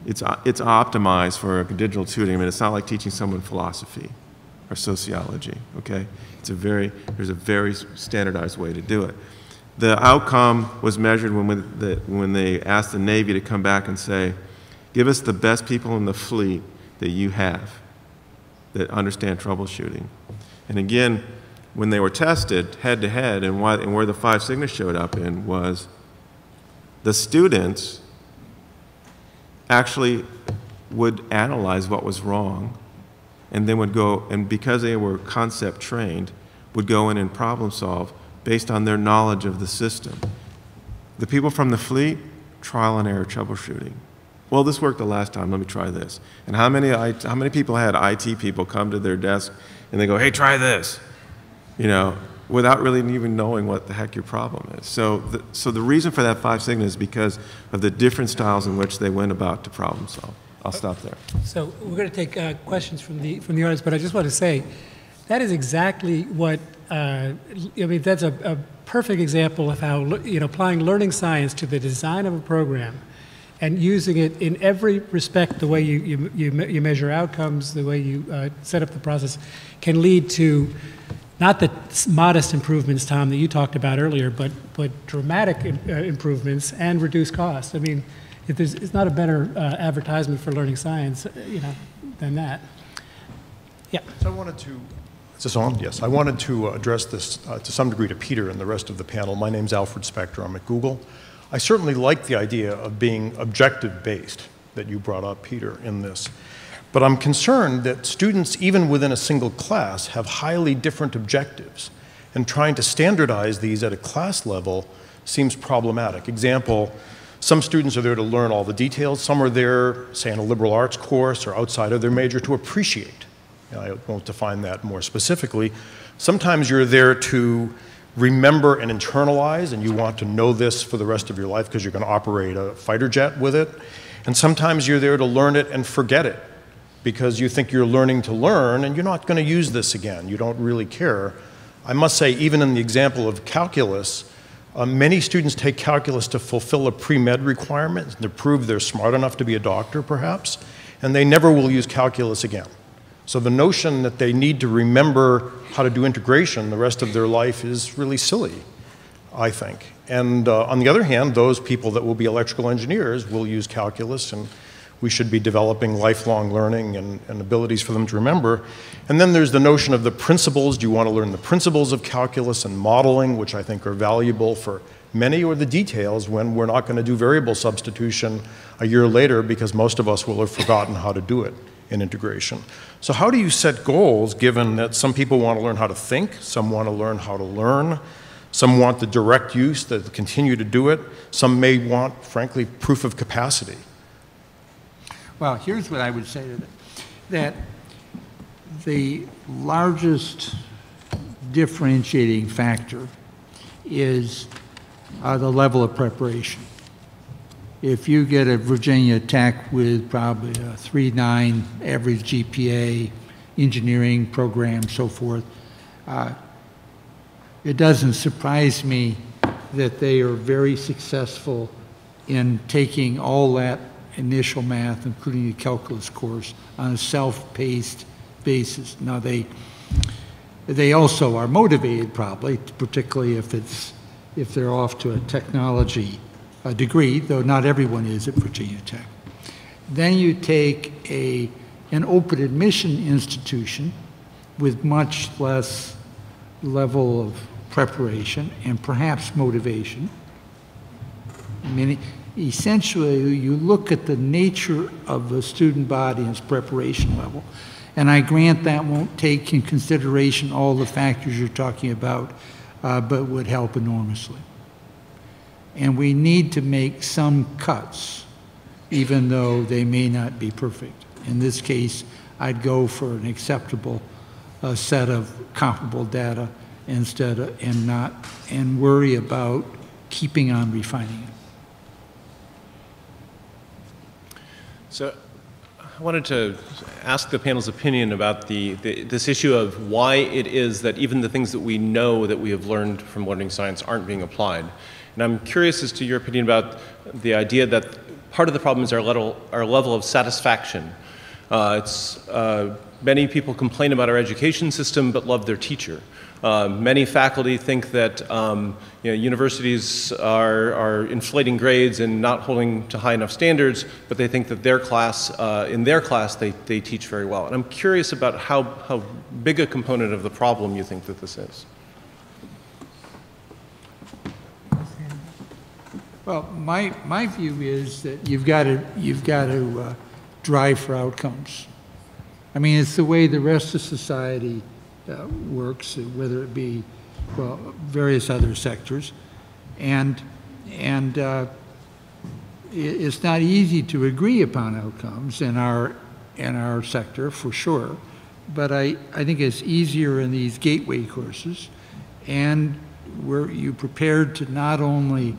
optimized for digital tutoring. I mean, it's not like teaching someone philosophy or sociology, okay? There's a very standardized way to do it. The outcome was measured when they asked the Navy to come back and say, give us the best people in the fleet that you have that understand troubleshooting. And again, when they were tested head-to-head, and where the 5 sigmas showed up in was the students actually would analyze what was wrong and then would go, and because they were concept trained, would go in and problem solve based on their knowledge of the system. The people from the fleet, trial and error troubleshooting. Well, this worked the last time, let me try this. And how many people had IT people come to their desk and they go, hey, try this, you know, without really even knowing what the heck your problem is. So the reason for that 5 sigma is because of the different styles in which they went about to problem solve. I'll stop there. So we're going to take questions from the audience, but I just want to say that is exactly what I mean. That's a perfect example of how applying learning science to the design of a program and using it in every respect, the way you measure outcomes, the way you set up the process, can lead to not the modest improvements, Tom, that you talked about earlier, but dramatic improvements and reduced costs. I mean, it's not a better advertisement for learning science, than that. Yeah. So I wanted to. Is this on? Yes. I wanted to address this to some degree to Peter and the rest of the panel. My name's Alfred Spector. I'm at Google. I certainly like the idea of being objective-based that you brought up, Peter, in this. But I'm concerned that students, even within a single class, have highly different objectives. And trying to standardize these at a class level seems problematic. Example, some students are there to learn all the details. Some are there, say, in a liberal arts course or outside of their major to appreciate. I won't define that more specifically. Sometimes you're there to remember and internalize, and you want to know this for the rest of your life because you're going to operate a fighter jet with it. And sometimes you're there to learn it and forget it because you think you're learning to learn and you're not going to use this again. You don't really care. I must say, even in the example of calculus, many students take calculus to fulfill a pre-med requirement, to prove they're smart enough to be a doctor, perhaps, and they never will use calculus again. So the notion that they need to remember how to do integration the rest of their life is really silly, I think. And on the other hand, those people that will be electrical engineers will use calculus, and we should be developing lifelong learning and abilities for them to remember. And then there's the notion of the principles. Do you want to learn the principles of calculus and modeling, which I think are valuable for many, or the details when we're not going to do variable substitution a year later because most of us will have forgotten how to do it in integration. So how do you set goals given that some people want to learn how to think, some want to learn how to learn, some want the direct use to continue to do it, some may want, frankly, proof of capacity? Well, here's what I would say to that. The largest differentiating factor is the level of preparation. If you get a Virginia Tech with probably a 3.9 average GPA, engineering program, so forth, it doesn't surprise me that they are very successful in taking all that initial math, including the calculus course, on a self-paced basis. Now, they also are motivated, probably, particularly if they're off to a technology degree, though not everyone is at Virginia Tech. Then you take an open admission institution with much less level of preparation and perhaps motivation. I mean, essentially, you look at the nature of the student body and its preparation level, And I grant that won't take in consideration all the factors you're talking about, but would help enormously. And we need to make some cuts, even though they may not be perfect. In this case, I'd go for an acceptable set of comparable data instead of, and worry about keeping on refining it. So I wanted to ask the panel's opinion about this issue of why it is that even the things that we know that we have learned from learning science aren't being applied. And I'm curious as to your opinion about the idea that part of the problem is our level of satisfaction. Many people complain about our education system but love their teacher. Many faculty think that universities are inflating grades and not holding to high enough standards, but they think that in their class they teach very well. And I'm curious about how big a component of the problem you think that this is. Well, my view is that you've got to drive for outcomes. I mean, it's the way the rest of society works, whether it be, well, various other sectors, and it's not easy to agree upon outcomes in our sector for sure, but I think it's easier in these gateway courses, and where you're prepared to not only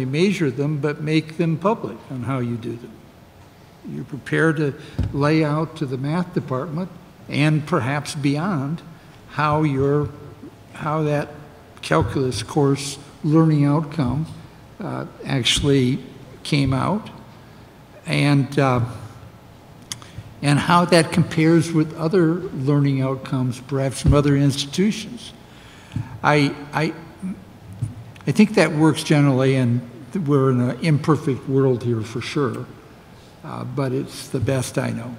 measure them, but make them public on how you do them. You're prepared to lay out to the math department and perhaps beyond how that calculus course learning outcome actually came out, and how that compares with other learning outcomes, perhaps from other institutions. I think that works generally, and we're in an imperfect world here for sure, but it's the best I know.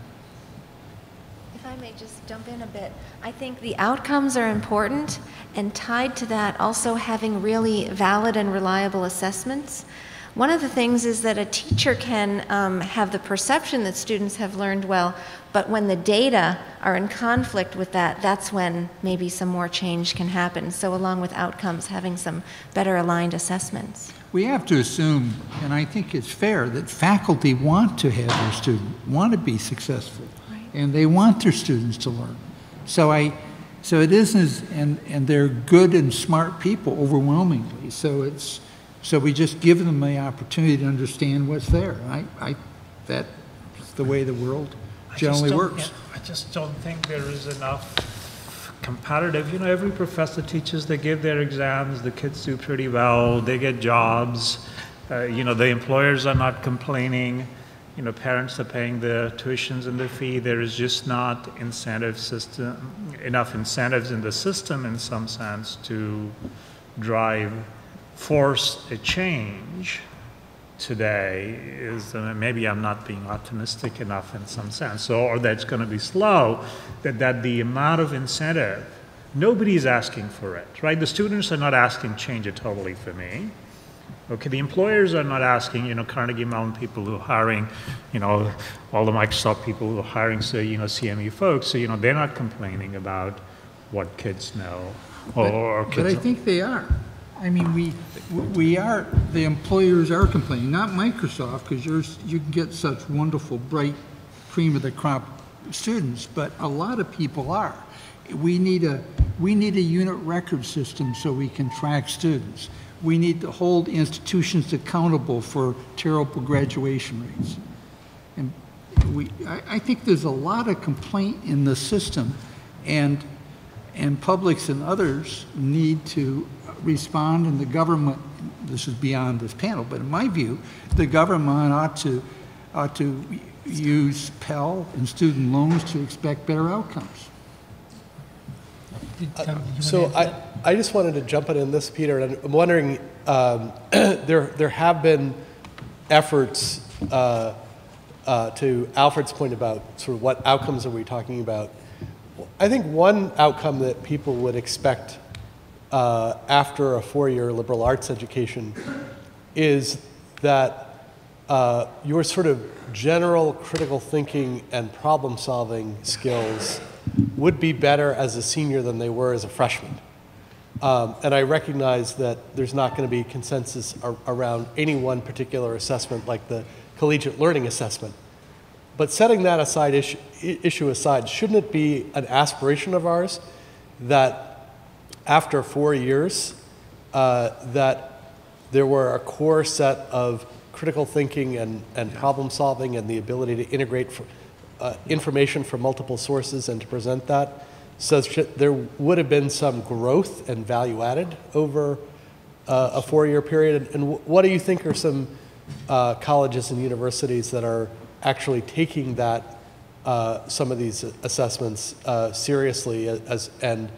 If I may just jump in a bit, I think the outcomes are important, and tied to that also having really valid and reliable assessments. One of the things is that a teacher can have the perception that students have learned well, but when the data are in conflict with that, that's when maybe some more change can happen. So along with outcomes, having some better aligned assessments. We have to assume, and I think it's fair, that faculty want to have their students, want to be successful, right, and they want their students to learn. So it isn't, and they're good and smart people overwhelmingly. So we just give them the opportunity to understand what's there. That's the way the world generally works. I just don't think there is enough comparative. Every professor teaches, they give their exams, the kids do pretty well, they get jobs, the employers are not complaining, parents are paying the tuitions and the fee. There is just not enough incentives in the system in some sense to force a change today. Maybe I'm not being optimistic enough in some sense, or that's going to be slow, that the amount of incentive, nobody's asking for it, right? The students are not asking change it totally for me. Okay, the employers are not asking, Carnegie Mellon people who are hiring, all the Microsoft people who are hiring, CME folks, so, they're not complaining about what kids know. But I think they are. I mean, we are, the employers are complaining, not Microsoft, because you can get such wonderful, bright, cream of the crop students, but a lot of people are. We need a unit record system so we can track students. We need to hold institutions accountable for terrible graduation rates. And I think there's a lot of complaint in the system, and publics and others need to respond, and the government, this is beyond this panel, but in my view, the government ought to use Pell and student loans to expect better outcomes. So I just wanted to jump in this, Peter, and I'm wondering, there have been efforts to Alfred's point about sort of what outcomes are we talking about. I think one outcome that people would expect after a 4-year liberal arts education is that your sort of general critical thinking and problem solving skills would be better as a senior than they were as a freshman. And I recognize that there's not going to be consensus around any one particular assessment like the collegiate learning assessment. But setting that aside, issue aside, shouldn't it be an aspiration of ours that after 4 years, that there were a core set of critical thinking and problem solving and the ability to integrate information from multiple sources and to present that, so there would have been some growth and value added over a 4-year period? And what do you think are some colleges and universities that are actually taking that, some of these assessments seriously and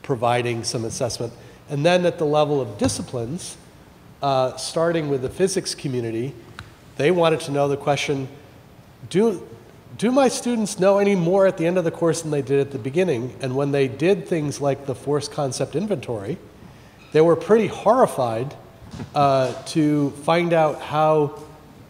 providing some assessment? And then at the level of disciplines, starting with the physics community, they wanted to know the question, do my students know any more at the end of the course than they did at the beginning? And when they did things like the force concept inventory, they were pretty horrified to find out how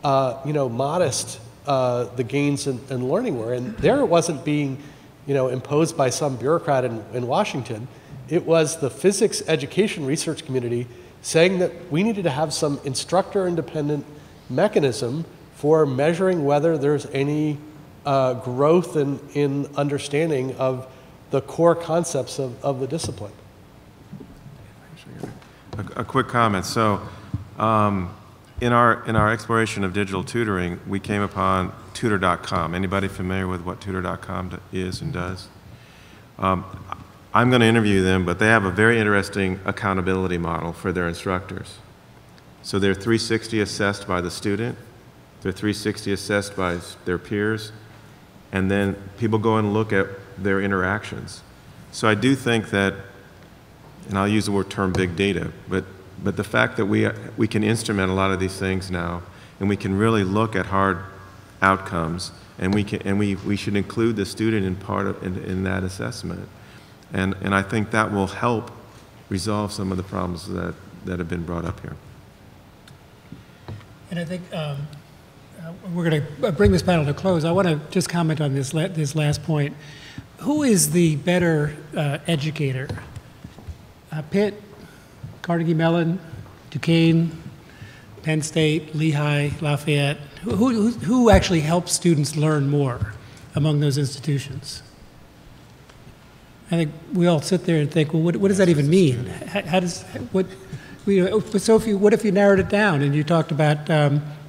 modest the gains in learning were. And there it wasn't being imposed by some bureaucrat in Washington. It was the physics education research community saying that we needed to have some instructor-independent mechanism for measuring whether there's any growth in understanding of the core concepts of the discipline. A quick comment. So in our exploration of digital tutoring, we came upon tutor.com. Anybody familiar with what tutor.com is and does? I'm going to interview them, but they have a very interesting accountability model for their instructors. So they're 360 assessed by the student, they're 360 assessed by their peers, and then people go and look at their interactions. So I do think that, and I'll use the term big data, but the fact that we can instrument a lot of these things now, and we can really look at hard outcomes, and we should include the student in that assessment. And I think that will help resolve some of the problems that have been brought up here. And I think we're going to bring this panel to close. I want to just comment on this last point. Who is the better educator? Pitt, Carnegie Mellon, Duquesne, Penn State, Lehigh, Lafayette? Who actually helps students learn more among those institutions? I think we all sit there and think, well, what does that even mean? What if you narrowed it down and you talked about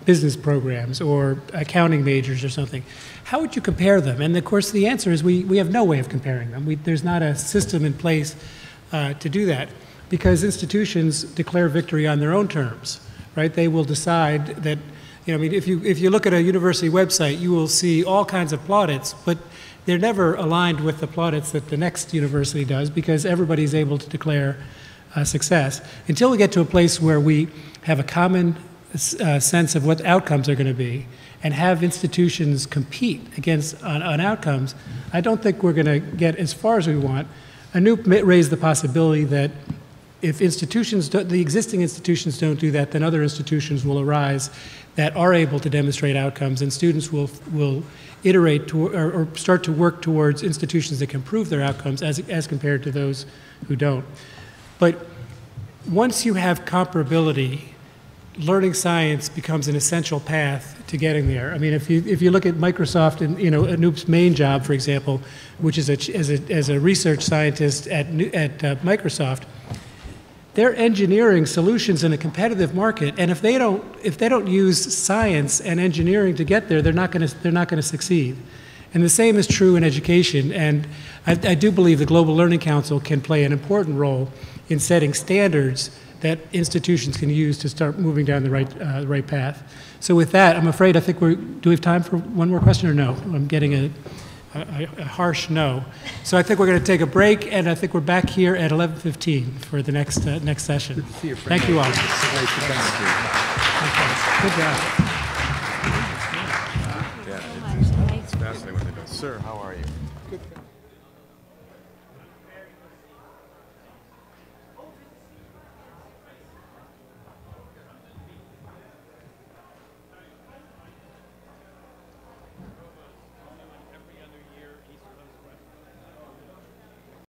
business programs or accounting majors or something? How would you compare them? And of course, the answer is we have no way of comparing them. There's not a system in place to do that, because institutions declare victory on their own terms, right? They will decide that, if you look at a university website, you will see all kinds of plaudits, but they're never aligned with the plaudits that the next university does, because everybody's able to declare success. Until we get to a place where we have a common sense of what outcomes are going to be and have institutions compete on outcomes, I don't think we're going to get as far as we want. Anoop raised the possibility that if the existing institutions don't do that, then other institutions will arise that are able to demonstrate outcomes, and students will iterate or start to work towards institutions that can prove their outcomes as compared to those who don't. But once you have comparability, learning science becomes an essential path to getting there. I mean, if you look at Microsoft and Anoop's main job, for example, which is as a research scientist at Microsoft, they're engineering solutions in a competitive market, and if they don't use science and engineering to get there, they're not going to succeed. And the same is true in education. And I do believe the Global Learning Council can play an important role in setting standards that institutions can use to start moving down the right path. So with that, I'm afraid do we have time for one more question or no? I'm getting a harsh no. So I think we're going to take a break, and I think we're back here at 11:15 for the next session. Good to see you. Thank you all. Good job. Yeah, it's fascinating what they do. Sir, how are you? Good.